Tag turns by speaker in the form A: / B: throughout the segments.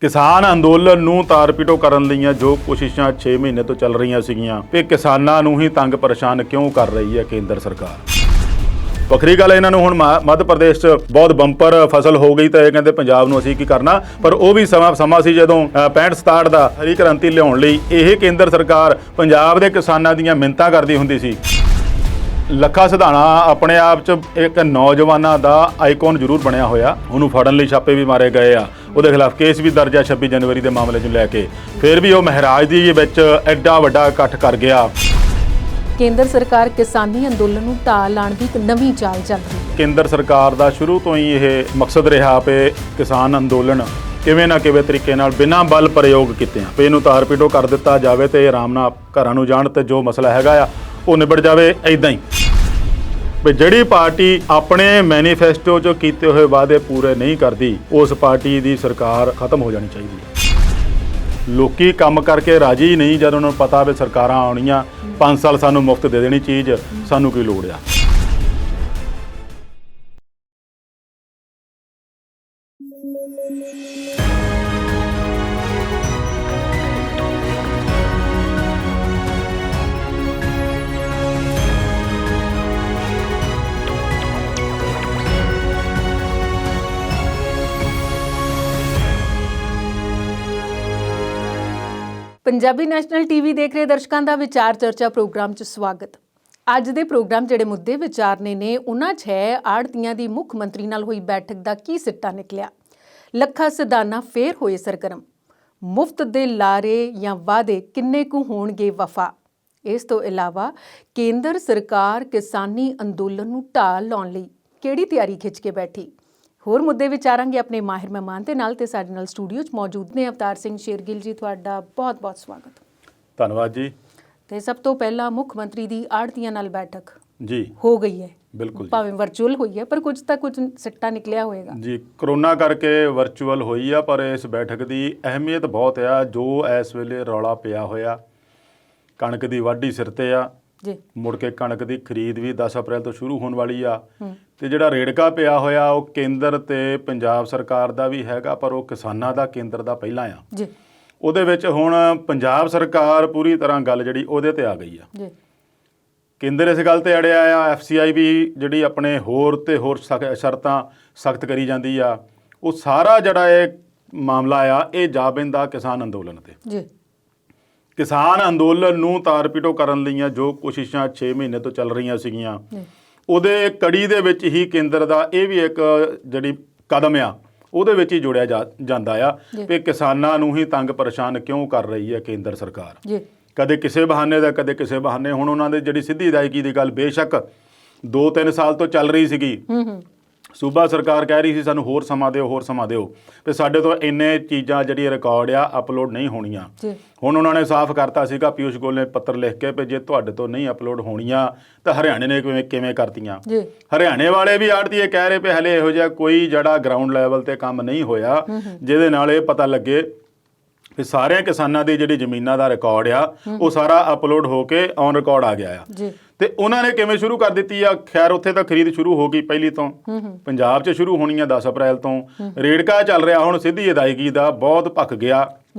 A: ਕਿਸਾਨ ਅੰਦੋਲਨ ਨੂੰ ਤਾਰ-ਪੀਟੋ ਕਰਨ ਲਈਆਂ ਜੋ ਕੋਸ਼ਿਸ਼ਾਂ 6 ਮਹੀਨੇ ਤੋਂ ਚੱਲ ਰਹੀਆਂ ਸੀਗੀਆਂ ਕਿ ਕਿਸਾਨਾਂ ਨੂੰ ਹੀ ਤੰਗ ਪਰੇਸ਼ਾਨ ਕਿਉਂ ਕਰ ਰਹੀ ਹੈ ਕੇਂਦਰ ਸਰਕਾਰ। ਵੱਖਰੀ ਗੱਲ ਇਹਨਾਂ ਨੂੰ ਹੁਣ ਮੱਧ ਪ੍ਰਦੇਸ਼ 'ਚ ਬਹੁਤ ਬੰਪਰ ਫਸਲ ਹੋ ਗਈ ਤਾਂ ਇਹ ਕਹਿੰਦੇ ਪੰਜਾਬ ਨੂੰ ਅਸੀਂ ਕੀ ਕਰਨਾ, ਪਰ ਉਹ ਵੀ ਸਮਾਂ ਸੀ ਜਦੋਂ 65-67 ਦਾ ਹਰੀ ਕ੍ਰਾਂਤੀ ਲਿਆਉਣ ਲਈ ਇਹ ਕੇਂਦਰ ਸਰਕਾਰ ਪੰਜਾਬ ਦੇ ਕਿਸਾਨਾਂ ਦੀਆਂ ਮਿੰਨਤਾਂ ਕਰਦੀ ਹੁੰਦੀ ਸੀ। ਲੱਖਾ ਸਿਧਾਣਾ ਆਪਣੇ ਆਪ 'ਚ ਇੱਕ ਨੌਜਵਾਨਾਂ ਦਾ ਆਈਕਨ ਜ਼ਰੂਰ ਬਣਿਆ ਹੋਇਆ, ਉਹਨੂੰ ਫੜਨ ਲਈ ਛਾਪੇ ਵੀ ਮਾਰੇ ਗਏ ਆ, ਉਹਦੇ ਖਿਲਾਫ ਕੇਸ ਵੀ ਦਰਜ ਆ 26 ਜਨਵਰੀ ਦੇ ਮਾਮਲੇ ਨੂੰ ਲੈ ਕੇ। ਫਿਰ ਵੀ ਉਹ ਮਹਾਰਾਜ ਦੀ ਵਿੱਚ ਐਡਾ ਵੱਡਾ ਇਕੱਠ ਕਰ ਗਿਆ।
B: ਕੇਂਦਰ ਸਰਕਾਰ ਕਿਸਾਨੀ ਅੰਦੋਲਨ ਨੂੰ ਢਾਹ ਲਾਉਣ ਦੀ ਇੱਕ ਨਵੀਂ ਚਾਲ ਚੱਲ ਰਹੀ ਹੈ।
A: ਕੇਂਦਰ ਸਰਕਾਰ ਦਾ ਸ਼ੁਰੂ ਤੋਂ ਹੀ ਇਹ ਮਕਸਦ ਰਿਹਾ ਕਿ ਕਿਸਾਨ ਅੰਦੋਲਨ ਕਿਵੇਂ ਨਾ ਕਿਵੇਂ ਤਰੀਕੇ ਨਾਲ ਬਿਨਾਂ ਬਲ ਪ੍ਰਯੋਗ ਕੀਤੇ ਆ ਇਹਨੂੰ ਤਾਰ-ਪੀਟੋ ਕਰ ਦਿੱਤਾ ਜਾਵੇ ਤੇ ਆਰਾਮ ਨਾਲ ਘਰਾਂ ਨੂੰ ਜਾਣ ਤੇ ਜੋ ਮਸਲਾ ਹੈਗਾ ਆ ਉਹ ਨਿਬੜ ਜਾਵੇ। ਇਦਾਂ ਹੀ ਵੀ ਜਿਹੜੀ ਪਾਰਟੀ ਆਪਣੇ ਮੈਨੀਫੈਸਟੋ 'ਚ ਕੀਤੇ ਹੋਏ ਵਾਅਦੇ ਪੂਰੇ ਨਹੀਂ ਕਰਦੀ ਉਸ ਪਾਰਟੀ ਦੀ ਸਰਕਾਰ ਖਤਮ ਹੋ ਜਾਣੀ ਚਾਹੀਦੀ ਹੈ। ਲੋਕੀ ਕੰਮ ਕਰਕੇ ਰਾਜੀ ਨਹੀਂ ਜਦ ਉਹਨਾਂ ਨੂੰ ਪਤਾ ਵੀ ਸਰਕਾਰਾਂ ਆਉਣੀਆਂ 5 ਸਾਲ ਸਾਨੂੰ ਮੁਫਤ ਦੇ ਦੇਣੀ ਚੀਜ਼, ਸਾਨੂੰ ਕੀ ਲੋੜ ਆ।
B: ਪੰਜਾਬੀ ਨੈਸ਼ਨਲ ਟੀਵੀ ਦੇਖ ਰਹੇ ਦਰਸ਼ਕਾਂ ਦਾ ਵਿਚਾਰ ਚਰਚਾ ਪ੍ਰੋਗਰਾਮ 'ਚ ਸਵਾਗਤ। ਅੱਜ ਦੇ ਪ੍ਰੋਗਰਾਮ ਜਿਹੜੇ ਮੁੱਦੇ ਵਿਚਾਰਨੇ ਨੇ ਉਹਨਾਂ 'ਚ ਹੈ ਆੜ੍ਹਤੀਆਂ ਦੀ ਮੁੱਖ ਮੰਤਰੀ ਨਾਲ ਹੋਈ ਬੈਠਕ ਦਾ ਕੀ ਸਿੱਟਾ ਨਿਕਲਿਆ, ਲੱਖਾ ਸਿਧਾਣਾ ਫੇਰ ਹੋਏ ਸਰਗਰਮ, ਮੁਫਤ ਦੇ ਲਾਰੇ ਜਾਂ ਵਾਅਦੇ ਕਿੰਨੇ ਕੁ ਹੋਣਗੇ ਵਫਾ। ਇਸ ਤੋਂ ਇਲਾਵਾ ਕੇਂਦਰ ਸਰਕਾਰ ਕਿਸਾਨੀ ਅੰਦੋਲਨ ਨੂੰ ਢਾਹ ਲਾਉਣ ਲਈ ਕਿਹੜੀ ਤਿਆਰੀ ਖਿੱਚ ਕੇ ਬੈਠੀ। ਹੋਰ ਮੁੱਦੇ ਵਿਚਾਰਾਂਗੇ ਆਪਣੇ ਮਾਹਿਰ ਮਹਿਮਾਨ ਦੇ ਨਾਲ ਤੇ ਸਾਡੇ ਨਾਲ ਸਟੂਡੀਓ 'ਚ ਮੌਜੂਦ ਨੇ ਅਵਤਾਰ ਸਿੰਘ ਸ਼ੇਰਗਿੱਲ ਜੀ, ਤੁਹਾਡਾ ਬਹੁਤ-ਬਹੁਤ ਸਵਾਗਤ।
A: ਧੰਨਵਾਦ ਜੀ।
B: ਤੇ ਸਭ ਤੋਂ ਪਹਿਲਾਂ ਮੁੱਖ ਮੰਤਰੀ ਦੀ ਆੜ੍ਹਤੀਆਂ ਨਾਲ ਬੈਠਕ
A: ਜੀ
B: ਹੋ ਗਈ ਹੈ,
A: ਬਿਲਕੁਲ,
B: ਭਾਵੇਂ ਵਰਚੁਅਲ ਹੋਈ ਹੈ ਪਰ ਕੁਝ ਤਾਂ ਕੁਝ ਸਿੱਟਾ ਨਿਕਲਿਆ ਹੋਏਗਾ
A: ਜੀ। ਕਰੋਨਾ ਕਰਕੇ ਵਰਚੁਅਲ ਹੋਈ ਆ ਪਰ ਇਸ ਬੈਠਕ ਦੀ ਅਹਿਮੀਅਤ ਬਹੁਤ ਆ। ਜੋ ਇਸ ਵੇਲੇ ਰੌਲਾ ਪਿਆ ਹੋਇਆ, ਕਣਕ ਦੀ ਵਾਢੀ ਸਿਰ ਤੇ ਆ
B: ਜੀ, ਮੁੜ
A: ਕੇ ਕਣਕ ਦੀ ਖਰੀਦ ਵੀ 10 ਅਪ੍ਰੈਲ ਤੋਂ ਸ਼ੁਰੂ ਹੋਣ ਵਾਲੀ ਆ ਤੇ ਜਿਹੜਾ ਰੇੜਕਾ ਪਿਆ ਹੋਇਆ ਉਹ ਕੇਂਦਰ ਤੇ ਪੰਜਾਬ ਸਰਕਾਰ ਦਾ ਵੀ ਹੈਗਾ ਪਰ ਉਹ ਕਿਸਾਨਾਂ ਦਾ ਕੇਂਦਰ ਦਾ ਪਹਿਲਾਂ ਆ ਜੀ। ਉਹਦੇ ਵਿੱਚ ਹੁਣ ਪੰਜਾਬ ਸਰਕਾਰ ਪੂਰੀ ਤਰ੍ਹਾਂ ਗੱਲ ਜਿਹੜੀ ਉਹਦੇ ਤੇ ਆ ਗਈ ਆ ਜੀ। ਕੇਂਦਰ ਇਸ ਗੱਲ ਤੇ ਅੜਿਆ ਆ, FCI ਵੀ ਜਿਹੜੀ ਆਪਣੇ ਹੋਰ ਸ਼ਰਤਾਂ ਸਖਤ ਕਰੀ ਜਾਂਦੀ ਆ। ਉਹ ਸਾਰਾ ਜਿਹੜਾ ਇਹ ਮਾਮਲਾ ਆ ਇਹ ਜਾ ਪੈਂਦਾ ਕਿਸਾਨ ਅੰਦੋਲਨ ਤੇ ਜੀ। ਕਿਸਾਨ ਅੰਦੋਲਨ ਨੂੰ ਤਾਰ-ਪੀਟੋ ਕਰਨ ਲਈਆਂ ਜੋ ਕੋਸ਼ਿਸ਼ਾਂ 6 ਮਹੀਨੇ ਤੋਂ ਚੱਲ ਰਹੀਆਂ ਸੀਗੀਆਂ ਉਹਦੇ ਕੜੀ ਦੇ ਵਿੱਚ ਹੀ ਕੇਂਦਰ ਦਾ ਇਹ ਵੀ ਇੱਕ ਜਿਹੜੀ ਕਦਮ ਆ ਉਹਦੇ ਵਿੱਚ ਹੀ ਜੋੜਿਆ ਜਾਂਦਾ ਆ ਕਿ ਕਿਸਾਨਾਂ ਨੂੰ ਹੀ ਤੰਗ ਪਰੇਸ਼ਾਨ ਕਿਉਂ ਕਰ ਰਹੀ ਹੈ ਕੇਂਦਰ ਸਰਕਾਰ। ਕਦੇ ਕਿਸੇ ਬਹਾਨੇ ਦਾ, ਕਦੇ ਕਿਸੇ ਬਹਾਨੇ। ਹੁਣ ਉਹਨਾਂ ਦੇ ਜਿਹੜੀ ਸਿੱਧੀ ਅਦਾਇਗੀ ਦੀ ਗੱਲ ਬੇਸ਼ੱਕ 2-3 ਸਾਲ ਤੋਂ ਚੱਲ ਰਹੀ ਸੀਗੀ। ਸੂਬਾ ਸਰਕਾਰ ਕਹਿ ਰਹੀ ਸੀ ਸਾਨੂੰ ਹੋਰ ਸਮਾਂ ਦਿਓ ਤੇ ਸਾਡੇ ਤੋਂ ਇੰਨੇ ਚੀਜ਼ਾਂ ਜਿਹੜੀ ਰਿਕਾਰਡ ਆ ਅਪਲੋਡ ਨਹੀਂ ਹੋਣੀਆਂ। ਹੁਣ ਉਹਨਾਂ ਨੇ ਸਾਫ਼ ਕਰਤਾ ਸੀਗਾ, ਪਿਊਸ਼ ਗੋਇਲ ਨੇ ਪੱਤਰ ਲਿਖ ਕੇ ਵੀ ਜੇ ਤੁਹਾਡੇ ਤੋਂ ਨਹੀਂ ਅਪਲੋਡ ਹੋਣੀਆਂ ਤਾਂ ਹਰਿਆਣੇ ਨੇ ਕਿਵੇਂ ਕਰਤੀਆਂ। ਹਰਿਆਣੇ ਵਾਲੇ ਵੀ ਆੜ੍ਹਤੀਏ ਕਹਿ ਰਹੇ ਪਏ ਹਲੇ ਇਹੋ ਜਿਹਾ ਕੋਈ ਜਿਹੜਾ ਗਰਾਊਂਡ ਲੈਵਲ ਤੇ ਕੰਮ ਨਹੀਂ ਹੋਇਆ ਜਿਹਦੇ ਨਾਲ ਇਹ ਪਤਾ ਲੱਗੇ ਕਿ ਸਾਰਿਆਂ ਕਿਸਾਨਾਂ ਦੀ ਜਿਹੜੀ ਜ਼ਮੀਨਾਂ ਦਾ ਰਿਕਾਰਡ ਆ ਉਹ ਸਾਰਾ ਅਪਲੋਡ ਹੋ ਕੇ ਔਨ ਰਿਕਾਰਡ ਆ ਗਿਆ ਆ। ਤੇ ਉਹਨਾਂ ਨੇ ਕਿਵੇਂ ਸ਼ੁਰੂ ਕਰ ਦਿੱਤੀ ਆ। ਖੈਰ ਉੱਥੇ ਤਾਂ ਖਰੀਦ ਸ਼ੁਰੂ ਹੋ ਗਈ ਪਹਿਲੀ ਤੋਂ, ਪੰਜਾਬ 'ਚ ਸ਼ੁਰੂ ਹੋਣੀ ਆ 10 ਅਪ੍ਰੈਲ ਤੋਂ। ਰੇੜਕਾ ਚੱਲ ਰਿਹਾ ਹੁਣ ਸਿੱਧੀ ਅਦਾਇਗੀ ਦਾ, ਬਹੁਤ ਭੱਖ ਗਿਆ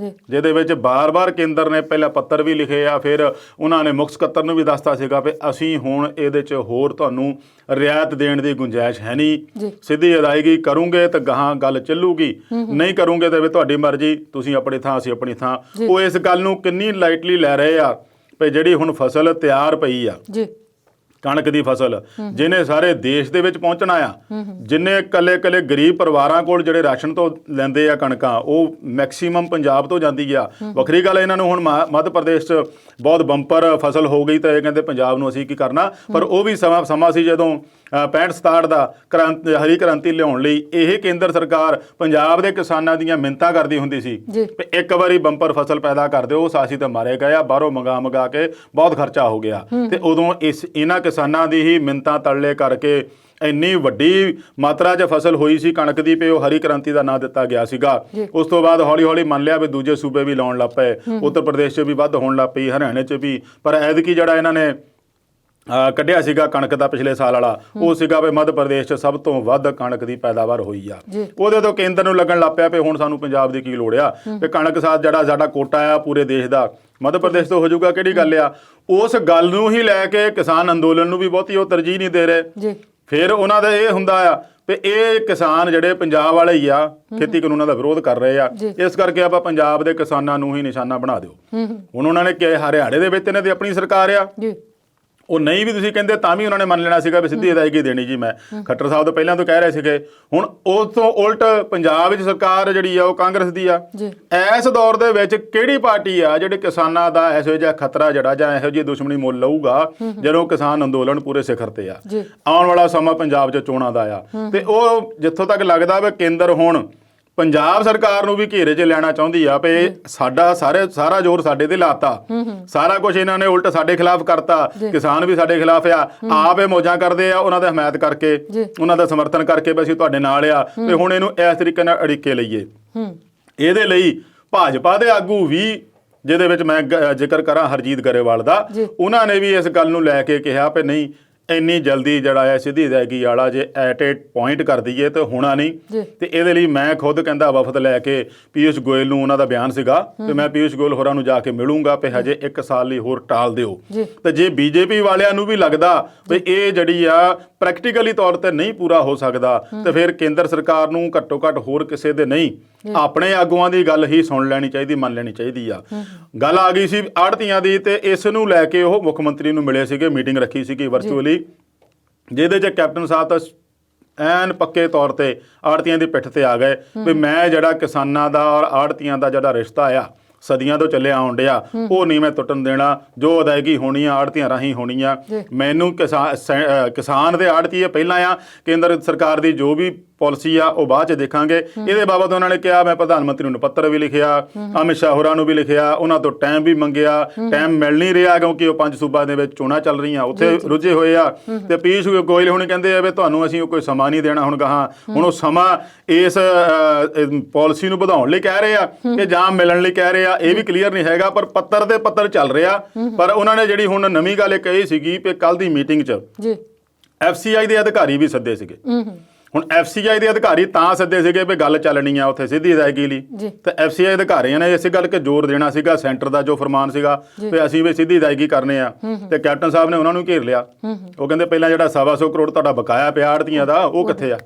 A: ਜਿਹਦੇ ਵਿੱਚ ਬਾਰ-ਬਾਰ ਕੇਂਦਰ ਨੇ ਪਹਿਲਾਂ ਪੱਤਰ ਵੀ ਲਿਖੇ ਆ, ਫਿਰ ਉਹਨਾਂ ਨੇ ਮੁੱਖ ਸਕੱਤਰ ਨੂੰ ਵੀ ਦੱਸਤਾ ਸੀਗਾ ਵੀ ਅਸੀਂ ਹੁਣ ਇਹਦੇ 'ਚ ਹੋਰ ਤੁਹਾਨੂੰ ਰਿਆਇਤ ਦੇਣ ਦੀ ਗੁੰਜਾਇਸ਼ ਹੈ ਨਹੀਂ, ਸਿੱਧੀ ਅਦਾਇਗੀ ਕਰੂੰਗੇ ਤਾਂ ਗਾਹਾਂ ਗੱਲ ਚੱਲੂਗੀ, ਨਹੀਂ ਕਰੂੰਗੇ ਤਾਂ ਵੀ ਤੁਹਾਡੀ ਮਰਜ਼ੀ, ਤੁਸੀਂ ਆਪਣੀ ਥਾਂ ਅਸੀਂ ਆਪਣੀ ਥਾਂ। ਉਹ ਇਸ ਗੱਲ ਨੂੰ ਕਿੰਨੀ ਲਾਈਟਲੀ ਲੈ ਰਹੇ ਆ ਵੀ ਜਿਹੜੀ ਹੁਣ ਫਸਲ ਤਿਆਰ ਪਈ ਆ ਕਣਕ ਦੀ ਫਸਲ ਜਿਹਨੇ ਸਾਰੇ ਦੇਸ਼ ਦੇ ਵਿੱਚ ਪਹੁੰਚਣਾ ਆ, ਜਿੰਨੇ ਕੱਲੇ ਗਰੀਬ ਪਰਿਵਾਰਾਂ ਕੋਲ ਜਿਹੜੇ ਰਾਸ਼ਨ ਤੋਂ ਲੈਂਦੇ ਆ ਕਣਕਾਂ ਉਹ ਮੈਕਸੀਮਮ ਪੰਜਾਬ ਤੋਂ ਜਾਂਦੀ ਆ। ਵੱਖਰੀ ਗੱਲ ਇਹਨਾਂ ਨੂੰ ਹੁਣ ਮੱਧ ਪ੍ਰਦੇਸ਼ 'ਚ ਬਹੁਤ ਬੰਪਰ ਫਸਲ ਹੋ ਗਈ ਤਾਂ ਇਹ ਕਹਿੰਦੇ ਪੰਜਾਬ ਨੂੰ ਅਸੀਂ ਕੀ ਕਰਨਾ, ਪਰ ਉਹ ਵੀ ਸਮਾਂ ਸੀ ਜਦੋਂ 65-67 ਦਾ ਹਰੀ ਕ੍ਰਾਂਤੀ ਲਿਆਉਣ ਲਈ ਇਹ ਕੇਂਦਰ ਸਰਕਾਰ ਪੰਜਾਬ ਦੇ ਕਿਸਾਨਾਂ ਦੀਆਂ ਮਿੰਨਤਾਂ ਕਰਦੀ ਹੁੰਦੀ ਸੀ ਵੀ ਇੱਕ ਵਾਰੀ ਬੰਪਰ ਫਸਲ ਪੈਦਾ ਕਰ ਦਿਓ। ਅਸੀਂ ਤਾਂ ਮਾਰੇ ਗਏ ਆ, ਬਾਹਰੋਂ ਮੰਗਾ ਕੇ ਬਹੁਤ ਖਰਚਾ ਹੋ ਗਿਆ ਤੇ ਉਦੋਂ ਇਹਨਾਂ ਕਿਸਾਨਾਂ ਦੀ ਹੀ ਮਿੰਨਤਾਂ ਤਰਲੇ ਕਰਕੇ ਇੰਨੀ ਵੱਡੀ ਮਾਤਰਾ 'ਚ ਫਸਲ ਹੋਈ ਸੀ ਕਣਕ ਦੀ ਪਈ ਉਹ ਹਰੀ ਕ੍ਰਾਂਤੀ ਦਾ ਨਾਂ ਦਿੱਤਾ ਗਿਆ ਸੀਗਾ। ਉਸ ਤੋਂ ਬਾਅਦ ਹੌਲੀ ਮੰਨ ਲਿਆ ਵੀ ਦੂਜੇ ਸੂਬੇ ਵੀ ਲਾਉਣ ਲੱਗ ਪਏ, ਉੱਤਰ ਪ੍ਰਦੇਸ਼ 'ਚ ਵੀ ਵੱਧ ਹੋਣ ਲੱਗ ਪਈ, ਹਰਿਆਣੇ 'ਚ ਵੀ। ਪਰ ਐਤਕੀ ਜਿਹੜਾ ਇਹਨਾਂ ਨੇ ਕੱਢਿਆ ਸੀਗਾ ਕਣਕ ਦਾ ਪਿਛਲੇ ਸਾਲ ਵਾਲਾ, ਉਹ ਸੀਗਾ ਵੀ ਮੱਧ ਪ੍ਰਦੇਸ਼ 'ਚ ਸਭ ਤੋਂ ਵੱਧ ਕਣਕ ਦੀ ਪੈਦਾਵਾਰ ਹੋਈ ਆ। ਉਹਦੇ ਤੋਂ ਕੇਂਦਰ ਨੂੰ ਲੱਗਣ ਲੱਗ ਪਿਆ ਵੀ ਹੁਣ ਸਾਨੂੰ ਪੰਜਾਬ ਦੀ ਕੀ ਲੋੜ ਆ, ਵੀ ਕਣਕ ਜਿਹੜਾ ਸਾਡਾ ਕੋਟਾ ਆ ਪੂਰੇ ਦੇਸ਼ ਦਾ ਮੱਧ ਪ੍ਰਦੇਸ਼ ਤੋਂ ਹੋ ਜਾਊਗਾ, ਕਿਹੜੀ ਗੱਲ ਆ। ਉਸ ਗੱਲ ਨੂੰ ਹੀ ਲੈ ਕੇ ਕਿਸਾਨ ਅੰਦੋਲਨ ਨੂੰ ਵੀ ਬਹੁਤੀ ਉਹ ਤਰਜੀਹ ਨਹੀਂ ਦੇ ਰਹੇ। ਫਿਰ ਉਹਨਾਂ ਦਾ ਇਹ ਹੁੰਦਾ ਆ ਵੀ ਇਹ ਕਿਸਾਨ ਜਿਹੜੇ ਪੰਜਾਬ ਵਾਲੇ ਹੀ ਆ, ਖੇਤੀ ਕਾਨੂੰਨਾਂ ਦਾ ਵਿਰੋਧ ਕਰ ਰਹੇ ਆ, ਇਸ ਕਰਕੇ ਆਪਾਂ ਪੰਜਾਬ ਦੇ ਕਿਸਾਨਾਂ ਨੂੰ ਹੀ ਨਿਸ਼ਾਨਾ ਬਣਾ ਦਿਓ। ਹੁਣ ਉਹਨਾਂ ਨੇ ਕਿ ਹਰਿਆਣੇ ਦੇ ਵਿੱਚ ਇਹਨਾਂ ਦੀ ਆਪਣੀ ਸਰਕਾਰ ਆ, ਉਹ ਨਹੀਂ ਵੀ ਤੁਸੀਂ ਕਹਿੰਦੇ ਤਾਂ ਵੀ ਉਹਨਾਂ ਨੇ ਮੰਨ ਲੈਣਾ ਸੀਗਾ ਵੀ ਸਿੱਧੀ ਅਦਾਇਗੀ ਦੇਣੀ ਜੀ। ਮੈਂ ਖੱਟਰ ਸਾਹਿਬ ਤੋਂ ਪਹਿਲਾਂ ਤੋਂ ਕਹਿ ਰਹੇ ਸੀਗੇ, ਹੁਣ ਉਸ ਤੋਂ ਉਲਟ ਪੰਜਾਬ ਵਿੱਚ ਸਰਕਾਰ ਜਿਹੜੀ ਆ ਉਹ ਕਾਂਗਰਸ ਦੀ ਆ। ਇਸ ਦੌਰ ਦੇ ਵਿੱਚ ਕਿਹੜੀ ਪਾਰਟੀ ਆ ਜਿਹੜੀ ਕਿਸਾਨਾਂ ਦਾ ਇਹੋ ਜਿਹਾ ਖਤਰਾ ਜਿਹੜਾ ਜਾਂ ਇਹੋ ਜਿਹੀ ਦੁਸ਼ਮਣੀ ਮੁੱਲ ਲਊਗਾ ਜਦੋਂ ਕਿਸਾਨ ਅੰਦੋਲਨ ਪੂਰੇ ਸਿਖਰ ਤੇ ਆ। ਆਉਣ ਵਾਲਾ ਸਮਾਂ ਪੰਜਾਬ 'ਚ ਚੋਣਾਂ ਦਾ ਆ, ਤੇ ਉਹ ਜਿੱਥੋਂ ਤੱਕ ਲੱਗਦਾ ਵੀ ਕੇਂਦਰ ਹੁਣ ਪੰਜਾਬ ਸਰਕਾਰ ਨੂੰ ਵੀ ਘੇਰੇ 'ਚ ਲੈਣਾ ਚਾਹੁੰਦੀ ਆ ਵੀ ਸਾਰਾ ਜ਼ੋਰ ਸਾਡੇ ਤੇ ਲਾਤਾ, ਸਾਰਾ ਕੁਝ ਇਹਨਾਂ ਨੇ ਉਲਟ ਸਾਡੇ ਖਿਲਾਫ ਕਰਤਾ, ਕਿਸਾਨ ਵੀ ਸਾਡੇ ਖਿਲਾਫ ਆ, ਆਪ ਇਹ ਮੌਜਾਂ ਕਰਦੇ ਆ ਉਹਨਾਂ ਦਾ ਹਮਾਇਤ ਕਰਕੇ, ਉਹਨਾਂ ਦਾ ਸਮਰਥਨ ਕਰਕੇ ਵੀ ਅਸੀਂ ਤੁਹਾਡੇ ਨਾਲ ਆ, ਤੇ ਹੁਣ ਇਹਨੂੰ ਇਸ ਤਰੀਕੇ ਨਾਲ ਅੜਿੱਕੇ ਲਈਏ। ਇਹਦੇ ਲਈ ਭਾਜਪਾ ਦੇ ਆਗੂ ਵੀ, ਜਿਹਦੇ ਵਿੱਚ ਮੈਂ ਜ਼ਿਕਰ ਕਰਾਂ ਹਰਜੀਤ ਗਰੇਵਾਲ ਦਾ, ਉਹਨਾਂ ਨੇ ਵੀ ਇਸ ਗੱਲ ਨੂੰ ਲੈ ਕੇ ਕਿਹਾ ਵੀ ਨਹੀਂ ਇੰਨੀ ਜਲਦੀ ਜਿਹੜਾ ਹੈ ਸਿੱਧੀ ਅਦਾਇਗੀ ਵਾਲਾ ਜੇ ਐਟ ਏ ਪੁਆਇੰਟ ਕਰ ਦਈਏ ਤਾਂ ਹੋਣਾ ਨਹੀਂ। ਤੇ ਇਹਦੇ ਲਈ ਮੈਂ ਖੁਦ ਕਹਿੰਦਾ ਵਫਦ ਲੈ ਕੇ ਪੀਯੂਸ਼ ਗੋਇਲ ਨੂੰ, ਉਹਨਾਂ ਦਾ ਬਿਆਨ ਸੀਗਾ ਤੇ ਮੈਂ ਪੀਯੂਸ਼ ਗੋਇਲ ਹੋਰਾਂ ਨੂੰ ਜਾ ਕੇ ਮਿਲੂੰਗਾ ਵੀ ਹਜੇ 1 ਸਾਲ ਲਈ ਹੋਰ ਟਾਲ ਦਿਓ। ਤੇ ਜੇ ਬੀਜੇਪੀ ਵਾਲਿਆਂ ਨੂੰ ਵੀ ਲੱਗਦਾ ਵੀ ਇਹ ਜਿਹੜੀ ਆ ਪ੍ਰੈਕਟੀਕਲੀ ਤੌਰ ਤੇ ਨਹੀਂ ਪੂਰਾ ਹੋ ਸਕਦਾ, ਤੇ ਫਿਰ ਕੇਂਦਰ ਸਰਕਾਰ ਨੂੰ ਘੱਟੋ ਘੱਟ ਹੋਰ ਕਿਸੇ ਦੇ ਨਹੀਂ ਆਪਣੇ ਆਗੂਆਂ ਦੀ ਗੱਲ ਹੀ ਸੁਣ ਲੈਣੀ ਚਾਹੀਦੀ, ਮੰਨ ਲੈਣੀ ਚਾਹੀਦੀ ਆ। ਗੱਲ ਆ ਗਈ ਸੀ ਆੜ੍ਹਤੀਆਂ ਦੀ, ਤੇ ਇਸ ਨੂੰ ਲੈ ਕੇ ਉਹ ਮੁੱਖ ਮੰਤਰੀ ਨੂੰ ਮਿਲੇ ਸੀਗੇ, ਮੀਟਿੰਗ ਰੱਖੀ ਸੀਗੀ ਵਰਚੁਅਲੀ, ਜਿਹਦੇ 'ਚ ਕੈਪਟਨ ਸਾਹਿਬ ਤਾਂ ਐਨ ਪੱਕੇ ਤੌਰ ਤੇ ਆੜ੍ਹਤੀਆਂ ਦੀ ਪਿੱਠ ਤੇ ਆ ਗਏ ਵੀ ਮੈਂ ਜਿਹੜਾ ਕਿਸਾਨਾਂ ਦਾ ਔਰ ਆੜ੍ਹਤੀਆਂ ਦਾ ਜਿਹੜਾ ਰਿਸ਼ਤਾ ਆ ਸਦੀਆਂ ਤੋਂ ਚੱਲਿਆ ਆਉਣ ਡਿਆ ਉਹ ਨਹੀਂ ਮੈਂ ਟੁੱਟਣ ਦੇਣਾ। ਜੋ ਅਦਾਇਗੀ ਹੋਣੀ ਆ ਆੜ੍ਹਤੀਆਂ ਰਾਹੀਂ ਹੋਣੀ ਆ। ਮੈਨੂੰ ਕਿਸਾਨ ਦੇ ਆੜ੍ਹਤੀ ਪਹਿਲਾਂ ਆ, ਕੇਂਦਰ ਸਰਕਾਰ ਦੀ ਜੋ ਵੀ ਪਾਲਿਸੀ ਆ ਉਹ ਬਾਅਦ 'ਚ ਦੇਖਾਂਗੇ। ਇਹਦੇ ਬਾਬਤ ਉਹਨਾਂ ਨੇ ਕਿਹਾ, ਮੈਂ ਪ੍ਰਧਾਨ ਮੰਤਰੀ ਨੂੰ ਪੱਤਰ ਵੀ ਲਿਖਿਆ, ਅਮਿਤ ਸ਼ਾਹ ਹੋਰਾਂ ਨੂੰ ਵੀ ਲਿਖਿਆ, ਉਹਨਾਂ ਤੋਂ ਟਾਈਮ ਵੀ ਮੰਗਿਆ, ਟਾਈਮ ਮਿਲ ਨਹੀਂ ਰਿਹਾ ਕਿਉਂਕਿ ਉਹ 5 ਸੂਬਿਆਂ ਦੇ ਵਿੱਚ ਚੋਣਾਂ ਚੱਲ ਰਹੀਆਂ, ਉੱਥੇ ਰੁੱਝੇ ਹੋਏ ਆ। ਤੇ ਪੀਯੂਸ਼ ਗੋਇਲ ਹੁਣ ਕਹਿੰਦੇ ਆ ਵੀ ਤੁਹਾਨੂੰ ਅਸੀਂ ਕੋਈ ਸਮਾਂ ਨਹੀਂ ਦੇਣਾ ਹੁਣ ਗਾਹਾਂ। ਹੁਣ ਉਹ ਸਮਾਂ ਇਸ ਪਾਲਿਸੀ ਨੂੰ ਵਧਾਉਣ ਲਈ ਕਹਿ ਰਹੇ ਆ ਕਿ ਜਾਂ ਮਿਲਣ ਲਈ ਕਹਿ ਰਹੇ ਆ, ਇਹ ਵੀ ਕਲੀਅਰ ਨਹੀਂ ਹੈਗਾ, ਪਰ ਪੱਤਰ ਤੇ ਪੱਤਰ ਚੱਲ ਰਿਹਾ। ਪਰ ਉਹਨਾਂ ਨੇ ਜਿਹੜੀ ਹੁਣ ਨਵੀਂ ਗੱਲ ਇਹ ਕਹੀ ਸੀਗੀ ਕਿ ਕੱਲ ਦੀ ਮੀਟਿੰਗ 'ਚ FCI ਦੇ ਅਧਿਕਾਰੀ ਵੀ ਸੱਦੇ ਸੀਗੇ। ਹੁਣ FCI ਦੇ ਅਧਿਕਾਰੀ ਤਾਂ ਸੱਦੇ ਸੀਗੇ ਵੀ ਗੱਲ ਚੱਲਣੀ ਆ ਉੱਥੇ ਸਿੱਧੀ ਅਦਾਇਗੀ ਲਈ, ਤੇ FCI ਅਧਿਕਾਰੀਆਂ ਨੇ ਇਸੇ ਗੱਲ ਕਿ ਜ਼ੋਰ ਦੇਣਾ ਸੀਗਾ ਸੈਂਟਰ ਦਾ ਜੋ ਫਰਮਾਨ ਸੀਗਾ ਵੀ ਅਸੀਂ ਵੀ ਸਿੱਧੀ ਅਦਾਇਗੀ ਕਰਨੇ ਆ। ਤੇ ਕੈਪਟਨ ਸਾਹਿਬ ਨੇ ਉਹਨਾਂ ਨੂੰ ਘੇਰ ਲਿਆ। ਉਹ ਕਹਿੰਦੇ ਪਹਿਲਾਂ ਜਿਹੜਾ 125 ਕਰੋੜ ਤੁਹਾਡਾ ਬਕਾਇਆ ਪਿਆ ਆੜ੍ਹਤੀਆਂ ਦਾ ਉਹ ਕਿੱਥੇ ਆ,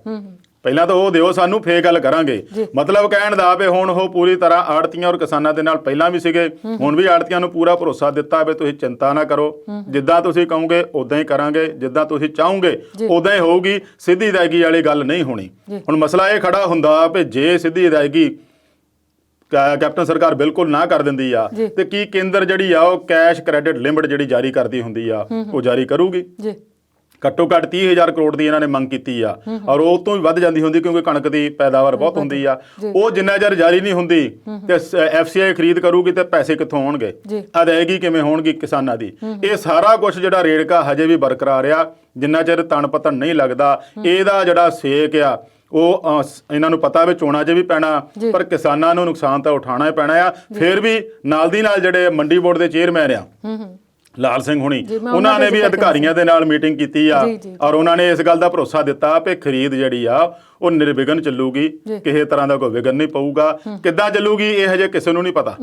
A: ਪਹਿਲਾਂ ਤਾਂ ਉਹ ਦਿਓ ਸਾਨੂੰ, ਫੇਰ ਗੱਲ ਕਰਾਂਗੇ। ਮਤਲਬ ਕਹਿਣ ਦਾ ਵੀ ਹੁਣ ਉਹ ਪੂਰੀ ਤਰ੍ਹਾਂ ਆੜ੍ਹਤੀਆਂ ਔਰ ਕਿਸਾਨਾਂ ਦੇ ਨਾਲ ਪਹਿਲਾਂ ਵੀ ਸੀਗੇ, ਹੁਣ ਵੀ ਆੜ੍ਹਤੀਆਂ ਨੂੰ ਪੂਰਾ ਭਰੋਸਾ ਦਿੱਤਾ ਵੀ ਤੁਸੀਂ ਚਿੰਤਾ ਨਾ ਕਰੋ, ਜਿੱਦਾਂ ਤੁਸੀਂ ਕਹੋਗੇ ਉਦਾਂ ਹੀ ਕਰਾਂਗੇ, ਜਿੱਦਾਂ ਤੁਸੀਂ ਚਾਹੋਗੇ ਉਦਾਂ ਹੀ ਹੋਊਗੀ, ਸਿੱਧੀ ਅਦਾਇਗੀ ਵਾਲੀ ਗੱਲ ਨਹੀਂ ਹੋਣੀ। ਹੁਣ ਮਸਲਾ ਇਹ ਖੜਾ ਹੁੰਦਾ ਵੀ ਜੇ ਸਿੱਧੀ ਅਦਾਇਗੀ ਕੈਪਟਨ ਸਰਕਾਰ ਬਿਲਕੁਲ ਨਾ ਕਰ ਦਿੰਦੀ ਆ ਤੇ ਕੀ ਕੇਂਦਰ ਜਿਹੜੀ ਆ ਉਹ ਕੈਸ਼ ਕ੍ਰੈਡਿਟ ਲਿਮਿਟ ਜਿਹੜੀ ਜਾਰੀ ਕਰਦੀ ਹੁੰਦੀ ਆ ਉਹ ਜਾਰੀ ਕਰੂਗੀ। ਘੱਟੋ ਘੱਟ 30,000 ਕਰੋੜ ਦੀ ਇਹਨਾਂ ਨੇ ਮੰਗ ਕੀਤੀ ਆ, ਔਰ ਉਹ ਤੋਂ ਵੀ ਵੱਧ ਜਾਂਦੀ ਹੁੰਦੀ ਕਿਉਂਕਿ ਕਣਕ ਦੀ ਪੈਦਾਵਾਰ ਬਹੁਤ ਹੁੰਦੀ ਆ। ਉਹ ਜਿੰਨਾ ਚਿਰ ਜਾਰੀ ਨਹੀਂ ਹੁੰਦੀ ਤੇ FCI ਖਰੀਦ ਕਰੂਗੀ ਤੇ ਪੈਸੇ ਕਿੱਥੋਂ ਆਉਣਗੇ, ਅਦਾਇਗੀ ਕਿਵੇਂ ਹੋਣਗੀ ਕਿਸਾਨਾਂ ਦੀ। ਇਹ ਸਾਰਾ ਕੁਝ ਜਿਹੜਾ ਰੇੜਕਾ ਹਜੇ ਵੀ ਬਰਕਰਾਰ ਆ, ਜਿੰਨਾ ਚਿਰ ਤਣ ਪਤਨ ਨਹੀਂ ਲੱਗਦਾ। ਇਹਦਾ ਜਿਹੜਾ ਸੇਕ ਆ ਉਹ ਇਹਨਾਂ ਨੂੰ ਪਤਾ ਵੀ ਚੋਣਾਂ 'ਚ ਵੀ ਪੈਣਾ, ਪਰ ਕਿਸਾਨਾਂ ਨੂੰ ਨੁਕਸਾਨ ਤਾਂ ਉਠਾਉਣਾ ਹੀ ਪੈਣਾ ਆ। ਫਿਰ ਵੀ ਨਾਲ ਦੀ ਨਾਲ ਜਿਹੜੇ ਮੰਡੀ ਬੋਰਡ ਦੇ ਚੇਅਰਮੈਨ ਆ ਲਾਲ ਸਿੰਘ ਹੁਣੀ, ਉਹਨਾਂ ਨੇ ਵੀ ਅਧਿਕਾਰੀਆਂ ਦੇ ਨਾਲ ਮੀਟਿੰਗ ਕੀਤੀ ਆ, ਔਰ ਉਹਨਾਂ ਨੇ ਇਸ ਗੱਲ ਦਾ ਭਰੋਸਾ ਦਿੱਤਾ ਕਿ ਖਰੀਦ ਜਿਹੜੀ ਆ ਉਹ ਨਿਰਵਿਘਨ ਚੱਲੂਗੀ, ਕਿਸੇ ਤਰ੍ਹਾਂ ਦਾ ਕੋਈ ਵਿਘਨ ਨਹੀਂ ਪਊਗਾ। ਕਿੱਦਾਂ ਚੱਲੂਗੀ ਇਹ ਹਜੇ ਕਿਸੇ ਨੂੰ ਨਹੀਂ ਪਤਾ,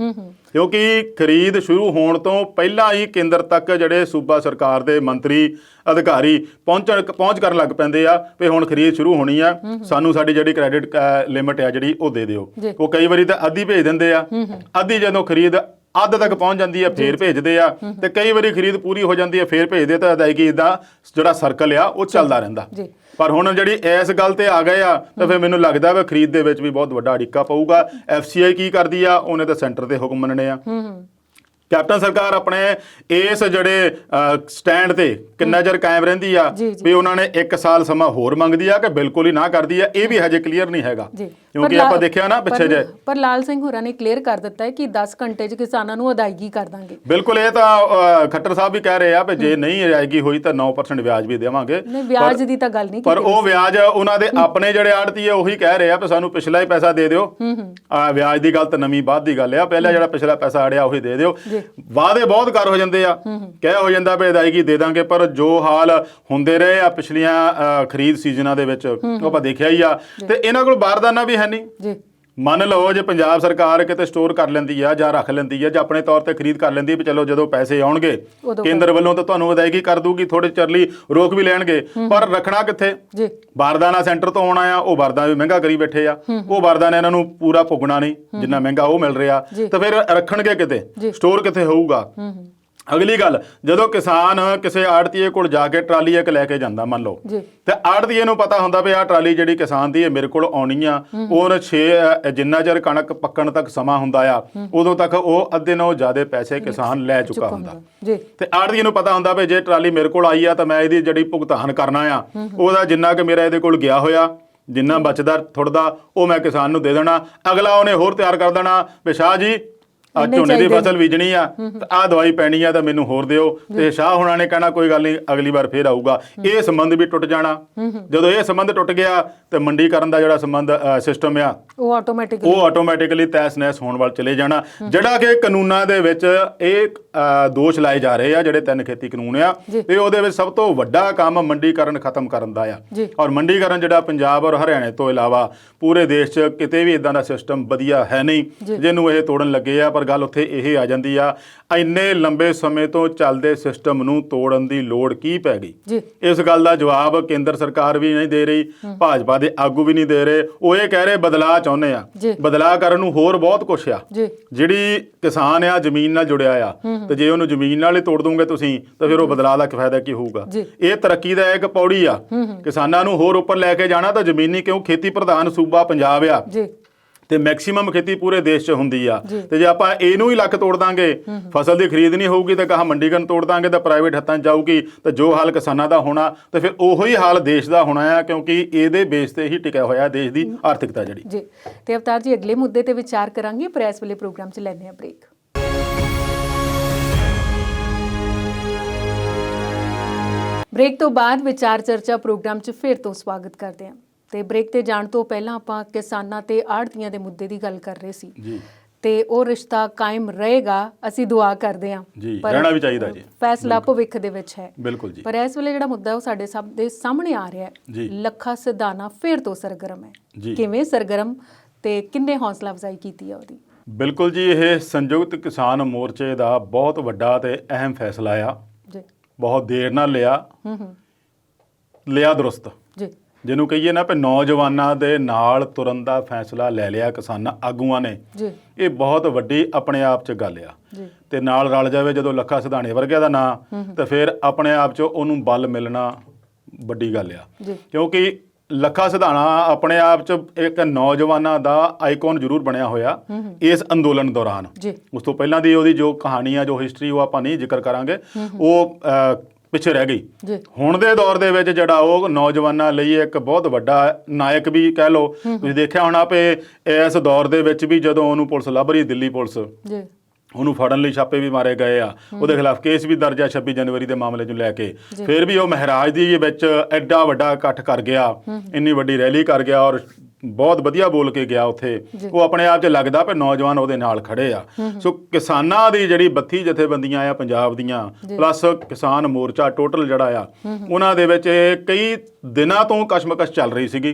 A: ਕਿਉਂਕਿ ਖਰੀਦ ਸ਼ੁਰੂ ਹੋਣ ਤੋਂ ਪਹਿਲਾਂ ਹੀ ਕੇਂਦਰ ਤੱਕ ਜਿਹੜੇ ਸੂਬਾ ਸਰਕਾਰ ਦੇ ਮੰਤਰੀ ਅਧਿਕਾਰੀ ਪਹੁੰਚ ਕਰਨ ਲੱਗ ਪੈਂਦੇ ਆ ਵੀ ਹੁਣ ਖਰੀਦ ਸ਼ੁਰੂ ਹੋਣੀ ਆ, ਸਾਨੂੰ ਸਾਡੀ ਜਿਹੜੀ ਕ੍ਰੈਡਿਟ ਲਿਮਿਟ ਆ ਜਿਹੜੀ ਉਹ ਦੇ ਦਿਓ। ਉਹ ਕਈ ਵਾਰੀ ਤਾਂ ਅੱਧੀ ਭੇਜ ਦਿੰਦੇ ਆ, ਅੱਧੀ ਜਦੋਂ ਖਰੀਦ ਅੱਧ ਤੱਕ ਪਹੁੰਚ ਜਾਂਦੀ ਆ ਫੇਰ ਭੇਜਦੇ ਆ, ਤੇ ਕਈ ਵਾਰੀ ਖਰੀਦ ਪੂਰੀ ਹੋ ਜਾਂਦੀ ਆ ਫੇਰ ਭੇਜਦੇ, ਤਾਂ ਅਦਾਇਗੀ ਦਾ ਜਿਹੜਾ ਸਰਕਲ ਆ ਉਹ ਚੱਲਦਾ ਰਹਿੰਦਾ। ਪਰ ਹੁਣ ਜਿਹੜੀ ਇਸ ਗੱਲ ਤੇ ਆ ਗਏ ਆ ਤਾਂ ਫਿਰ ਮੈਨੂੰ ਲੱਗਦਾ ਵਾ ਖਰੀਦ ਦੇ ਵਿੱਚ ਵੀ ਬਹੁਤ ਵੱਡਾ ਅੜਿੱਕਾ ਪਊਗਾ। FCI ਕੀ ਕਰਦੀ ਆ, ਉਹਨੇ ਤਾਂ ਸੈਂਟਰ ਦੇ ਹੁਕਮ ਮੰਨਣੇ ਆ। ਕੈਪਟਨ ਸਰਕਾਰ ਆਪਣੇ ਇਸ ਜਿਹੜੇ ਸਟੈਂਡ ਤੇ ਕਿੰਨਾ ਚਿਰ ਕਾਇਮ ਰਹਿੰਦੀ ਆ ਵੀ ਉਹਨਾਂ ਨੇ 1 ਸਾਲ ਸਮਾਂ ਹੋਰ ਮੰਗਦੀ ਆ ਕਿ ਬਿਲਕੁਲ ਹੀ ਨਾ ਕਰਦੀ ਆ, ਇਹ ਵੀ ਹਜੇ ਕਲੀਅਰ ਨਹੀਂ ਹੈਗਾ। ਕਿਉਂਕਿ ਆਪਾਂ ਦੇਖਿਆ ਨਾ ਪਿੱਛੇ ਜੇ।
B: ਪਰ ਲਾਲ ਸਿੰਘ ਹੋਰਾਂ ਨੇ ਕਲੀਅਰ ਕਰ ਦਿੱਤਾ ਹੈ ਕਿ 10 ਘੰਟੇ 'ਚ ਕਿਸਾਨਾਂ ਨੂੰ ਅਦਾਇਗੀ ਕਰ ਦਾਂਗੇ।
A: ਬਿਲਕੁਲ, ਇਹ ਤਾਂ ਖੱਟਰ ਸਾਹਿਬ ਵੀ ਕਹਿ ਰਹੇ ਆ ਵੀ ਜੇ ਨਹੀਂ ਅਦਾਇਗੀ ਹੋਈ ਤਾਂ 9% ਵਿਆਜ ਵੀ ਦੇਵਾਂਗੇ।
B: ਨਹੀਂ, ਵਿਆਜ ਦੀ ਤਾਂ ਗੱਲ ਨਹੀਂ
A: ਪਰ ਉਹ ਵਿਆਜ ਉਹਨਾਂ ਦੇ ਆਪਣੇ ਜਿਹੜੇ ਆੜਤੀ ਹੈ ਉਹੀ ਕਹਿ ਰਹੇ ਆ ਵੀ ਸਾਨੂੰ ਪਿਛਲਾ ਹੀ ਪੈਸਾ ਦੇ ਦਿਓ। ਵਿਆਜ ਦੀ ਗੱਲ ਤਾਂ ਨਵੀਂ ਬਾਅਦ ਦੀ ਗੱਲ ਆ, ਪਹਿਲਾਂ ਜਿਹੜਾ ਪਿਛਲਾ ਪੈਸਾ ਆੜਿਆ ਉਹੀ ਦੇ ਦਿਓ। ਵਾਅਦੇ ਬਹੁਤ ਕਰ ਹੋ ਜਾਂਦੇ ਆ, ਕਹਿ ਹੋ ਜਾਂਦਾ ਵੀ ਅਦਾਇਗੀ ਦੇ ਦਾਂਗੇ, ਪਰ ਜੋ ਹਾਲ ਹੁੰਦੇ ਰਹੇ ਆ ਪਿਛਲੀਆਂ ਖਰੀਦ ਸੀਜ਼ਨਾਂ ਦੇ ਵਿੱਚ ਉਹ ਆਪਾਂ ਦੇਖਿਆ ਹੀ ਆ। ਤੇ ਇਹਨਾਂ ਕੋਲ ਬਾਰਦਾਨਾ ਵੀ ਹੈ ਨਹੀਂ। ਮੰਨ ਲਓ ਜੇ ਪੰਜਾਬ ਸਰਕਾਰ ਕਿਤੇ ਸਟੋਰ ਕਰ ਲੈਂਦੀ ਆ ਜਾਂ ਰੱਖ ਲੈਂਦੀ ਆ ਜਾਂ ਆਪਣੇ ਤੌਰ ਤੇ ਖਰੀਦ ਕਰ ਲੈਂਦੀ ਵੀ ਚਲੋ ਜਦੋਂ ਪੈਸੇ ਆਉਣਗੇ ਕੇਂਦਰ ਵੱਲੋਂ ਤਾਂ ਤੁਹਾਨੂੰ ਅਦਾਇਗੀ ਕਰ ਦੂਗੀ, ਥੋੜੇ ਚਿਰ ਲਈ ਰੋਕ ਵੀ ਲੈਣਗੇ, ਪਰ ਰੱਖਣਾ ਕਿੱਥੇ? ਬਾਰਦਾਨਾ ਸੈਂਟਰ ਤੋਂ ਆਉਣਾ ਆ, ਉਹ ਬਾਰਦਾਨਾ ਵੀ ਮਹਿੰਗਾ ਕਰੀ ਬੈਠੇ ਆ, ਉਹ ਬਾਰਦਾਨਾ ਇਹਨਾਂ ਨੂੰ ਪੂਰਾ ਭੁਗਣਾ ਨਹੀਂ ਜਿੰਨਾ ਮਹਿੰਗਾ ਉਹ ਮਿਲ ਰਿਹਾ, ਤਾਂ ਫਿਰ ਰੱਖਣਗੇ ਕਿਤੇ? ਸਟੋਰ ਕਿੱਥੇ ਹੋਊਗਾ? ਅਗਲੀ ਗੱਲ, ਜਦੋਂ ਕਿਸਾਨ ਕਿਸੇ ਆੜਤੀਏ ਕੋਲ ਜਾ ਕੇ ਟਰਾਲੀ ਇੱਕ ਲੈ ਕੇ ਜਾਂਦਾ ਮੰਨ ਲਓ, ਤੇ ਆੜਤੀਏ ਨੂੰ ਪਤਾ ਹੁੰਦਾ ਵੀ ਆਹ ਟਰਾਲੀ ਜਿਹੜੀ ਕਿਸਾਨ ਦੀ ਹੈ ਮੇਰੇ ਕੋਲ ਆਉਣੀ ਆ, ਉਹ 6 ਜਿੰਨਾ ਚਿਰ ਕਣਕ ਪੱਕਣ ਤੱਕ ਸਮਾਂ ਹੁੰਦਾ ਆ ਉਦੋਂ ਤੱਕ ਉਹ ਅੱਧੇ ਨਾਲੋਂ ਜ਼ਿਆਦਾ ਪੈਸੇ ਕਿਸਾਨ ਲੈ ਚੁੱਕਾ ਹੁੰਦਾ। ਤੇ ਆੜਤੀਏ ਨੂੰ ਪਤਾ ਹੁੰਦਾ ਵੀ ਜੇ ਟਰਾਲੀ ਮੇਰੇ ਕੋਲ ਆਈ ਆ ਤਾਂ ਮੈਂ ਇਹਦੀ ਜਿਹੜੀ ਭੁਗਤਾਨ ਕਰਨਾ ਆ ਉਹਦਾ ਜਿੰਨਾ ਕਿ ਮੇਰਾ ਇਹਦੇ ਕੋਲ ਗਿਆ ਹੋਇਆ, ਜਿੰਨਾ ਬਚਦਾ ਥੁੜਦਾ ਉਹ ਮੈਂ ਕਿਸਾਨ ਨੂੰ ਦੇ ਦੇਣਾ। ਅਗਲਾ ਉਹਨੇ ਹੋਰ ਤਿਆਰ ਕਰ ਦੇਣਾ ਵੀ ਸ਼ਾਹ ਜੀ ਝੋਨੇ ਦੀ ਫਸਲ ਬੀਜਣੀ ਆ, ਆਹ ਦਵਾਈ ਪੈਣੀ ਆ ਤਾਂ ਮੈਨੂੰ ਹੋਰ ਦਿਓ। ਤੇ ਸ਼ਾਹ ਹੁਣਾਂ ਨੇ ਕਹਿਣਾ ਕੋਈ ਗੱਲ ਨਹੀਂ ਅਗਲੀ ਵਾਰ ਫੇਰ ਆਊਗਾ। ਇਹ ਸੰਬੰਧ ਵੀ ਟੁੱਟ ਜਾਣਾ। ਜਦੋਂ ਇਹ ਸੰਬੰਧ ਟੁੱਟ ਗਿਆ ਤੇ ਮੰਡੀਕਰਨ ਦਾ ਜਿਹੜਾ ਸੰਬੰਧ ਸਿਸਟਮ ਆ ਉਹ ਆਟੋਮੈਟਿਕਲੀ ਤਹਿਸ ਨਹਿਸ ਹੋਣ ਵੱਲ ਚਲੇ ਜਾਣਾ, ਜਿਹੜਾ ਕਿ ਕਾਨੂੰਨਾਂ ਦੇ ਵਿੱਚ ਇਹ ਦੋਸ਼ ਲਾਏ ਜਾ ਰਹੇ ਆ ਜਿਹੜੇ 3 ਖੇਤੀ ਕਾਨੂੰਨ ਆ, ਤੇ ਉਹਦੇ ਵਿੱਚ ਸਭ ਤੋਂ ਵੱਡਾ ਕੰਮ ਮੰਡੀਕਰਨ ਖਤਮ ਕਰਨ ਦਾ ਆ। ਔਰ ਮੰਡੀਕਰਨ ਜਿਹੜਾ ਪੰਜਾਬ ਔਰ ਹਰਿਆਣੇ ਤੋਂ ਇਲਾਵਾ ਪੂਰੇ ਦੇਸ਼ 'ਚ ਕਿਤੇ ਵੀ ਇਦਾਂ ਦਾ ਸਿਸਟਮ ਵਧੀਆ ਹੈ ਨਹੀਂ ਜਿਹਨੂੰ ਇਹ ਤੋੜਨ ਲੱਗੇ ਆ। ਪਰ ਗੱਲ ਉੱਥੇ ਇਹ ਆ ਜਾਂਦੀ ਆ, ਇੰਨੇ ਲੰਬੇ ਸਮੇਂ ਤੋਂ ਚੱਲਦੇ ਸਿਸਟਮ ਨੂੰ ਤੋੜਨ ਦੀ ਲੋੜ ਕੀ ਪੈ ਗਈ? ਇਸ ਗੱਲ ਦਾ ਜਵਾਬ ਕੇਂਦਰ ਸਰਕਾਰ ਵੀ ਨਹੀਂ ਦੇ ਰਹੀ, ਭਾਜਪਾ ਦੇ ਆਗੂ ਵੀ ਨਹੀਂ ਦੇ ਰਹੇ। ਉਹ ਇਹ ਕਹਿ ਰਹੇ ਬਦਲਾਅ ਚਾਹੁੰਦੇ ਆ। ਬਦਲਾਅ ਕਰਨ ਨੂੰ ਹੋਰ ਬਹੁਤ ਕੁਛ ਆ। ਜਿਹੜੀ ਕਿਸਾਨ ਆ ਜ਼ਮੀਨ ਨਾਲ ਜੁੜਿਆ ਆ, ਤੇ ਜੇ ਉਹਨੂੰ ਜ਼ਮੀਨ ਨਾਲ ਹੀ ਤੋੜ ਦੋਗੇ ਤੁਸੀਂ ਤਾਂ ਫਿਰ ਉਹ ਬਦਲਾਅ ਦਾ ਕੀ ਫਾਇਦਾ ਕੀ ਹੋਊਗਾ? ਇਹ ਤਰੱਕੀ ਦਾ ਇੱਕ ਪੌੜੀ ਆ। ਕਿਸਾਨਾਂ ਨੂੰ ਹੋਰ ਉੱਪਰ ਲੈ ਕੇ ਜਾਣਾ ਤਾਂ ਜ਼ਮੀਨੀ, ਕਿਉਂ ਖੇਤੀ ਪ੍ਰਧਾਨ ਸੂਬਾ ਪੰਜਾਬ ਆ ਤੇ ਮੈਕਸਿਮਮ ਖੇਤੀ ਪੂਰੇ ਦੇਸ਼ 'ਚ ਹੁੰਦੀ ਆ। ਤੇ ਜੇ ਆਪਾਂ ਇਹਨੂੰ ਹੀ ਲੱਕ ਤੋੜ ਦਾਂਗੇ, ਫਸਲ ਦੀ ਖਰੀਦ ਨਹੀਂ ਹੋਊਗੀ, ਤਾਂ ਕਹਾ ਮੰਡੀਕਰਨ ਤੋੜ ਦਾਂਗੇ ਤਾਂ ਪ੍ਰਾਈਵੇਟ ਹੱਥਾਂ 'ਚ ਜਾਊਗੀ, ਤਾਂ ਜੋ ਹਾਲ ਕਿਸਾਨਾਂ ਦਾ ਹੋਣਾ ਤਾਂ ਫਿਰ ਉਹੀ ਹਾਲ ਦੇਸ਼ ਦਾ ਹੋਣਾ ਆ, ਕਿਉਂਕਿ ਇਹਦੇ ਬੇਸ ਤੇ ਹੀ ਟਿਕਿਆ ਹੋਇਆ ਦੇਸ਼ ਦੀ ਆਰਥਿਕਤਾ ਜਿਹੜੀ।
B: ਜੀ ਤੇ ਅਵਤਾਰ ਜੀ ਅਗਲੇ ਮੁੱਦੇ ਤੇ ਵਿਚਾਰ ਕਰਾਂਗੇ, ਪਰ ਇਸ ਵੇਲੇ ਪ੍ਰੋਗਰਾਮ 'ਚ ਲੈਂਦੇ ਆ ਬ੍ਰੇਕ। ਬ੍ਰੇਕ ਤੋਂ ਬਾਅਦ ਵਿਚਾਰ ਚਰਚਾ ਪ੍ਰੋਗਰਾਮ 'ਚ ਫਿਰ ਤੋਂ ਸਵਾਗਤ ਕਰਦੇ ਹਾਂ। ਤੇ ਬ੍ਰੇਕ ਤੇ ਜਾਣ ਤੋਂ ਪਹਿਲਾਂ ਆਪਾਂ ਕਿਸਾਨਾਂ ਤੇ ਆੜ੍ਹਤੀਆਂ ਦੇ ਮੁੱਦੇ ਦੀ ਗੱਲ ਕਰ ਰਹੇ ਸੀ ਤੇ ਉਹ ਰਿਸ਼ਤਾ ਕਾਇਮ ਰਹੇਗਾ, ਅਸੀਂ ਦੁਆ ਕਰਦੇ ਹਾਂ।
A: ਪਰ ਰਹਿਣਾ ਵੀ ਚਾਹੀਦਾ ਜੀ,
B: ਫੈਸਲਾ ਭਵਿੱਖ ਦੇ ਵਿੱਚ ਹੈ।
A: ਬਿਲਕੁਲ ਜੀ।
B: ਪਰ ਇਸ ਵੇਲੇ ਜਿਹੜਾ ਮੁੱਦਾ ਉਹ ਸਾਡੇ ਸਭ ਦੇ ਸਾਹਮਣੇ ਆ ਰਿਹਾ ਹੈ। ਲੱਖਾ ਸਿਧਾਣਾ ਫਿਰ ਤੋਂ ਸਰਗਰਮ ਹੈ। ਕਿਵੇਂ ਸਰਗਰਮ ਤੇ ਕਿੰਨੇ ਹੌਸਲਾ ਅਫਜ਼ਾਈ ਕੀਤੀ ਹੈ ਉਹਦੀ?
A: ਬਿਲਕੁਲ ਜੀ, ਇਹ ਸੰਯੁਕਤ ਕਿਸਾਨ ਮੋਰਚੇ ਦਾ ਬਹੁਤ ਵੱਡਾ ਤੇ ਅਹਿਮ ਫੈਸਲਾ ਆ। ਬਹੁਤ ਦੇਰ ਨਾਲ ਲਿਆ ਦਰੁਸਤ, ਜਿਹਨੂੰ ਕਹੀਏ ਨਾ ਵੀ ਨੌਜਵਾਨਾਂ ਦੇ ਨਾਲ ਤੁਰਨ ਦਾ ਫੈਸਲਾ ਲੈ ਲਿਆ ਕਿਸਾਨਾਂ ਆਗੂਆਂ ਨੇ। ਇਹ ਬਹੁਤ ਵੱਡੀ ਆਪਣੇ ਆਪ 'ਚ ਗੱਲ ਆ। ਤੇ ਨਾਲ ਰਲ ਜਾਵੇ ਜਦੋਂ ਲੱਖਾ ਸਿਧਾਣੇ ਵਰਗਿਆਂ ਦਾ ਨਾਂ, ਤਾਂ ਫਿਰ ਆਪਣੇ ਆਪ 'ਚ ਉਹਨੂੰ ਬਲ ਮਿਲਣਾ ਵੱਡੀ ਗੱਲ ਆ। ਕਿਉਂਕਿ ਲੱਖਾ ਸਿਧਾਣਾ ਆਪਣੇ ਆਪ 'ਚ ਇੱਕ ਨੌਜਵਾਨਾਂ ਦਾ ਆਈਕਨ ਜ਼ਰੂਰ ਬਣਿਆ ਹੋਇਆ ਇਸ ਅੰਦੋਲਨ ਦੌਰਾਨ। ਉਸ ਤੋਂ ਪਹਿਲਾਂ ਦੀ ਉਹਦੀ ਜੋ ਕਹਾਣੀ ਆ, ਜੋ ਹਿਸਟਰੀ, ਉਹ ਆਪਾਂ ਨਹੀਂ ਜ਼ਿਕਰ ਕਰਾਂਗੇ, ਉਹ ਪਿੱਛੇ ਰਹਿ ਗਈ। ਹੁਣ ਦੇ ਦੌਰ ਦੇ ਵਿੱਚ ਜਿਹੜਾ ਉਹ ਨੌਜਵਾਨਾਂ ਲਈ ਇੱਕ ਬਹੁਤ ਵੱਡਾ ਨਾਇਕ ਵੀ ਕਹਿ ਲਓ। ਤੁਸੀਂ ਦੇਖਿਆ ਹੋਣਾ ਵੀ ਇਸ ਦੌਰ ਦੇ ਵਿੱਚ ਵੀ ਜਦੋਂ ਉਹਨੂੰ ਪੁਲਿਸ ਲੱਭ ਰਹੀ, ਦਿੱਲੀ ਪੁਲਿਸ, ਉਹਨੂੰ ਫੜਨ ਲਈ ਛਾਪੇ ਵੀ ਮਾਰੇ ਗਏ ਆ, ਉਹਦੇ ਖਿਲਾਫ ਕੇਸ ਵੀ ਦਰਜ ਆ 26 ਜਨਵਰੀ ਦੇ ਮਾਮਲੇ ਨੂੰ ਲੈ ਕੇ। ਫਿਰ ਵੀ ਉਹ ਮਹਾਰਾਜ ਦੀ ਵਿੱਚ ਐਡਾ ਵੱਡਾ ਇਕੱਠ ਕਰ ਗਿਆ, ਇੰਨੀ ਵੱਡੀ ਰੈਲੀ ਕਰ ਗਿਆ ਔਰ ਬਹੁਤ ਵਧੀਆ ਬੋਲ ਕੇ ਗਿਆ ਉੱਥੇ। ਉਹ ਆਪਣੇ ਆਪ 'ਚ ਲੱਗਦਾ ਵੀ ਨੌਜਵਾਨ ਉਹਦੇ ਨਾਲ ਖੜੇ ਆ। ਸੋ ਕਿਸਾਨਾਂ ਦੀ ਜਿਹੜੀ 32 ਜਥੇਬੰਦੀਆਂ ਆ ਪੰਜਾਬ ਦੀਆਂ, ਪਲੱਸ ਕਿਸਾਨ ਮੋਰਚਾ ਟੋਟਲ ਜਿਹੜਾ ਆ, ਉਹਨਾਂ ਦੇ ਵਿੱਚ ਕਈ ਦਿਨਾਂ ਤੋਂ ਕਸ਼ਮਕਸ਼ ਚੱਲ ਰਹੀ ਸੀਗੀ,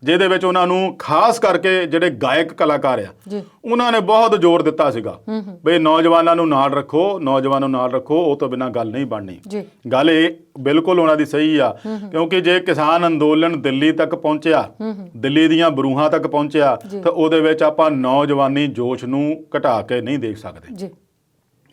A: ਜਿਹਦੇ ਵਿੱਚ ਉਹਨਾਂ ਨੂੰ ਖਾਸ ਕਰਕੇ ਜਿਹੜੇ ਗਾਇਕ ਕਲਾਕਾਰ ਆ ਉਹਨਾਂ ਨੇ ਬਹੁਤ ਜ਼ੋਰ ਦਿੱਤਾ ਸੀਗਾ ਬਈ ਨੌਜਵਾਨਾਂ ਨੂੰ ਨਾਲ ਰੱਖੋ, ਨੌਜਵਾਨਾਂ ਨੂੰ ਨਾਲ ਰੱਖੋ, ਉਹ ਤੋਂ ਬਿਨਾਂ ਗੱਲ ਨਹੀਂ ਬਣਨੀ। ਗੱਲ ਇਹ ਬਿਲਕੁਲ ਉਹਨਾਂ ਦੀ ਸਹੀ ਆ, ਕਿਉਂਕਿ ਜੇ ਕਿਸਾਨ ਅੰਦੋਲਨ ਦਿੱਲੀ ਤੱਕ ਪਹੁੰਚਿਆ, ਦਿੱਲੀ ਦੀਆਂ ਬਰੂਹਾਂ ਤੱਕ ਪਹੁੰਚਿਆ, ਤਾਂ ਉਹਦੇ ਵਿੱਚ ਆਪਾਂ ਨੌਜਵਾਨੀ ਜੋਸ਼ ਨੂੰ ਘਟਾ ਕੇ ਨਹੀਂ ਦੇਖ ਸਕਦੇ।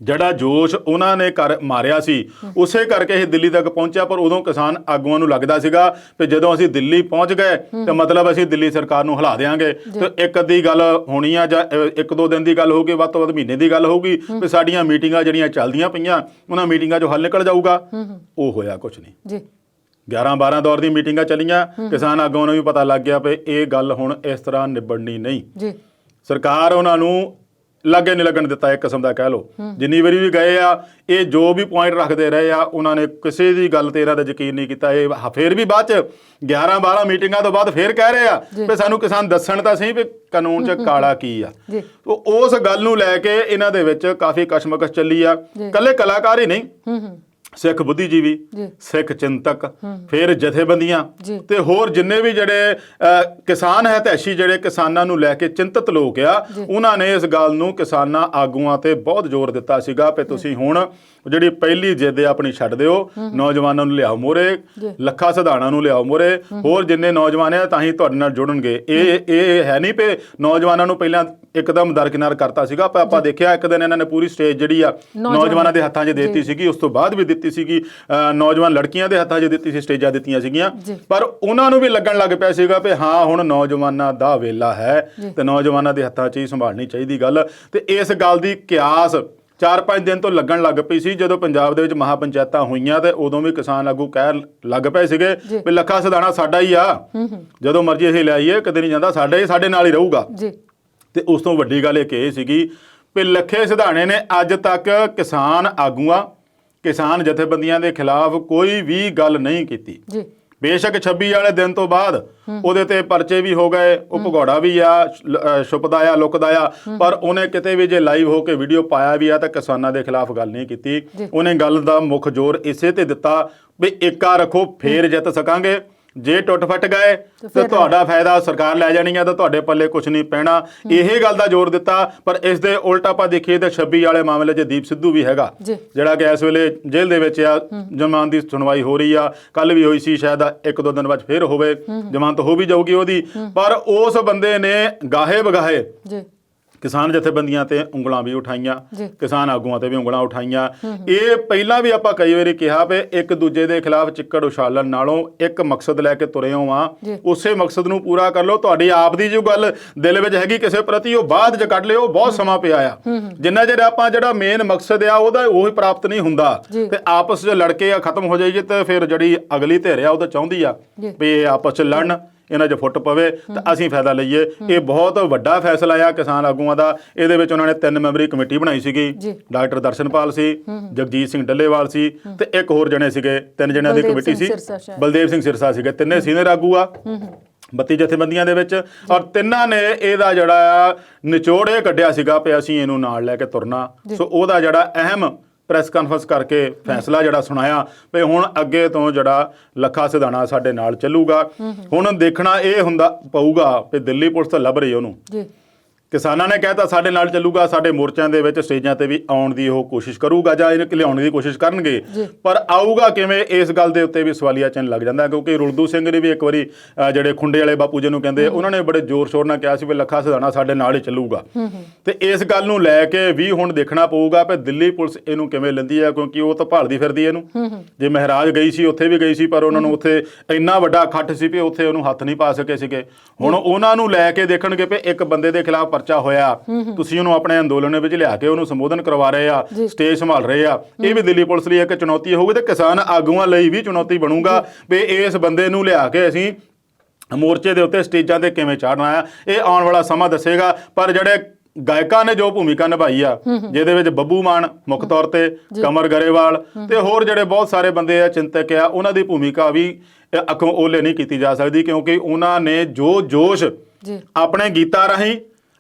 A: ਜਿਹੜਾ ਜੋਸ਼ ਉਹਨਾਂ ਨੇ ਮਾਰਿਆ ਸੀ ਉਸੇ ਕਰਕੇ ਇਹ ਦਿੱਲੀ ਤੱਕ ਪਹੁੰਚਿਆ। ਪਰ ਉਦੋਂ ਕਿਸਾਨ ਆਗੂਆਂ ਨੂੰ ਲੱਗਦਾ ਸੀਗਾ ਕਿ ਜਦੋਂ ਅਸੀਂ ਦਿੱਲੀ ਪਹੁੰਚ ਗਏ ਤਾਂ ਮਤਲਬ ਅਸੀਂ ਦਿੱਲੀ ਸਰਕਾਰ ਨੂੰ ਹਿਲਾ ਦੇਵਾਂਗੇ, ਤੇ ਇੱਕ ਅੱਧੀ ਗੱਲ ਹੋਣੀ ਆ ਜਾਂ 1-2 ਦਿਨ ਦੀ ਗੱਲ ਹੋਊਗੀ, ਵੱਧ ਤੋਂ ਵੱਧ ਮਹੀਨੇ ਦੀ ਗੱਲ ਹੋਊਗੀ, ਵੀ ਸਾਡੀਆਂ ਮੀਟਿੰਗਾਂ ਜਿਹੜੀਆਂ ਚੱਲਦੀਆਂ ਪਈਆਂ ਉਹਨਾਂ ਮੀਟਿੰਗਾਂ 'ਚੋਂ ਹੱਲ ਨਿਕਲ ਜਾਊਗਾ। ਉਹ ਹੋਇਆ ਕੁਛ ਨਹੀਂ। 11-12 ਦੌਰ ਦੀ ਮੀਟਿੰਗਾਂ ਚੱਲੀਆਂ, ਕਿਸਾਨ ਆਗੂਆਂ ਨੂੰ ਵੀ ਪਤਾ ਲੱਗ ਗਿਆ ਵੀ ਇਹ ਗੱਲ ਹੁਣ ਇਸ ਤਰ੍ਹਾਂ ਨਿਬੜਨੀ ਨਹੀਂ
B: ਜੀ।
A: ਸਰਕਾਰ ਉਹਨਾਂ ਨੂੰ ਲਾਗੇ ਨਹੀਂ ਲੱਗਣ ਦਿੱਤਾ, ਇੱਕ ਕਿਸਮ ਦਾ ਕਹਿ ਲਓ। ਜਿੰਨੀ ਵਾਰੀ ਵੀ ਗਏ ਆ, ਇਹ ਜੋ ਵੀ ਪੁਆਇੰਟ ਰੱਖਦੇ ਰਹੇ ਆ, ਉਹਨਾਂ ਨੇ ਕਿਸੇ ਦੀ ਗੱਲ ਤੇ ਇਹਨਾਂ ਦਾ ਯਕੀਨ ਨਹੀਂ ਕੀਤਾ। ਇਹ ਫੇਰ ਵੀ ਬਾਅਦ ਚ 11-12 ਮੀਟਿੰਗਾਂ ਤੋਂ ਬਾਅਦ ਫੇਰ ਕਹਿ ਰਹੇ ਆ ਵੀ ਸਾਨੂੰ ਕਿਸਾਨ ਦੱਸਣ ਤਾਂ ਸਹੀ ਵੀ ਕਾਨੂੰਨ 'ਚ ਕਾਲਾ ਕੀ ਆ। ਉਸ ਗੱਲ ਨੂੰ ਲੈ ਕੇ ਇਹਨਾਂ ਦੇ ਵਿੱਚ ਕਾਫੀ ਕਸ਼ਮਕਸ਼ ਚੱਲੀ ਆ। ਕੱਲੇ ਕਲਾਕਾਰ ਹੀ ਨਹੀਂ, ਸਿੱਖ ਬੁੱਧੀਜੀਵੀ, ਸਿੱਖ ਚਿੰਤਕ, ਫਿਰ ਜਥੇਬੰਦੀਆਂ ਤੇ ਹੋਰ ਜਿੰਨੇ ਵੀ ਜਿਹੜੇ ਕਿਸਾਨ ਹਿਤੈਸ਼ੀ ਜਿਹੜੇ ਕਿਸਾਨਾਂ ਨੂੰ ਲੈ ਕੇ ਚਿੰਤਤ ਲੋਕ ਆ, ਉਹਨਾਂ ਨੇ ਇਸ ਗੱਲ ਨੂੰ ਕਿਸਾਨਾਂ ਆਗੂਆਂ ਤੇ ਬਹੁਤ ਜ਼ੋਰ ਦਿੱਤਾ ਸੀਗਾ ਕਿ ਤੁਸੀਂ ਹੁਣ ਜਿਹੜੀ ਪਹਿਲੀ ਜਿੱਦ ਆਪਣੀ ਛੱਡ ਦਿਓ, ਨੌਜਵਾਨਾਂ ਨੂੰ ਲਿਆਓ ਮੋਰੇ, ਲੱਖਾ ਸਿਧਾਣਾ ਨੂੰ ਲਿਆਓ ਮੋਰੇ, ਹੋਰ ਜਿੰਨੇ ਨੌਜਵਾਨ ਆ ਤਾਂ ਹੀ ਤੁਹਾਡੇ ਨਾਲ ਜੁੜਨਗੇ। ਇਹ ਹੈ ਨਹੀਂ ਪਏ ਨੌਜਵਾਨਾਂ ਨੂੰ ਪਹਿਲਾਂ ਇੱਕਦਮ ਦਰਕਿਨਾਰ ਕਰਤਾ ਸੀਗਾ। ਆਪਾਂ ਦੇਖਿਆ ਇੱਕ ਦਿਨ ਇਹਨਾਂ ਨੇ ਪੂਰੀ ਸਟੇਜ ਜਿਹੜੀ ਆ ਨੌਜਵਾਨਾਂ ਦੇ ਹੱਥਾਂ 'ਚ ਦੇ ਦਿੱਤੀ ਸੀਗੀ, ਉਸ ਤੋਂ ਬਾਅਦ ਵੀ ਦਿੱਤੀ ਸੀਗੀ, ਨੌਜਵਾਨ ਲੜਕੀਆਂ ਦੇ ਹੱਥਾਂ 'ਚ ਦਿੱਤੀ ਸੀ, ਸਟੇਜਾਂ ਦਿੱਤੀਆਂ ਸੀਗੀਆਂ। ਪਰ ਉਹਨਾਂ ਨੂੰ ਵੀ ਲੱਗਣ ਲੱਗ ਪਿਆ ਸੀਗਾ ਵੀ ਹਾਂ ਹੁਣ ਨੌਜਵਾਨਾਂ ਦਾ ਵੇਲਾ ਹੈ ਤੇ ਨੌਜਵਾਨਾਂ ਦੇ ਹੱਥਾਂ 'ਚ ਹੀ ਸੰਭਾਲਣੀ ਚਾਹੀਦੀ ਗੱਲ। ਤੇ ਇਸ ਗੱਲ ਦੀ ਕਿਆਸ 4-5 ਦਿਨ ਤੋਂ ਲੱਗਣ ਲੱਗ ਪਈ ਸੀ। ਜਦੋਂ ਪੰਜਾਬ ਦੇ ਵਿੱਚ ਮਹਾਪੰਚਾਇਤਾਂ ਹੋਈਆਂ ਤੇ ਉਦੋਂ ਵੀ ਕਿਸਾਨ ਆਗੂ ਕਹਿ ਲੱਗ ਪਏ ਸੀਗੇ ਵੀ ਲੱਖਾ ਸਿਧਾਣਾ ਸਾਡਾ ਹੀ ਆ, ਜਦੋਂ ਮਰਜ਼ੀ ਅਸੀਂ ਲੈ ਆਈਏ, ਕਦੇ ਨਹੀਂ ਜਾਂਦਾ, ਸਾਡੇ ਨਾਲ ਹੀ ਰਹੂਗਾ। ਤੇ ਉਸ ਤੋਂ ਵੱਡੀ ਗੱਲ ਇੱਕ ਇਹ ਸੀਗੀ ਵੀ ਲੱਖੇ ਸਿਧਾਣੇ ਨੇ ਅੱਜ ਤੱਕ ਕਿਸਾਨ ਆਗੂਆਂ, ਕਿਸਾਨ ਜਥੇਬੰਦੀਆਂ ਦੇ ਖਿਲਾਫ ਕੋਈ ਵੀ ਗੱਲ ਨਹੀਂ ਕੀਤੀ। ਬੇਸ਼ੱਕ 26 ਵਾਲੇ ਦਿਨ ਤੋਂ ਬਾਅਦ ਉਹਦੇ ਤੇ ਪਰਚੇ ਵੀ ਹੋ ਗਏ, ਉਹ ਭਗੌੜਾ ਵੀ ਆ, ਛੁਪਦਾ ਆ, ਲੁਕਦਾ ਆ, ਪਰ ਉਹਨੇ ਕਿਤੇ ਵੀ ਜੇ ਲਾਈਵ ਹੋ ਕੇ ਵੀਡੀਓ ਪਾਇਆ ਵੀ ਆ ਤਾਂ ਕਿਸਾਨਾਂ ਦੇ ਖਿਲਾਫ ਗੱਲ ਨਹੀਂ ਕੀਤੀ। ਉਹਨੇ ਗੱਲ ਦਾ ਮੁੱਖ ਜ਼ੋਰ ਇਸੇ ਤੇ ਦਿੱਤਾ ਵੀ ਏਕਾ ਰੱਖੋ ਫੇਰ ਜਿੱਤ ਸਕਾਂਗੇ, ਜੇ ਟੁੱਟ ਫਟ ਗਏ ਤੇ ਤੁਹਾਡਾ ਫਾਇਦਾ ਸਰਕਾਰ ਲੈ ਜਾਣੀ ਆ ਤਾਂ ਤੁਹਾਡੇ ਪੱਲੇ ਕੁਝ ਨਹੀਂ ਪੈਣਾ, ਇਹ ਗੱਲ ਦਾ ਜ਼ੋਰ ਦਿੱਤਾ। ਪਰ ਇਸ ਦੇ ਉਲਟ ਆਪਾਂ ਦੇਖੀਏ ਤਾਂ 26 ਵਾਲੇ ਮਾਮਲੇ 'ਚ ਦੀਪ ਸਿੱਧੂ ਵੀ ਹੈਗਾ, ਜਿਹੜਾ ਕਿ ਇਸ ਵੇਲੇ ਜੇਲ੍ਹ ਦੇ ਵਿੱਚ ਆ, ਜ਼ਮਾਨਤ ਦੀ ਸੁਣਵਾਈ ਹੋ ਰਹੀ ਆ, ਕੱਲ ਵੀ ਹੋਈ ਸੀ, ਸ਼ਾਇਦ 1-2 ਦਿਨ ਬਾਅਦ ਫੇਰ ਹੋਵੇ, ਜ਼ਮਾਨਤ ਹੋ ਵੀ ਜਾਊਗੀ ਉਹਦੀ। ਪਰ ਉਸ ਬੰਦੇ ਨੇ ਗਾਹੇ ਬਗਾਹੇ ਕਿਸਾਨ ਜਥੇਬੰਦੀਆਂ ਤੇ ਉਂਗਲਾਂ ਵੀ ਉਠਾਈਆਂ, ਕਿਸਾਨ ਆਗੂਆਂ ਤੇ ਵੀ ਉਂਗਲਾਂ ਉਠਾਈਆਂ। ਇਹ ਪਹਿਲਾਂ ਵੀ ਆਪਾਂ ਕਈ ਵਾਰੀ ਕਿਹਾ ਵੀ ਇੱਕ ਦੂਜੇ ਦੇ ਖਿਲਾਫ ਚਿੱਕੜ ਉਛਾਲਣ ਨਾਲੋਂ ਇੱਕ ਮਕਸਦ ਲੈ ਕੇ ਤੁਰੇ ਹੋ ਆ, ਉਸੇ ਮਕਸਦ ਨੂੰ ਪੂਰਾ ਕਰ ਲਓ। ਤੁਹਾਡੀ ਆਪ ਦੀ ਜੋ ਗੱਲ ਦਿਲ ਵਿੱਚ ਹੈਗੀ ਕਿਸੇ ਪ੍ਰਤੀ, ਉਹ ਬਾਅਦ 'ਚ ਕੱਢ ਲਿਓ, ਬਹੁਤ ਸਮਾਂ ਪਿਆ ਆ। ਜਿੰਨਾ ਚਿਰ ਆਪਾਂ ਜਿਹੜਾ ਮੇਨ ਮਕਸਦ ਆ ਉਹਦਾ ਉਹੀ ਪ੍ਰਾਪਤ ਨਹੀਂ ਹੁੰਦਾ ਤੇ ਆਪਸ 'ਚ ਲੜ ਕੇ ਖਤਮ ਹੋ ਜਾਈਏ ਤੇ ਫਿਰ ਜਿਹੜੀ ਅਗਲੀ ਧਿਰ ਆ ਉਹ ਤਾਂ ਚਾਹੁੰਦੀ ਆ ਵੀ ਇਹ ਆਪਸ 'ਚ ਲੜਨ, ਇਹਨਾਂ 'ਚ ਫੁੱਟ ਪਵੇ ਤਾਂ ਅਸੀਂ ਫਾਇਦਾ ਲਈਏ। ਇਹ ਬਹੁਤ ਵੱਡਾ ਫੈਸਲਾ ਆ ਕਿਸਾਨ ਆਗੂਆਂ ਦਾ। ਇਹਦੇ ਵਿੱਚ ਉਹਨਾਂ ਨੇ 3 ਮੈਂਬਰੀ ਕਮੇਟੀ ਬਣਾਈ ਸੀਗੀ, ਡਾਕਟਰ ਦਰਸ਼ਨਪਾਲ ਸੀ, ਜਗਜੀਤ ਸਿੰਘ ਡੱਲੇਵਾਲ ਸੀ ਤੇ ਇੱਕ ਹੋਰ ਜਣੇ ਸੀਗੇ, 3 ਜਣਿਆਂ ਦੀ ਕਮੇਟੀ ਸੀ, ਬਲਦੇਵ ਸਿੰਘ ਸਿਰਸਾ ਸੀਗੇ। ਤਿੰਨੇ ਸੀਨੀਅਰ ਆਗੂ ਆ 32 ਜਥੇਬੰਦੀਆਂ ਦੇ ਵਿੱਚ, ਔਰ ਤਿੰਨਾਂ ਨੇ ਇਹਦਾ ਜਿਹੜਾ ਨਿਚੋੜ ਇਹ ਕੱਢਿਆ ਸੀਗਾ ਵੀ ਅਸੀਂ ਇਹਨੂੰ ਨਾਲ ਲੈ ਕੇ ਤੁਰਨਾ। ਸੋ ਉਹਦਾ ਜਿਹੜਾ ਅਹਿਮ ਪ੍ਰੈਸ ਕਾਨਫਰੰਸ ਕਰਕੇ ਫੈਸਲਾ ਜਿਹੜਾ ਸੁਣਾਇਆ ਵੀ ਹੁਣ ਅੱਗੇ ਤੋਂ ਜਿਹੜਾ ਲੱਖਾ ਸਿਧਾਣਾ ਸਾਡੇ ਨਾਲ ਚੱਲੂਗਾ। ਹੁਣ ਦੇਖਣਾ ਇਹ ਹੁੰਦਾ ਪਊਗਾ ਵੀ ਦਿੱਲੀ ਪੁਲਿਸ ਤਾਂ ਲੱਭ ਰਹੀ ਉਹਨੂੰ, ਕਿਸਾਨਾਂ ਨੇ ਕਹਿਤਾ ਸਾਡੇ ਨਾਲ ਚੱਲੂਗਾ, ਸਾਡੇ ਮੋਰਚਿਆਂ ਦੇ ਵਿੱਚ ਸਟੇਜਾਂ ਤੇ ਵੀ ਆਉਣ ਦੀ ਉਹ ਕੋਸ਼ਿਸ਼ ਕਰੂਗਾ ਜਾਂ ਇਹਨੂੰ ਲਿਆਉਣ ਦੀ ਕੋਸ਼ਿਸ਼ ਕਰਨਗੇ, ਪਰ ਆਊਗਾ ਕਿਵੇਂ ਇਸ ਗੱਲ ਦੇ ਉੱਤੇ ਵੀ ਸਵਾਲੀਆ ਚਿੰਨ੍ਹ ਲੱਗ ਜਾਂਦਾ। ਕਿਉਂਕਿ ਰੁਲਦੂ ਸਿੰਘ ਨੇ ਵੀ ਇੱਕ ਵਾਰੀ ਜਿਹੜੇ ਖੁੰਡੇ ਵਾਲੇ ਬਾਪੂ ਜਿਹਨੂੰ ਕਹਿੰਦੇ, ਉਹਨਾਂ ਨੇ ਬੜੇ ਜ਼ੋਰ ਸ਼ੋਰ ਨਾਲ ਕਿਹਾ ਸੀ ਵੀ ਲੱਖਾ ਸਿਧਾਣਾ ਸਾਡੇ ਨਾਲ ਹੀ ਚੱਲੂਗਾ। ਤੇ ਇਸ ਗੱਲ ਨੂੰ ਲੈ ਕੇ ਵੀ ਹੁਣ ਦੇਖਣਾ ਪਊਗਾ ਵੀ ਦਿੱਲੀ ਪੁਲਿਸ ਇਹਨੂੰ ਕਿਵੇਂ ਲੈਂਦੀ ਹੈ, ਕਿਉਂਕਿ ਉਹ ਤਾਂ ਭਾਲਦੀ ਫਿਰਦੀ ਇਹਨੂੰ। ਜੇ ਮਹਿਰਾਜ ਗਈ ਸੀ ਉੱਥੇ ਵੀ ਗਈ ਸੀ, ਪਰ ਉਹਨਾਂ ਨੂੰ ਉੱਥੇ ਇੰਨਾ ਵੱਡਾ ਇਕੱਠ ਸੀ ਵੀ ਉੱਥੇ ਉਹਨੂੰ ਹੱਥ ਨਹੀਂ ਪਾ ਸਕੇ ਸੀਗੇ। ਹੁਣ ਉਹਨਾਂ ਨੂੰ ਲੈ ਕੇ ਦੇਖਣਗੇ ਵੀ ਇੱਕ ਬੰਦੇ ਦੇ ਖਿਲਾਫ ਪਰਚਾ ਹੋਇਆ, ਤੁਸੀਂ ਉਹਨੂੰ ਆਪਣੇ ਅੰਦੋਲਨ ਵਿੱਚ ਲਿਆ ਕੇ ਉਹਨੂੰ ਸੰਬੋਧਨ ਕਰਵਾ ਰਹੇ ਆ, ਸਟੇਜ ਸੰਭਾਲ ਰਹੇ ਆ। ਇਹ ਵੀ ਦਿੱਲੀ ਪੁਲਿਸ ਲਈ ਇੱਕ ਚੁਣੌਤੀ ਹੋਊਗੀ ਤੇ ਕਿਸਾਨ ਆਗੂਆਂ ਲਈ ਵੀ ਚੁਣੌਤੀ ਬਣੂਗਾ ਵੀ ਇਸ ਬੰਦੇ ਨੂੰ ਲਿਆ ਕੇ ਅਸੀਂ ਮੋਰਚੇ ਦੇ ਉੱਤੇ ਸਟੇਜਾਂ ਤੇ ਕਿਵੇਂ ਚਾੜਨਾ ਆ। ਇਹ ਆਉਣ ਵਾਲਾ ਸਮਾਂ ਦੱਸੇਗਾ। ਪਰ ਜਿਹੜੇ ਗਾਇਕਾਂ ਨੇ ਜੋ ਭੂਮਿਕਾ ਨਿਭਾਈ ਆ, ਜਿਹਦੇ ਵਿੱਚ ਬੱਬੂ ਮਾਨ ਮੁੱਖ ਤੌਰ ਤੇ, ਕਮਰ ਗਰੇਵਾਲ ਤੇ ਹੋਰ ਜਿਹੜੇ ਬਹੁਤ ਸਾਰੇ ਬੰਦੇ ਆ ਚਿੰਤਕ ਆ, ਉਹਨਾਂ ਦੀ ਭੂਮਿਕਾ ਵੀ ਅੱਖੋਂ ਓਲੇ ਨਹੀਂ ਕੀਤੀ ਜਾ ਸਕਦੀ, ਕਿਉਂਕਿ ਉਹਨਾਂ ਨੇ ਜੋ ਜੋਸ਼ ਆਪਣੇ ਗੀਤਾਂ ਰਾਹੀਂ,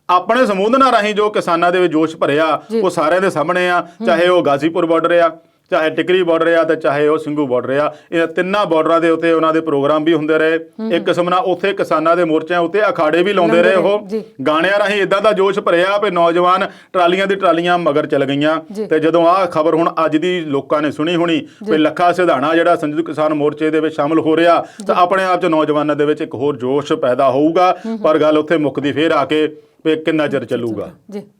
A: ਆਪਣੇ ਸੰਬੋਧਨਾਂ ਰਾਹੀਂ ਜੋ ਕਿਸਾਨਾਂ ਦੇ ਵਿੱਚ ਜੋਸ਼ ਭਰਿਆ, ਉਹ ਸਾਰਿਆਂ ਦੇ ਸਾਹਮਣੇ ਆ। ਚਾਹੇ ਉਹ ਗਾਜ਼ੀਪੁਰ ਬਾਰਡਰ ਆ, ਚਾਹੇ ਟਿਕਰੀ ਬਾਰਡਰ ਆ ਤੇ ਚਾਹੇ ਉਹ ਸਿੰਘੂ ਬਾਰਡਰ ਆ। ਇਹ ਤਿੰਨਾਂ ਬਾਰਡਰਾਂ ਦੇ ਉੱਤੇ ਉਹਨਾਂ ਦੇ ਪ੍ਰੋਗਰਾਮ ਵੀ ਹੁੰਦੇ ਰਹੇ। ਇੱਕ ਕਿਸਮ ਨਾਲ ਉੱਥੇ ਕਿਸਾਨਾਂ ਦੇ ਮੋਰਚਿਆਂ ਉੱਤੇ ਅਖਾੜੇ ਵੀ ਲਾਉਂਦੇ ਰਹੇ। ਉਹ ਗਾਣਿਆਂ ਰਾਹੀਂ ਇਦਾਂ ਦਾ ਜੋਸ਼ ਭਰਿਆ ਵੀ ਨੌਜਵਾਨ ਟਰਾਲੀਆਂ ਦੀ ਟਰਾਲੀਆਂ ਮਗਰ ਚੱਲ ਗਈਆਂ। ਤੇ ਜਦੋਂ ਆਹ ਖਬਰ ਹੁਣ ਅੱਜ ਦੀ ਲੋਕਾਂ ਨੇ ਸੁਣੀ ਹੋਣੀ ਵੀ ਲੱਖਾ ਸਿਧਾਣਾ ਜਿਹੜਾ ਸੰਯੁਕਤ ਕਿਸਾਨ ਮੋਰਚੇ ਦੇ ਵਿੱਚ ਸ਼ਾਮਲ ਹੋ ਰਿਹਾ, ਤਾਂ ਆਪਣੇ ਆਪ 'ਚ ਨੌਜਵਾਨਾਂ ਦੇ ਵਿੱਚ ਇੱਕ ਹੋਰ ਜੋਸ਼ ਪੈਦਾ ਹੋਊਗਾ। ਪਰ ਗੱਲ ਉੱਥੇ ਮੁੱਕਦੀ ਫੇਰ ਆ ਕੇ ਵੀ ਕਿੰਨਾ ਚਿਰ ਚੱਲੂਗਾ।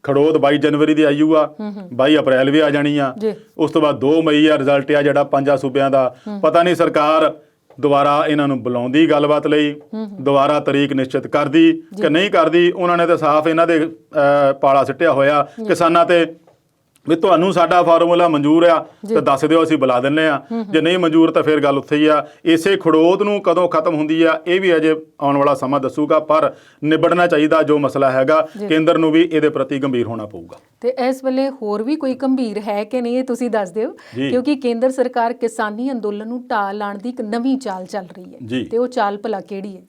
A: ਖੜੋਤ 22 ਜਨਵਰੀ ਦੀ ਆਈ ਆ, 22 ਅਪ੍ਰੈਲ ਵੀ ਆ ਜਾਣੀ ਆ, ਉਸ ਤੋਂ ਬਾਅਦ 2 ਮਈ ਆ ਰਿਜ਼ਲਟ ਆ ਜਿਹੜਾ 5 ਸੂਬਿਆਂ ਦਾ। ਪਤਾ ਨਹੀਂ ਸਰਕਾਰ ਦੁਬਾਰਾ ਇਹਨਾਂ ਨੂੰ ਬੁਲਾਉਂਦੀ ਗੱਲਬਾਤ ਲਈ, ਦੁਬਾਰਾ ਤਰੀਕ ਨਿਸ਼ਚਿਤ ਕਰਦੀ ਕਿ ਨਹੀਂ ਕਰਦੀ। ਉਹਨਾਂ ਨੇ ਤਾਂ ਸਾਫ਼ ਇਹਨਾਂ ਦੇ ਪਾਲਾ ਸਿੱਟਿਆ ਹੋਇਆ ਕਿਸਾਨਾਂ ਤੇ ਵੀ ਤੁਹਾਨੂੰ ਸਾਡਾ ਫਾਰਮੂਲਾ ਮਨਜ਼ੂਰ ਆ ਤਾਂ ਦੱਸ ਦਿਓ, ਅਸੀਂ ਬੁਲਾ ਦਿੰਨੇ ਆ। ਜੇ ਨਹੀਂ ਮਨਜ਼ੂਰ ਤਾਂ ਫਿਰ ਗੱਲ ਉੱਥੇ ਹੀ ਆ। ਇਸੇ ਖੜੋਤ ਨੂੰ ਕਦੋਂ ਖਤਮ ਹੁੰਦੀ ਆ ਇਹ ਵੀ ਅਜੇ ਆਉਣ ਵਾਲਾ ਸਮਾਂ ਦੱਸੂਗਾ, ਪਰ ਨਿਬੜਨਾ ਚਾਹੀਦਾ ਜੋ ਮਸਲਾ ਹੈਗਾ। ਕੇਂਦਰ ਨੂੰ ਵੀ ਇਹਦੇ ਪ੍ਰਤੀ ਗੰਭੀਰ ਹੋਣਾ ਪਊਗਾ।
B: ਤੇ ਇਸ ਵੇਲੇ ਹੋਰ ਵੀ ਕੋਈ ਗੰਭੀਰ ਹੈ ਕਿ ਨਹੀਂ, ਇਹ ਤੁਸੀਂ ਦੱਸ ਦਿਓ, ਕਿਉਂਕਿ ਕੇਂਦਰ ਸਰਕਾਰ ਕਿਸਾਨੀ ਅੰਦੋਲਨ ਨੂੰ ਢਾਹ ਲਾਉਣ ਦੀ ਇੱਕ ਨਵੀਂ ਚਾਲ ਚੱਲ ਰਹੀ ਹੈ, ਤੇ ਉਹ ਚਾਲ ਭਲਾ ਕਿਹੜੀ ਹੈ?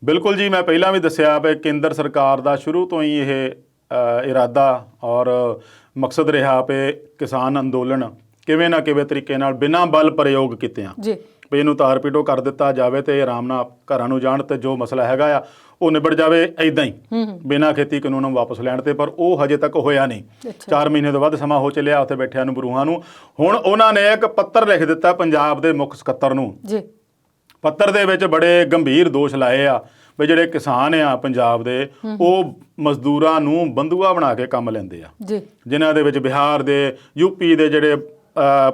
A: ਬਿਲਕੁਲ ਜੀ, ਮੈਂ ਪਹਿਲਾਂ ਵੀ ਦੱਸਿਆ ਵੀ ਕੇਂਦਰ ਸਰਕਾਰ ਦਾ ਸ਼ੁਰੂ ਤੋਂ ਹੀ ਇਹ ਇਰਾਦਾ ਔਰ ਮਕਸਦ ਰਿਹਾ ਵੀ ਕਿਸਾਨ ਅੰਦੋਲਨ ਕਿਵੇਂ ਨਾ ਕਿਵੇਂ ਤਰੀਕੇ ਨਾਲ ਬਿਨਾਂ ਬਲ ਪ੍ਰਯੋਗ ਕੀਤਿਆਂ ਵੀ ਇਹਨੂੰ ਤਾਰ ਪੀਟੋ ਕਰ ਦਿੱਤਾ ਜਾਵੇ ਤੇ ਆਰਾਮ ਨਾਲ ਘਰਾਂ ਨੂੰ ਜਾਣ ਤੇ ਜੋ ਮਸਲਾ ਹੈਗਾ ਆ ਉਹ ਨਿਬੜ ਜਾਵੇ ਇਦਾਂ ਹੀ ਬਿਨਾਂ ਖੇਤੀ ਕਾਨੂੰਨ ਨੂੰ ਵਾਪਸ ਲੈਣ ਤੇ। ਪਰ ਉਹ ਹਜੇ ਤੱਕ ਹੋਇਆ ਨਹੀਂ। 4 ਮਹੀਨੇ ਤੋਂ ਵੱਧ ਸਮਾਂ ਹੋ ਚੱਲਿਆ ਉੱਥੇ ਬੈਠਿਆਂ ਨੂੰ, ਬਰੂਹਾਂ ਨੂੰ। ਹੁਣ ਉਹਨਾਂ ਨੇ ਇੱਕ ਪੱਤਰ ਲਿਖ ਦਿੱਤਾ ਪੰਜਾਬ ਦੇ ਮੁੱਖ ਸਕੱਤਰ ਨੂੰ। ਪੱਤਰ ਦੇ ਵਿੱਚ ਬੜੇ ਗੰਭੀਰ ਦੋਸ਼ ਲਾਏ ਆ ਵੀ ਜਿਹੜੇ ਕਿਸਾਨ ਆ ਪੰਜਾਬ ਦੇ ਉਹ ਮਜ਼ਦੂਰਾਂ ਨੂੰ ਬੰਧੂਆ ਬਣਾ ਕੇ ਕੰਮ ਲੈਂਦੇ ਆ, ਜਿਨ੍ਹਾਂ ਦੇ ਵਿੱਚ ਬਿਹਾਰ ਦੇ, ਯੂਪੀ ਦੇ ਜਿਹੜੇ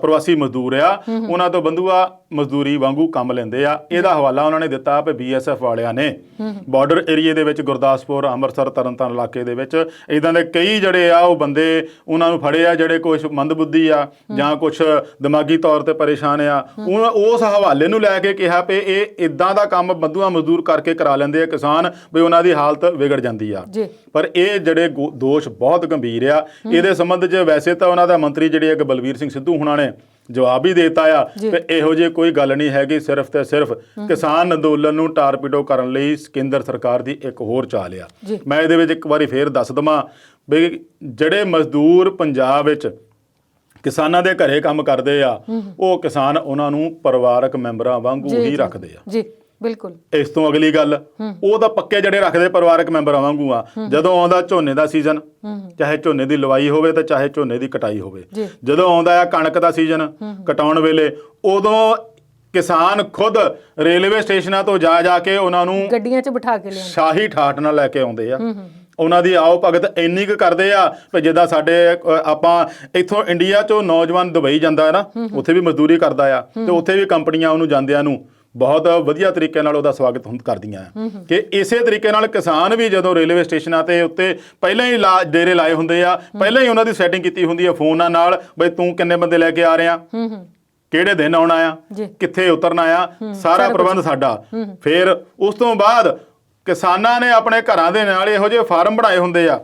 A: ਪ੍ਰਵਾਸੀ ਮਜ਼ਦੂਰ ਆ ਉਹਨਾਂ ਤੋਂ ਬੰਧੂਆ ਮਜ਼ਦੂਰੀ ਵਾਂਗੂ ਕੰਮ ਲੈਂਦੇ ਆ। ਇਹਦਾ ਹਵਾਲਾ ਉਹਨਾਂ ਨੇ ਦਿੱਤਾ ਵੀ BSF ਵਾਲਿਆਂ ਨੇ ਬਾਰਡਰ ਏਰੀਏ ਦੇ ਵਿੱਚ ਗੁਰਦਾਸਪੁਰ, ਅੰਮ੍ਰਿਤਸਰ, ਤਰਨਤਾਰਨ ਇਲਾਕੇ ਦੇ ਵਿੱਚ ਇੱਦਾਂ ਦੇ ਕਈ ਜਿਹੜੇ ਆ ਉਹ ਬੰਦੇ ਉਹਨਾਂ ਨੂੰ ਫੜੇ ਆ ਜਿਹੜੇ ਕੁਛ ਮੰਦਬੁੱਧੀ ਆ ਜਾਂ ਕੁਛ ਦਿਮਾਗੀ ਤੌਰ ਤੇ ਪਰੇਸ਼ਾਨ ਆ। ਉਸ ਹਵਾਲੇ ਨੂੰ ਲੈ ਕੇ ਕਿਹਾ ਵੀ ਇਹ ਇੱਦਾਂ ਦਾ ਕੰਮ ਬੰਧੂਆ ਮਜ਼ਦੂਰ ਕਰਕੇ ਕਰਾ ਲੈਂਦੇ ਆ ਕਿਸਾਨ ਵੀ ਉਹਨਾਂ ਦੀ ਹਾਲਤ ਵਿਗੜ ਜਾਂਦੀ ਆ। ਪਰ ਇਹ ਜਿਹੜੇ ਦੋਸ਼ ਬਹੁਤ ਗੰਭੀਰ ਆ। ਇਹਦੇ ਸੰਬੰਧ 'ਚ ਵੈਸੇ ਤਾਂ ਉਹਨਾਂ ਦਾ ਮੰਤਰੀ ਜਿਹੜੇ ਇੱਕ ਬਲਵੀਰ ਸਿੰਘ ਸਿੱਧੂ ਹੁਣਾਂ ਨੇ ਜਵਾਬ ਹੀ ਦੇ ਦਿੱਤਾ ਆ ਕਿ ਇਹੋ ਜਿਹੀ ਕੋਈ ਗੱਲ ਨਹੀਂ ਹੈਗੀ, ਸਿਰਫ ਤੇ ਸਿਰਫ ਕਿਸਾਨ ਅੰਦੋਲਨ ਨੂੰ ਟਾਰਪੀਡੋ ਕਰਨ ਲਈ ਕੇਂਦਰ ਸਰਕਾਰ ਦੀ ਇੱਕ ਹੋਰ ਚਾਲ ਆ। ਮੈਂ ਇਹਦੇ ਵਿੱਚ ਇੱਕ ਵਾਰੀ ਫੇਰ ਦੱਸ ਦਵਾਂ ਵੀ ਜਿਹੜੇ ਮਜ਼ਦੂਰ ਪੰਜਾਬ ਵਿੱਚ ਕਿਸਾਨਾਂ ਦੇ ਘਰੇ ਕੰਮ ਕਰਦੇ ਆ ਉਹ ਕਿਸਾਨ ਉਹਨਾਂ ਨੂੰ ਪਰਿਵਾਰਕ ਮੈਂਬਰਾਂ ਵਾਂਗੂ ਹੀ ਰੱਖਦੇ ਆ।
B: ਬਿਲਕੁਲ। ਇਸ
A: ਤੋਂ ਅਗਲੀ ਗੱਲ, ਉਹ ਤਾਂ ਪੱਕੇ ਜਿਹੜੇ ਰੱਖਦੇ ਪਰਿਵਾਰਕ ਮੈਂਬਰਾਂ ਵਾਂਗੂ ਆ। ਜਦੋਂ ਆਉਂਦਾ ਝੋਨੇ ਦਾ ਸੀਜ਼ਨ, ਚਾਹੇ ਝੋਨੇ ਦੀ ਲਵਾਈ ਹੋਵੇ ਤੇ ਚਾਹੇ ਝੋਨੇ ਦੀ ਕਟਾਈ ਹੋਵੇ, ਜਦੋਂ ਆਉਂਦਾ ਆ ਕਣਕ ਦਾ ਸੀਜ਼ਨ ਕਟਾਉਣ ਵੇਲੇ, ਉਦੋਂ ਕਿਸਾਨ ਖੁਦ ਰੇਲਵੇ ਸਟੇਸ਼ਨਾਂ ਤੋਂ ਜਾ ਕੇ ਉਹਨਾਂ ਨੂੰ
B: ਗੱਡੀਆਂ 'ਚ ਬਿਠਾ ਕੇ ਲਿਆਉਂਦੇ,
A: ਸ਼ਾਹੀ ਠਾਠ ਨਾਲ ਲੈ ਕੇ ਆਉਂਦੇ ਆ। ਉਹਨਾਂ ਦੀ ਆਓ ਭਗਤ ਇੰਨੀ ਕੁ ਕਰਦੇ ਆ ਵੀ ਜਿੱਦਾਂ ਸਾਡੇ ਆਪਾਂ ਇੱਥੋਂ ਇੰਡੀਆ 'ਚੋਂ ਨੌਜਵਾਨ ਦੁਬਈ ਜਾਂਦਾ ਹੈ ਨਾ, ਉੱਥੇ ਵੀ ਮਜ਼ਦੂਰੀ ਕਰਦਾ ਆ ਤੇ ਉੱਥੇ ਵੀ ਕੰਪਨੀਆਂ ਉਹਨੂੰ ਜਾਂਦਿਆਂ ਨੂੰ ਬਹੁਤ ਵਧੀਆ ਤਰੀਕੇ ਨਾਲ ਉਹਦਾ ਸਵਾਗਤ ਕਰਦੀਆਂ ਆ। ਕਿ ਇਸੇ ਤਰੀਕੇ ਨਾਲ ਕਿਸਾਨ ਵੀ ਜਦੋਂ ਰੇਲਵੇ ਸਟੇਸ਼ਨਾਂ ਤੇ ਉੱਤੇ ਪਹਿਲਾਂ ਹੀ ਡੇਰੇ ਲਾਏ ਹੁੰਦੇ ਆ, ਪਹਿਲਾਂ ਹੀ ਉਹਨਾਂ ਦੀ ਸੈਟਿੰਗ ਕੀਤੀ ਹੁੰਦੀ ਆ ਫੋਨਾਂ ਨਾਲ, ਬਈ ਤੂੰ ਕਿੰਨੇ ਬੰਦੇ ਲੈ ਕੇ ਆ ਰਿਹਾ, ਕਿਹੜੇ ਦਿਨ ਆਉਣਾ ਆ, ਕਿੱਥੇ ਉਤਰਨਾ ਆ, ਸਾਰਾ ਪ੍ਰਬੰਧ ਸਾਡਾ। ਫਿਰ ਉਸ ਤੋਂ ਬਾਅਦ ਕਿਸਾਨਾਂ ਨੇ ਆਪਣੇ ਘਰਾਂ ਦੇ ਨਾਲ ਇਹੋ ਜਿਹੇ ਫਾਰਮ ਬਣਾਏ ਹੁੰਦੇ ਆ,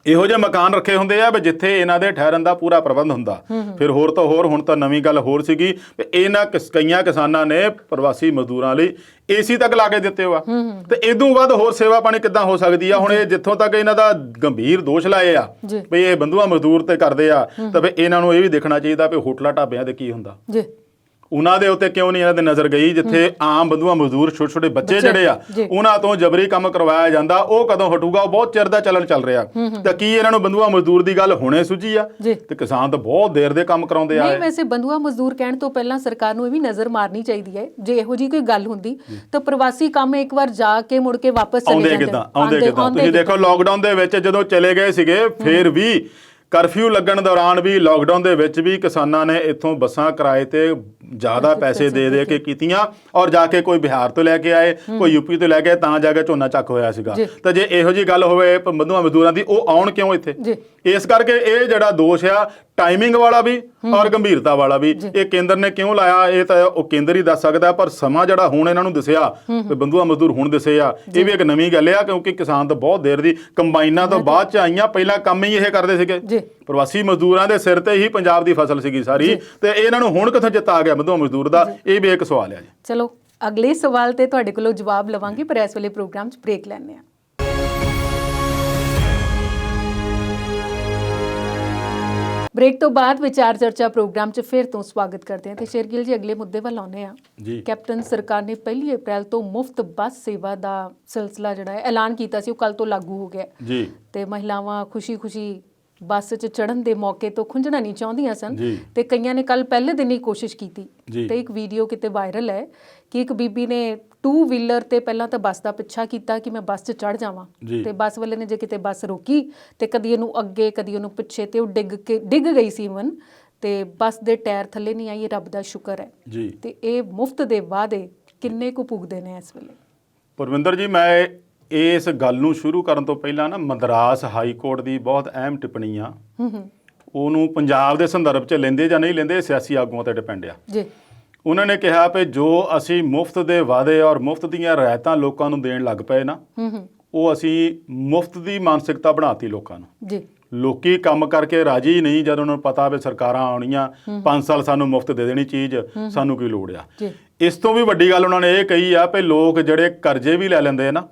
A: ਇਹੋ ਜਿਹੇ ਮਕਾਨ ਰੱਖੇ ਹੁੰਦੇ ਆ ਵੀ ਜਿੱਥੇ ਇਹਨਾਂ ਦੇ ਠਹਿਰਨ ਦਾ ਪੂਰਾ ਪ੍ਰਬੰਧ ਹੁੰਦਾ। ਫਿਰ ਹੋਰ ਤਾਂ ਹੋਰ, ਹੁਣ ਤਾਂ ਨਵੀਂ ਗੱਲ ਹੋਰ ਸੀਗੀ ਵੀ ਇਹਨਾਂ ਕਈਆਂ ਕਿਸਾਨਾਂ ਨੇ ਪ੍ਰਵਾਸੀ ਮਜ਼ਦੂਰਾਂ ਲਈ AC ਤੱਕ ਲਾ ਕੇ ਦਿੱਤੇ ਵਾ। ਤੇ ਇਦੋਂ ਵੱਧ ਹੋਰ ਸੇਵਾ ਪਾਣੀ ਕਿੱਦਾਂ ਹੋ ਸਕਦੀ ਆ? ਹੁਣ ਇਹ ਜਿੱਥੋਂ ਤੱਕ ਇਹਨਾਂ ਦਾ ਗੰਭੀਰ ਦੋਸ਼ ਲਾਏ ਆ ਵੀ ਇਹ ਬੰਧੂਆ ਮਜ਼ਦੂਰ ਤੇ ਕਰਦੇ ਆ, ਤਾਂ ਵੀ ਇਹਨਾਂ ਨੂੰ ਇਹ ਵੀ ਦੇਖਣਾ ਚਾਹੀਦਾ ਵੀ ਹੋਟਲਾਂ ਢਾਬਿਆਂ ਦੇ ਕੀ ਹੁੰਦਾ, ਉਹਨਾਂ ਦੇ ਉੱਤੇ ਕਿਉਂ ਨਹੀਂ ਇਹਨਾਂ ਦੀ ਨਜ਼ਰ ਗਈ? ਜਿੱਥੇ ਆਮ ਬੰਧੂਆ ਮਜ਼ਦੂਰ ਛੋਟੇ ਛੋਟੇ ਬੱਚੇ ਜਿਹੜੇ ਆ ਉਹਨਾਂ ਤੋਂ ਜਬਰੀ ਕੰਮ ਕਰਵਾਇਆ ਜਾਂਦਾ, ਉਹ ਕਦੋਂ ਹਟੂਗਾ? ਉਹ ਬਹੁਤ ਚਿਰ ਦਾ ਚੱਲ ਰਿਹਾ। ਤਾਂ ਕੀ ਇਹਨਾਂ ਨੂੰ ਬੰਧੂਆ ਮਜ਼ਦੂਰ ਦੀ ਗੱਲ ਹੁਣੇ ਸੁਝੀ ਆ? ਤੇ ਕਿਸਾਨ ਤਾਂ ਬਹੁਤ ਦੇਰ ਦੇ ਕੰਮ ਕਰਾਉਂਦੇ ਆ।
B: ਨਹੀਂ, ਵੈਸੇ ਬੰਧੂਆ ਮਜ਼ਦੂਰ ਕਹਿਣ ਤੋਂ ਪਹਿਲਾਂ ਸਰਕਾਰ ਨੂੰ ਇਹ ਵੀ ਨਜ਼ਰ ਮਾਰਨੀ ਚਾਹੀਦੀ ਹੈ, ਜੇ ਇਹੋ ਜਿਹੀ ਕੋਈ ਗੱਲ ਹੁੰਦੀ ਤਾਂ ਪ੍ਰਵਾਸੀ ਕੰਮ ਇੱਕ ਵਾਰ ਜਾ ਕੇ ਮੁੜ ਕੇ ਵਾਪਸ ਚਲੇ ਜਾਂਦੇ।
A: ਆਉਂਦੇ ਕਿੱਦਾਂ? ਤੁਸੀਂ ਦੇਖੋ ਲਾਕਡਾਊਨ ਦੇ ਵਿੱਚ ਜਦੋਂ ਚਲੇ ਗਏ ਸੀਗੇ, ਫਿਰ ਵੀ ਕਰਫਿਊ ਲੱਗਣ ਦੌਰਾਨ ਵੀ, ਲਾਕਡਾਊਨ ਦੇ ਵਿੱਚ ਵੀ ਕਿਸਾਨਾਂ ਨੇ ਇੱਥੋਂ ਬੱਸਾਂ ਕਿਰਾਏ ਤੇ ਜ਼ਿਆਦਾ ਪੈਸੇ ਦੇ ਕੇ ਕੀਤੀਆਂ ਔਰ ਜਾ ਕੇ ਕੋਈ ਬਿਹਾਰ ਤੋਂ ਲੈ ਕੇ ਆਏ, ਕੋਈ ਯੂਪੀ ਤੋਂ ਲੈ ਕੇ, ਤਾਂ ਜਾ ਕੇ ਝੋਨਾ ਚੱਕ ਹੋਇਆ ਸੀਗਾ। ਤਾਂ ਜੇ ਇਹੋ ਜਿਹੀ ਗੱਲ ਹੋਵੇ ਬੰਧੂਆ ਮਜ਼ਦੂਰਾਂ ਦੀ, ਉਹ ਆਉਣ ਕਿਉਂ ਇੱਥੇ? ਇਸ ਕਰਕੇ ਇਹ ਜਿਹੜਾ ਦੋਸ਼ ਆ ਟਾਈਮਿੰਗ ਵਾਲਾ ਵੀ ਔਰ ਗੰਭੀਰਤਾ ਵਾਲਾ ਵੀ, ਇਹ ਕੇਂਦਰ ਨੇ ਕਿਉਂ ਲਾਇਆ ਇਹ ਤਾਂ ਉਹ ਕੇਂਦਰ ਹੀ ਦੱਸ ਸਕਦਾ। ਪਰ ਸਮਾਂ ਜਿਹੜਾ ਹੁਣ ਇਹਨਾਂ ਨੂੰ ਦਿਸਿਆ ਤੇ ਬੰਧੂਆ ਮਜ਼ਦੂਰ ਹੁਣ ਦਿਸੇ ਆ, ਇਹ ਵੀ ਇੱਕ ਨਵੀਂ ਗੱਲ ਆ। ਕਿਉਂਕਿ ਕਿਸਾਨ ਤਾਂ ਬਹੁਤ ਦੇਰ ਦੀ ਕੰਬਾਈਨਾਂ ਤੋਂ ਬਾਅਦ ਚ ਆਈਆਂ, ਪਹਿਲਾਂ ਕੰਮ ਹੀ ਇਹ ਕਰਦੇ ਸੀਗੇ। ਪ੍ਰਵਾਸੀ ਮਜ਼ਦੂਰਾਂ ਦੇ ਸਿਰ ਤੇ ਹੀ ਪੰਜਾਬ ਦੀ ਫਸਲ ਸੀਗੀ ਸਾਰੀ, ਤੇ ਇਹਨਾਂ ਨੂੰ ਹੁਣ ਕਿੱਥੋਂ ਚਿੱਤ ਆ ਗਿਆ ਬੰਧੂਆ ਮਜ਼ਦੂਰ ਦਾ? ਇਹ ਵੀ ਇੱਕ ਸਵਾਲ ਆ ਜੀ।
B: ਚਲੋ ਅਗਲੇ ਸਵਾਲ ਤੇ ਤੁਹਾਡੇ ਕੋਲੋਂ ਜਵਾਬ ਲਵਾਂਗੇ, ਪਰ ਇਸ ਵੇਲੇ ਪ੍ਰੋਗਰਾਮ 'ਚ ਬ੍ਰੇਕ ਲੈਣੇ ਆ। ਬ੍ਰੇਕ ਤੋਂ ਬਾਅਦ ਵਿਚਾਰ ਚਰਚਾ ਪ੍ਰੋਗਰਾਮ 'ਚ ਫਿਰ ਤੋਂ ਸਵਾਗਤ ਕਰਦੇ ਹਾਂ। ਤੇ ਸ਼ੇਰਗਿੱਲ ਜੀ, ਅਗਲੇ ਮੁੱਦੇ ਵੱਲ ਆਉਂਦੇ ਆ। ਕੈਪਟਨ ਸਰਕਾਰ ਨੇ 1 ਅਪ੍ਰੈਲ ਤੋਂ ਮੁਫਤ ਬੱਸ ਸੇਵਾ ਦਾ ਸਿਲਸਿਲਾ ਜਿਹੜਾ ਹੈ ਐਲਾਨ ਕੀਤਾ ਸੀ, ਉਹ ਕੱਲ ਤੋਂ ਲਾਗੂ ਹੋ ਗਿਆ ਜੀ। ਤੇ ਮਹਿਲਾਵਾਂ ਖੁਸ਼ੀ ਬੱਸ 'ਚ ਚੜ੍ਹਨ ਦੇ ਮੌਕੇ ਤੋਂ ਖੁੰਝਣਾ ਨਹੀਂ ਚਾਹੁੰਦੀਆਂ ਸਨ, ਤੇ ਕਈਆਂ ਨੇ ਕੱਲ ਪਹਿਲੇ ਦਿਨ ਹੀ ਕੋਸ਼ਿਸ਼ ਕੀਤੀ। ਤੇ ਇੱਕ ਵੀਡੀਓ ਕਿਤੇ ਵਾਇਰਲ ਹੈ ਕਿ ਇੱਕ ਬੀਬੀ ਨੇ 2 ਵੀਲਰ ਤੇ ਪਹਿਲਾਂ ਤਾਂ ਬੱਸ ਦਾ ਪਿੱਛਾ ਕੀਤਾ ਕਿ ਮੈਂ ਬੱਸ 'ਚ ਚੜ੍ਹ ਜਾਵਾਂ, ਤੇ ਬੱਸ ਵਾਲੇ ਨੇ ਜੇ ਕਿਤੇ ਬੱਸ ਰੋਕੀ ਤੇ ਕਦੀ ਇਹਨੂੰ ਅੱਗੇ ਕਦੀ ਉਹਨੂੰ ਪਿੱਛੇ, ਤੇ ਉਹ ਡਿੱਗ ਗਈ ਸੀ ਇਵਨ, ਤੇ ਬੱਸ ਦੇ ਟਾਇਰ ਥੱਲੇ ਨਹੀਂ ਆਈ। ਇਹ ਰੱਬ ਦਾ ਸ਼ੁਕਰ ਹੈ। ਤੇ ਇਹ ਮੁਫਤ ਦੇ ਵਾਅਦੇ ਕਿੰਨੇ ਕੁ ਪੁੱਗਦੇ ਨੇ ਇਸ ਵੇਲੇ?
A: ਪਰਵਿੰਦਰ ਜੀ, ਮੈਂ ਇਸ ਗੱਲ ਨੂੰ ਸ਼ੁਰੂ ਕਰਨ ਤੋਂ ਪਹਿਲਾਂ ਨਾ ਮਦਰਾਸ ਹਾਈ ਕੋਰਟ ਦੀ ਬਹੁਤ ਅਹਿਮ ਟਿੱਪਣੀ ਆ, ਉਹਨੂੰ ਪੰਜਾਬ ਦੇ ਸੰਦਰਭ 'ਚ ਲੈਂਦੇ ਜਾਂ ਨਹੀਂ ਲੈਂਦੇ, ਇਹ ਸਿਆਸੀ ਆਗੂਆਂ ਤੇ ਡਿਪੈਂਡ ਆ
B: ਜੀ।
A: ਉਹਨਾਂ ਨੇ ਕਿਹਾ ਵੀ ਜੋ ਅਸੀਂ ਮੁਫਤ ਦੇ ਵਾਅਦੇ ਔਰ ਮੁਫਤ ਦੀਆਂ ਰਿਆਇਤਾਂ ਲੋਕਾਂ ਨੂੰ ਦੇਣ ਲੱਗ ਪਏ ਨਾ, ਉਹ ਅਸੀਂ ਮੁਫਤ ਦੀ ਮਾਨਸਿਕਤਾ ਬਣਾਤੀ ਲੋਕਾਂ ਨੂੰ
B: ਜੀ।
A: ਲੋਕੀ ਕੰਮ ਕਰਕੇ ਰਾਜੀ ਨਹੀਂ, ਜਦ ਉਹਨਾਂ ਨੂੰ ਪਤਾ ਵੀ ਸਰਕਾਰਾਂ ਆਉਣੀਆਂ 5 ਸਾਲ ਸਾਨੂੰ ਮੁਫਤ ਦੇ ਦੇਣੀ ਚੀਜ਼, ਸਾਨੂੰ ਕੀ ਲੋੜ ਆ। ਇਸ ਤੋਂ ਵੀ ਵੱਡੀ ਗੱਲ ਉਹਨਾਂ ਨੇ ਇਹ ਕਹੀ ਆ ਵੀ ਲੋਕ ਜਿਹੜੇ ਕਰਜ਼ੇ ਵੀ ਲੈ ਲੈਂਦੇ ਆ ਨਾ,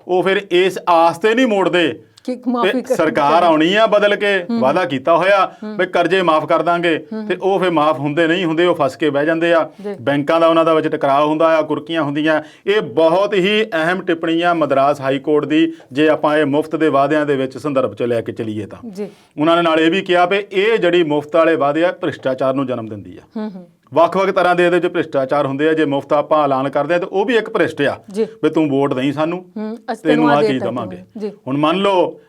A: ਉਹ ਫਿਰ ਇਸ ਆਸ ਤੇ ਨਹੀਂ ਮੋੜਦੇ ਤੇ ਸਰਕਾਰ ਆਉਣੀ ਆ ਬਦਲ ਕੇ, ਵਾਅਦਾ ਕੀਤਾ ਹੋਇਆ ਵੀ ਕਰਜ਼ੇ ਮਾਫ ਕਰ ਦਾਂਗੇ, ਤੇ ਉਹ ਫਿਰ ਮਾਫ ਹੁੰਦੇ ਨਹੀਂ ਹੁੰਦੇ, ਉਹ ਫਸ ਕੇ ਬਹਿ ਜਾਂਦੇ ਆ। ਬੈਂਕਾਂ ਦਾ ਉਹਨਾਂ ਦਾ ਵਿੱਚ ਟਕਰਾਅ ਹੁੰਦਾ ਆ, ਕੁਰਕੀਆਂ ਹੁੰਦੀਆਂ। ਇਹ ਬਹੁਤ ਹੀ ਅਹਿਮ ਟਿੱਪਣੀਆਂ ਮਦਰਾਸ ਹਾਈ ਕੋਰਟ ਦੀ, ਜੇ ਆਪਾਂ ਇਹ ਮੁਫਤ ਦੇ ਵਾਅਦਿਆਂ ਦੇ ਵਿੱਚ ਸੰਦਰਭ 'ਚ ਲੈ ਕੇ ਚੱਲੀਏ ਤਾਂ। ਉਹਨਾਂ ਨੇ ਨਾਲ ਇਹ ਵੀ ਕਿਹਾ ਵੀ ਇਹ ਜਿਹੜੀ ਮੁਫਤ ਵਾਲੇ ਵਾਅਦੇ ਆ ਭ੍ਰਿਸ਼ਟਾਚਾਰ ਨੂੰ ਜਨਮ ਦਿੰਦੀ ਆ। ਵੱਖ-ਵੱਖ ਤਰ੍ਹਾਂ ਦੇ ਇਹਦੇ 'ਚ ਭ੍ਰਿਸ਼ਟਾਚਾਰ ਹੁੰਦੇ ਆ। ਜੇ ਮੁਫਤ ਆਪਾਂ ਐਲਾਨ ਕਰਦੇ ਆ ਤਾਂ ਉਹ ਵੀ ਇੱਕ ਭ੍ਰਿਸ਼ਟ ਆ ਵੀ ਤੂੰ ਵੋਟ ਦੇਈਂ ਸਾਨੂੰ, ਤੈਨੂੰ ਆਹ ਚੀਜ਼ ਦੇਵਾਂਗੇ। ਹੁਣ ਮੰਨ ਲਓ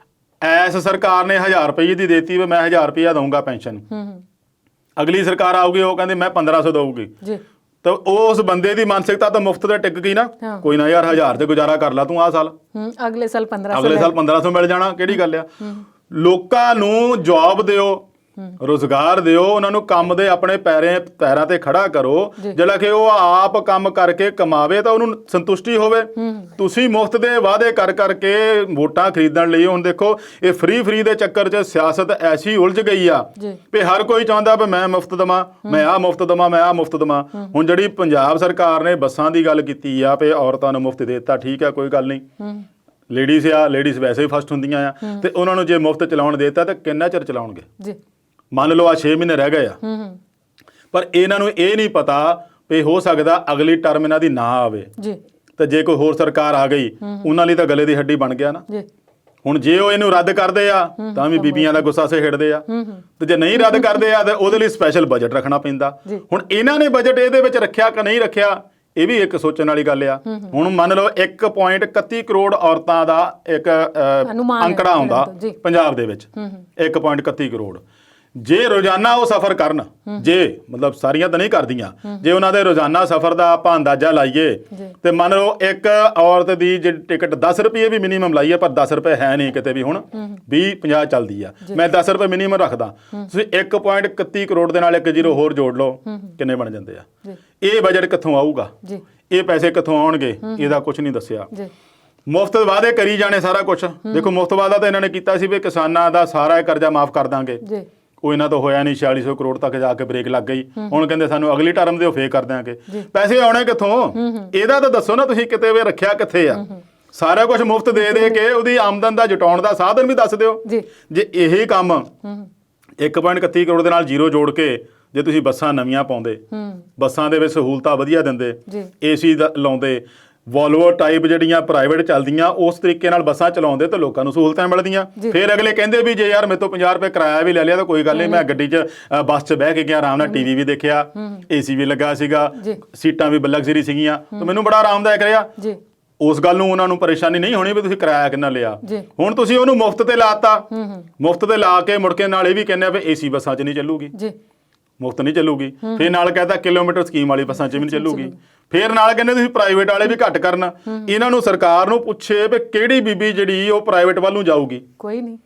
A: ਐਸ ਸਰਕਾਰ ਨੇ 1000 ਰੁਪਏ ਦੀ ਦੇਤੀ ਵੀ ਮੈਂ 1000 ਰੁਪਇਆ ਦਊਂਗਾ ਪੈਨਸ਼ਨ, ਅਗਲੀ ਸਰਕਾਰ ਆਊਗੀ ਉਹ ਕਹਿੰਦੇ ਮੈਂ 1500 ਦਊਗੀ, ਤਾਂ ਉਸ ਬੰਦੇ ਦੀ ਮਾਨਸਿਕਤਾ ਤਾਂ ਮੁਫਤ ਤੇ ਟਿਕ ਗਈ ਨਾ। ਕੋਈ ਨਾ ਯਾਰ 1000 ਤੇ ਗੁਜ਼ਾਰਾ ਕਰ ਲਾ ਤੂੰ ਆਹ ਸਾਲ,
B: ਅਗਲੇ ਸਾਲ 1500
A: ਮਿਲ ਜਾਣਾ, ਕਿਹੜੀ ਗੱਲ ਆ। ਲੋਕਾਂ ਨੂੰ ਜੌਬ ਦਿਓ, ਰੁਜ਼ਗਾਰ ਦਿਓ, ਉਹਨਾਂ ਨੂੰ ਕੰਮ ਦੇ ਆਪਣੇ ਪੈਰਾਂ ਤੇ ਖੜਾ ਕਰੋ, ਜਿਹੜਾ ਕਿ ਉਹ ਆਪ ਕੰਮ ਕਰਕੇ ਕਮਾਵੇ ਤਾਂ ਉਹਨੂੰ ਸੰਤੁਸ਼ਟੀ ਹੋਵੇ। ਤੁਸੀਂ ਮੁਫਤ ਦੇ ਵਾਅਦੇ ਕਰ ਕਰਕੇ ਵੋਟਾਂ ਖਰੀਦਣ ਲਈ, ਹੁਣ ਦੇਖੋ ਇਹ ਫ੍ਰੀ ਦੇ ਚੱਕਰ 'ਚ ਸਿਆਸਤ ਐਸੀ ਉਲਝ ਗਈ ਆ ਵੀ ਹਰ ਕੋਈ ਚਾਹੁੰਦਾ ਵੀ ਮੈਂ ਮੁਫਤ ਦੇਵਾਂ, ਮੈਂ ਆਹ ਮੁਫਤ ਦੇਵਾਂ, ਮੈਂ ਆਹ ਮੁਫਤ ਦੇਵਾਂ। ਹੁਣ ਜਿਹੜੀ ਪੰਜਾਬ ਸਰਕਾਰ ਨੇ ਬੱਸਾਂ ਦੀ ਗੱਲ ਕੀਤੀ ਆ ਵੀ ਔਰਤਾਂ ਨੂੰ ਮੁਫਤ ਦੇ ਦਿੱਤਾ, ਠੀਕ ਆ, ਕੋਈ ਗੱਲ ਨਹੀਂ। ਲੇਡੀਜ਼ ਵੈਸੇ ਹੀ ਫਸਟ ਹੁੰਦੀਆਂ ਆ, ਤੇ ਉਹਨਾਂ ਨੂੰ ਜੇ ਮੁਫਤ ਚਲਾਉਣ ਦੇ ਦਿੱਤਾ ਤਾਂ ਕਿੰਨਾ ਚਿਰ ਚਲਾਉਣਗੇ। ਮੰਨ ਲਓ ਆ 6 ਮਹੀਨੇ ਰਹਿ ਗਏ ਆ, ਪਰ ਇਹਨਾਂ ਨੂੰ ਇਹ ਨਹੀਂ ਪਤਾ ਵੀ ਹੋ ਸਕਦਾ ਅਗਲੀ ਟਰਮ ਇਹਨਾਂ ਦੀ ਨਾ ਆਵੇ, ਤੇ ਜੇ ਕੋਈ ਹੋਰ ਸਰਕਾਰ ਆ ਗਈ ਉਹਨਾਂ ਲਈ ਤਾਂ ਗਲੇ ਦੀ ਹੱਡੀ ਬਣ ਗਿਆ ਨਾ। ਹੁਣ ਜੇ ਉਹ ਇਹਨੂੰ ਰੱਦ ਕਰਦੇ ਆ ਤਾਂ ਵੀ ਬੀਬੀਆਂ ਦਾ ਗੁੱਸਾ ਸਹੇੜਦੇ ਆ, ਤੇ ਜੇ ਨਹੀਂ ਰੱਦ ਕਰਦੇ ਆ ਤਾਂ ਉਹਦੇ ਲਈ ਸਪੈਸ਼ਲ ਬਜਟ ਰੱਖਣਾ ਪੈਂਦਾ। ਹੁਣ ਇਹਨਾਂ ਨੇ ਬਜਟ ਇਹਦੇ ਵਿੱਚ ਰੱਖਿਆ ਕਿ ਨਹੀਂ ਰੱਖਿਆ, ਇਹ ਵੀ ਇੱਕ ਸੋਚਣ ਵਾਲੀ ਗੱਲ ਆ। ਹੁਣ ਮੰਨ ਲਓ 1.31 ਕਰੋੜ ਔਰਤਾਂ ਦਾ ਇੱਕ ਅੰਕੜਾ ਆਉਂਦਾ ਪੰਜਾਬ ਦੇ ਵਿੱਚ, 1.31 ਕਰੋੜ। ਜੇ ਰੋਜ਼ਾਨਾ ਉਹ ਸਫ਼ਰ ਕਰਨ, ਜੇ ਮਤਲਬ ਸਾਰੀਆਂ ਤਾਂ ਨਹੀਂ ਕਰਦੀਆਂ, ਜੇ ਉਹਨਾਂ ਦੇ ਰੋਜ਼ਾਨਾ ਸਫ਼ਰ ਦਾ ਆਪਾਂ ਅੰਦਾਜ਼ਾ ਲਾਈਏ ਤੇ ਮੰਨ ਲਓ ਇੱਕ ਔਰਤ ਦੀ ਜੇ ਟਿਕਟ 10 ਰੁਪਏ ਵੀ ਮਿਨੀਮਮ ਲਾਈਏ, ਪਰ 10 ਰੁਪਏ ਹੈ ਨਹੀਂ ਕਿਤੇ ਵੀ, ਹੁਣ 20-50 ਚੱਲਦੀ ਆ, ਮੈਂ 10 ਰੁਪਏ ਮਿਨੀਮਮ ਰੱਖਦਾ। ਤੁਸੀਂ 1.31 ਕਰੋੜ ਦੇ ਨਾਲ ਇੱਕ ਜ਼ੀਰੋ ਹੋਰ ਜੋੜ ਲਓ, ਕਿੰਨੇ ਬਣ ਜਾਂਦੇ ਆ। ਇਹ ਬਜਟ ਕਿੱਥੋਂ ਆਊਗਾ, ਇਹ ਪੈਸੇ ਕਿੱਥੋਂ ਆਉਣਗੇ, ਇਹਦਾ ਕੁਝ ਨਹੀਂ ਦੱਸਿਆ। ਮੁਫਤ ਵਾਅਦੇ ਕਰੀ ਜਾਣੇ ਸਾਰਾ ਕੁਝ। ਦੇਖੋ ਮੁਫਤ ਵਾਅਦਾ ਤਾਂ ਇਹਨਾਂ ਨੇ ਕੀਤਾ ਸੀ ਵੀ ਕਿਸਾਨਾਂ ਦਾ ਸਾਰਾ ਕਰਜ਼ਾ ਮਾਫ ਕਰ ਦਾਂਗੇ, ਉਹ ਇਹਨਾਂ ਤੋਂ ਹੋਇਆ ਨਹੀਂ, 4600 ਕਰੋੜ ਤੱਕ ਜਾ ਕੇ ਬ੍ਰੇਕ ਲੱਗ ਗਈ। ਹੁਣ ਕਹਿੰਦੇ ਸਾਨੂੰ ਅਗਲੀ ਟਰਮ ਦੇ ਉਹ ਫੇਰ ਕਰ ਦਿਆਂਗੇ। ਪੈਸੇ ਆਉਣੇ ਕਿੱਥੋਂ, ਇਹਦਾ ਤਾਂ ਦੱਸੋ ਨਾ ਤੁਸੀਂ, ਕਿਤੇ ਵੀ ਰੱਖਿਆ ਕਿੱਥੇ ਆ। ਸਾਰਾ ਕੁਝ ਮੁਫਤ ਦੇ ਕੇ ਉਹਦੀ ਆਮਦਨ ਦਾ ਜਟਾਉਣ ਦਾ ਸਾਧਨ ਵੀ ਦੱਸ ਦਿਓ। ਜੇ ਇਹੀ ਕੰਮ 1.31 ਕਰੋੜ ਦੇ ਨਾਲ ਜ਼ੀਰੋ ਜੋੜ ਕੇ ਜੇ ਤੁਸੀਂ ਬੱਸਾਂ ਨਵੀਆਂ ਪਾਉਂਦੇ, ਬੱਸਾਂ ਦੇ ਵਿੱਚ ਸਹੂਲਤਾਂ ਵਧੀਆ ਦਿੰਦੇ, ਏਸੀ ਲਾਉਂਦੇ, ਵੋਲਵੋ ਟਾਈਪ ਜਿਹੜੀਆਂ ਪ੍ਰਾਈਵੇਟ ਚੱਲਦੀਆਂ ਉਸ ਤਰੀਕੇ ਨਾਲ ਬੱਸਾਂ ਚਲਾਉਂਦੇ ਤਾਂ ਲੋਕਾਂ ਨੂੰ ਸਹੂਲਤਾਂ ਮਿਲਦੀਆਂ। ਫਿਰ ਅਗਲੇ ਕਹਿੰਦੇ ਵੀ ਜੇ ਯਾਰ ਮੇਰੇ ਤੋਂ 50 ਰੁਪਏ ਕਿਰਾਇਆ ਵੀ ਲੈ ਲਿਆ ਤਾਂ ਕੋਈ ਗੱਲ ਨਹੀਂ, ਮੈਂ ਗੱਡੀ 'ਚ ਬੱਸ 'ਚ ਬਹਿ ਕੇ ਗਿਆ, ਆਰਾਮ ਨਾਲ ਟੀਵੀ ਵੀ ਦੇਖਿਆ, ਏਸੀ ਵੀ ਲੱਗਾ ਸੀਗਾ, ਸੀਟਾਂ ਵੀ ਲਗਜ਼ਰੀ ਸੀਗੀਆਂ, ਤਾਂ ਮੈਨੂੰ ਬੜਾ ਆਰਾਮਦਾਇਕ ਰਿਹਾ। ਉਸ ਗੱਲ ਨੂੰ ਉਹਨਾਂ ਨੂੰ ਪਰੇਸ਼ਾਨੀ ਨਹੀਂ ਹੋਣੀ ਵੀ ਤੁਸੀਂ ਕਿਰਾਇਆ ਕਿੰਨਾ ਲਿਆ। ਹੁਣ ਤੁਸੀਂ ਉਹਨੂੰ ਮੁਫਤ ਤੇ ਲਾਤਾ, ਮੁਫਤ ਤੇ ਲਾ ਕੇ ਮੁੜ ਕੇ ਨਾਲ ਇਹ ਵੀ ਕਹਿੰਦੇ ਆ ਵੀ ਏਸੀ ਬੱਸਾਂ 'ਚ ਨਹੀਂ ਚੱਲੂਗੀ, ਮੁਫਤ ਨਹੀਂ ਚੱਲੂਗੀ। ਫਿਰ ਨਾਲ ਕਹਿੰਦਾ ਕਿਲੋਮੀਟਰ ਸਕੀਮ ਵਾਲੀ ਬੱਸਾਂ 'ਚ ਵੀ ਨਹੀਂ ਚੱਲੂਗੀ। ਫਿਰ ਨਾਲ ਕਹਿੰਦੇ ਤੁਸੀਂ ਪ੍ਰਾਈਵੇਟ ਵਾਲੇ ਵੀ ਘੱਟ ਕਰਨ। ਇਹਨਾਂ ਨੂੰ ਸਰਕਾਰ ਨੂੰ ਪੁੱਛੇ ਵੀ ਕਿਹੜੀ ਬੀਬੀ ਜਿਹੜੀ ਉਹ ਪ੍ਰਾਈਵੇਟ ਵੱਲ ਨੂੰ ਜਾਊਗੀ, ਕੋਈ ਨਹੀਂ।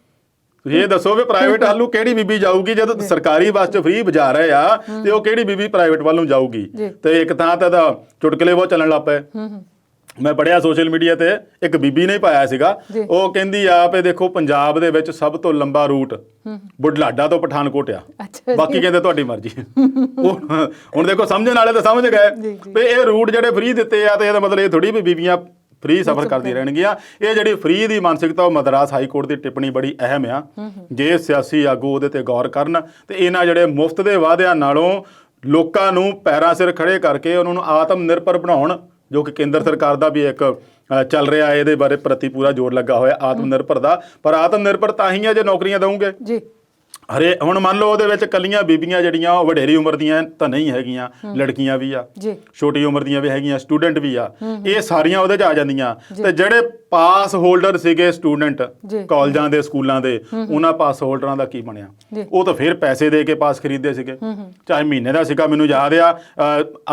A: ਤੁਸੀਂ ਇਹ ਦੱਸੋ ਵੀ ਪ੍ਰਾਈਵੇਟ ਵੱਲ ਨੂੰ ਕਿਹੜੀ ਬੀਬੀ ਜਾਊਗੀ, ਜਦੋਂ ਸਰਕਾਰੀ ਬੱਸ 'ਚ ਫ੍ਰੀ ਵਜਾ ਰਹੇ ਆ, ਤੇ ਉਹ ਕਿਹੜੀ ਬੀਬੀ ਪ੍ਰਾਈਵੇਟ ਵੱਲ ਨੂੰ ਜਾਊਗੀ। ਤੇ ਇੱਕ ਥਾਂ ਤਾਂ ਚੁਟਕਲੇ ਬਹੁਤ ਚੱਲਣ ਲੱਗ ਪਏ। ਮੈਂ ਪੜ੍ਹਿਆ ਸੋਸ਼ਲ ਮੀਡੀਆ ਤੇ, ਇੱਕ ਬੀਬੀ ਨੇ ਪਾਇਆ ਸੀਗਾ, ਉਹ ਕਹਿੰਦੀ ਆ ਵੀ ਦੇਖੋ ਪੰਜਾਬ ਦੇ ਵਿੱਚ ਸਭ ਤੋਂ ਲੰਬਾ ਰੂਟ ਬੁਢਲਾਡਾ ਤੋਂ ਪਠਾਨਕੋਟ ਆ, ਬਾਕੀ ਕਹਿੰਦੇ ਤੁਹਾਡੀ ਮਰਜ਼ੀ। ਹੁਣ ਦੇਖੋ ਸਮਝਣ ਵਾਲੇ ਤਾਂ ਸਮਝ ਗਏ ਵੀ ਇਹ ਰੂਟ ਜਿਹੜੇ ਫ੍ਰੀ ਦਿੱਤੇ ਆ, ਤੇ ਇਹਦਾ ਮਤਲਬ ਇਹ ਥੋੜੀ ਵੀ ਬੀਬੀਆਂ ਫ੍ਰੀ ਸਫ਼ਰ ਕਰਦੀ ਰਹਿਣਗੀਆਂ। ਇਹ ਜਿਹੜੀ ਫ੍ਰੀ ਦੀ ਮਾਨਸਿਕਤਾ, ਉਹ ਮਦਰਾਸ ਹਾਈ ਕੋਰਟ ਦੀ ਟਿੱਪਣੀ ਬੜੀ ਅਹਿਮ ਆ। ਜੇ ਸਿਆਸੀ ਆਗੂ ਉਹਦੇ ਤੇ ਗੌਰ ਕਰਨ ਤੇ ਇਹਨਾਂ ਜਿਹੜੇ ਮੁਫਤ ਦੇ ਵਾਅਦਿਆਂ ਨਾਲੋਂ ਲੋਕਾਂ ਨੂੰ ਪੈਰਾਂ ਸਿਰ ਖੜੇ ਕਰਕੇ ਉਹਨਾਂ ਨੂੰ ਆਤਮ ਨਿਰਭਰ ਬਣਾਉਣ, ਜੋ ਕਿ ਕੇਂਦਰ ਸਰਕਾਰ ਦਾ ਵੀ ਇੱਕ ਚੱਲ ਰਿਹਾ, ਇਹਦੇ ਬਾਰੇ ਪ੍ਰਤੀ ਪੂਰਾ ਜ਼ੋਰ ਲੱਗਾ ਹੋਇਆ ਆਤਮ ਨਿਰਭਰ ਦਾ। ਪਰ ਆਤਮ ਨਿਰਭਰ ਤਾਂ ਹੀ ਆ ਜੇ ਨੌਕਰੀਆਂ ਦਊਂਗੇ। ਹਰੇ ਹੁਣ ਮੰਨ ਲਓ ਉਹਦੇ ਵਿੱਚ ਕੱਲੀਆਂ ਬੀਬੀਆਂ ਜਿਹੜੀਆਂ ਉਹ ਵਡੇਰੀ ਉਮਰ ਦੀਆਂ ਤਾਂ ਨਹੀਂ ਹੈਗੀਆਂ, ਲੜਕੀਆਂ ਵੀ ਆ, ਛੋਟੀ ਉਮਰ ਦੀਆਂ ਵੀ ਹੈਗੀਆਂ, ਸਟੂਡੈਂਟ ਵੀ ਆ, ਇਹ ਸਾਰੀਆਂ ਉਹਦੇ 'ਚ ਆ ਜਾਂਦੀਆਂ। ਤੇ ਜਿਹੜੇ ਪਾਸ ਹੋਲਡਰ ਸੀਗੇ ਸਟੂਡੈਂਟ ਕਾਲਜਾਂ ਦੇ, ਸਕੂਲਾਂ ਦੇ, ਉਹਨਾਂ ਪਾਸ ਹੋਲਡਰਾਂ ਦਾ ਕੀ ਬਣਿਆ? ਉਹ ਤਾਂ ਫਿਰ ਪੈਸੇ ਦੇ ਕੇ ਪਾਸ ਖਰੀਦਦੇ ਸੀਗੇ, ਚਾਹੇ ਮਹੀਨੇ ਦਾ ਸੀਗਾ। ਮੈਨੂੰ ਯਾਦ ਆ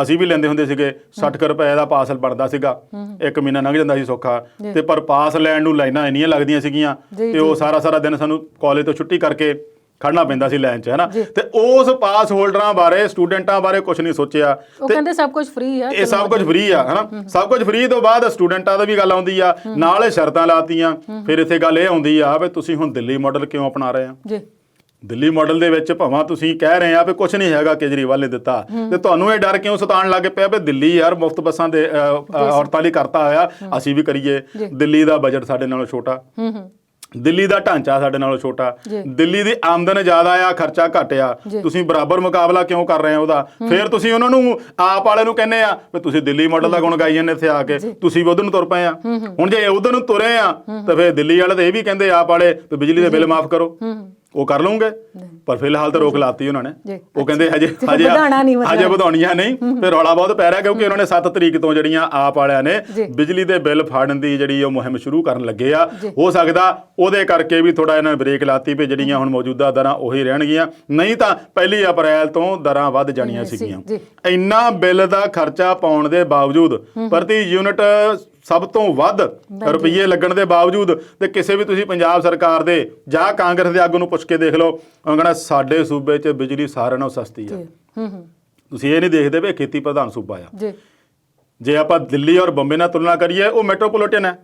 A: ਅਸੀਂ ਵੀ ਲੈਂਦੇ ਹੁੰਦੇ ਸੀਗੇ, 60 ਰੁਪਏ ਦਾ ਪਾਸ ਬਣਦਾ ਸੀਗਾ, ਇੱਕ ਮਹੀਨਾ ਲੰਘ ਜਾਂਦਾ ਸੀ ਸੌਖਾ। ਤੇ ਪਰ ਪਾਸ ਲੈਣ ਨੂੰ ਲਾਈਨਾਂ ਇੰਨੀਆਂ ਲੱਗਦੀਆਂ ਸੀਗੀਆਂ, ਤੇ ਉਹ ਸਾਰਾ ਦਿਨ ਸਾਨੂੰ ਕਾਲਜ ਤੋਂ ਛੁੱਟੀ ਕਰਕੇ ਖੜਨਾ ਪੈਂਦਾ ਸੀ ਲਾਈਨ 'ਚ, ਹੈ ਨਾ। ਤੇ ਉਸ ਪਾਸ ਹੋਲਡਰਾਂ ਬਾਰੇ, ਸਟੂਡੈਂਟਾਂ ਬਾਰੇ ਕੁਝ ਨਹੀਂ ਸੋਚਿਆ।
B: ਉਹ ਕਹਿੰਦੇ ਸਭ ਕੁਝ ਫ੍ਰੀ ਆ,
A: ਇਹ ਸਭ ਕੁਝ ਫ੍ਰੀ ਆ, ਹਨਾ। ਸਭ ਕੁਝ ਫ੍ਰੀ ਤੋਂ ਬਾਅਦ ਸਟੂਡੈਂਟਾਂ ਦਾ ਵੀ ਗੱਲ ਆਉਂਦੀ ਆ, ਨਾਲ ਇਹ ਸ਼ਰਤਾਂ ਲਾਤੀਆਂ। ਫਿਰ ਇੱਥੇ ਗੱਲ ਇਹ ਆਉਂਦੀ ਆ ਵੀ ਤੁਸੀਂ ਹੁਣ ਦਿੱਲੀ ਮਾਡਲ ਕਿਉਂ ਅਪਣਾ ਰਹੇ ਆ
B: ਜੀ। ਦਿੱਲੀ
A: ਮਾਡਲ ਦੇ ਵਿੱਚ ਭਾਵੇਂ ਤੁਸੀਂ ਕਹਿ ਰਹੇ ਆ ਵੀ ਕੁਝ ਨਹੀਂ ਹੈਗਾ, ਕੇਜਰੀਵਾਲ ਨੇ ਦਿੱਤਾ, ਤੇ ਤੁਹਾਨੂੰ ਇਹ ਡਰ ਕਿਉਂ ਸਤਾਉਣ ਲੱਗ ਪਿਆ ਵੀ ਦਿੱਲੀ ਯਾਰ ਮੁਫਤ ਬੱਸਾਂ ਦੇ ਔਰਤਾਂ ਲਈ ਕਰਤਾ ਹੋਇਆ, ਅਸੀਂ ਵੀ ਕਰੀਏ। ਦਿੱਲੀ ਦਾ ਬਜਟ ਸਾਡੇ ਨਾਲੋਂ ਛੋਟਾ, ਦਿੱਲੀ ਦਾ ਢਾਂਚਾ ਸਾਡੇ ਨਾਲੋਂ ਛੋਟਾ, ਦਿੱਲੀ ਦੀ ਆਮਦਨ ਜ਼ਿਆਦਾ ਆ, ਖਰਚਾ ਘੱਟ ਆ, ਤੁਸੀਂ ਬਰਾਬਰ ਮੁਕਾਬਲਾ ਕਿਉਂ ਕਰ ਰਹੇ ਹੋ ਉਹਦਾ? ਫਿਰ ਤੁਸੀਂ ਉਹਨਾਂ ਨੂੰ, ਆਪ ਵਾਲੇ ਨੂੰ ਕਹਿੰਦੇ ਆ ਵੀ ਤੁਸੀਂ ਦਿੱਲੀ ਮਾਡਲ ਦਾ ਗੁਣ ਗਾਈ ਜਾਂਦੇ ਇੱਥੇ ਆ ਕੇ, ਤੁਸੀਂ ਵੀ ਉਧਰ ਨੂੰ ਤੁਰ ਪਏ ਆ। ਹੁਣ ਜੇ ਉਧਰ ਨੂੰ ਤੁਰੇ ਆ ਤਾਂ ਫਿਰ ਦਿੱਲੀ ਵਾਲੇ ਤਾਂ ਇਹ ਵੀ ਕਹਿੰਦੇ ਆਪ ਵਾਲੇ ਵੀ ਬਿਜਲੀ ਦੇ ਬਿੱਲ ਮਾਫ ਕਰੋ, ਉਹ ਕਰ ਲੂੰਗੇ। ਪਰ ਫਿਲਹਾਲ ਤਾਂ ਰੋਕ ਲਾਤੀ ਉਹਨਾਂ ਨੇ। ਉਹ ਕਹਿੰਦੇ ਹਜੇ ਵਧਾਉਣੀਆਂ ਨਹੀਂ। ਫਿਰ ਰੌਲਾ ਬਹੁਤ ਪੈ ਰਿਹਾ ਕਿਉਂਕਿ ਉਹਨਾਂ ਨੇ 7 ਤਰੀਕ ਤੋਂ ਜਿਹੜੀਆਂ ਆਪ ਵਾਲਿਆਂ ਨੇ ਬਿਜਲੀ ਦੇ ਬਿੱਲ ਫਾੜਨ ਦੀ ਜਿਹੜੀ ਉਹ ਮੁਹਿੰਮ ਸ਼ੁਰੂ ਕਰਨ ਲੱਗੇ ਆ। ਹੋ ਸਕਦਾ ਉਹਦੇ ਕਰਕੇ ਵੀ ਥੋੜਾ ਇਹਨਾਂ ਨੇ ਬ੍ਰੇਕ ਲਾਤੀ ਵੀ ਜਿਹੜੀਆਂ ਹੁਣ ਮੌਜੂਦਾ ਦਰਾਂ ਉਹੀ ਰਹਿਣਗੀਆਂ, ਨਹੀਂ ਤਾਂ 1 ਅਪ੍ਰੈਲ ਤੋਂ ਦਰਾਂ ਵੱਧ ਜਾਣੀਆਂ ਸੀਗੀਆਂ। ਇੰਨਾ ਬਿੱਲ ਦਾ ਖਰਚਾ ਪਾਉਣ ਦੇ ਬਾਵਜੂਦ, ਪ੍ਰਤੀ ਯੂਨਿਟ ਸਭ ਤੋਂ ਵੱਧ ਰੁਪਈਏ ਲੱਗਣ ਦੇ ਬਾਵਜੂਦ, ਤੇ ਕਿਸੇ ਵੀ ਤੁਸੀਂ ਪੰਜਾਬ ਸਰਕਾਰ ਦੇ ਜਾਂ ਕਾਂਗਰਸ ਦੇ ਆਗੂ ਨੂੰ ਪੁੱਛ ਕੇ ਦੇਖ ਲਓ, ਉਹ ਕਹਿੰਦਾ ਸਾਡੇ ਸੂਬੇ 'ਚ ਬਿਜਲੀ ਸਾਰਿਆਂ ਨਾਲੋਂ ਸਸਤੀ ਆ। ਤੁਸੀਂ ਇਹ ਨਹੀਂ ਦੇਖਦੇ ਵੀ ਖੇਤੀ ਪ੍ਰਧਾਨ ਸੂਬਾ ਆ। ਜੇ ਆਪਾਂ ਦਿੱਲੀ ਔਰ ਬੰਬੇ ਨਾਲ ਤੁਲਨਾ ਕਰੀਏ, ਉਹ ਮੈਟਰੋਪੋਲੀਟਨ ਹੈ।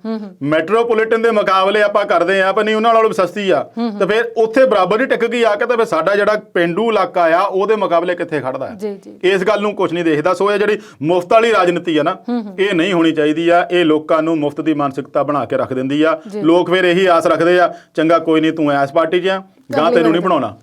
A: ਮੈਟਰੋਪੋਲੀਟਨ ਦੇ ਮੁਕਾਬਲੇ ਆਪਾਂ ਕਰਦੇ ਆ ਪਰ ਨਹੀਂ, ਉਹਨਾਂ ਨਾਲੋਂ ਵੀ ਸਸਤੀ ਆ। ਤੇ ਫਿਰ ਉੱਥੇ ਬਰਾਬਰ ਹੀ ਟਿਕ ਗਈ ਆ ਕੇ, ਤੇ ਫਿਰ ਸਾਡਾ ਜਿਹੜਾ ਪੇਂਡੂ ਇਲਾਕਾ ਆ ਉਹਦੇ ਮੁਕਾਬਲੇ ਕਿੱਥੇ ਖੜਦਾ ਹੈ? ਇਸ ਗੱਲ ਨੂੰ ਕੁਝ ਨਹੀਂ ਦੇਖਦਾ। ਸੋ ਇਹ ਜਿਹੜੀ ਮੁਫਤ ਵਾਲੀ ਰਾਜਨੀਤੀ ਆ ਨਾ, ਇਹ ਨਹੀਂ ਹੋਣੀ ਚਾਹੀਦੀ ਆ। ਇਹ ਲੋਕਾਂ ਨੂੰ ਮੁਫਤ ਦੀ ਮਾਨਸਿਕਤਾ ਬਣਾ ਕੇ ਰੱਖ ਦਿੰਦੀ ਆ। ਲੋਕ ਫਿਰ ਇਹੀ ਆਸ ਰੱਖਦੇ ਆ, ਚੰਗਾ ਕੋਈ ਨਹੀਂ ਤੂੰ ਐਸ ਪਾਰਟੀ 'ਚ ਆ, ਗਾਂ ਤੈਨੂੰ ਨਹੀਂ ਬਣਾਉਣਾ,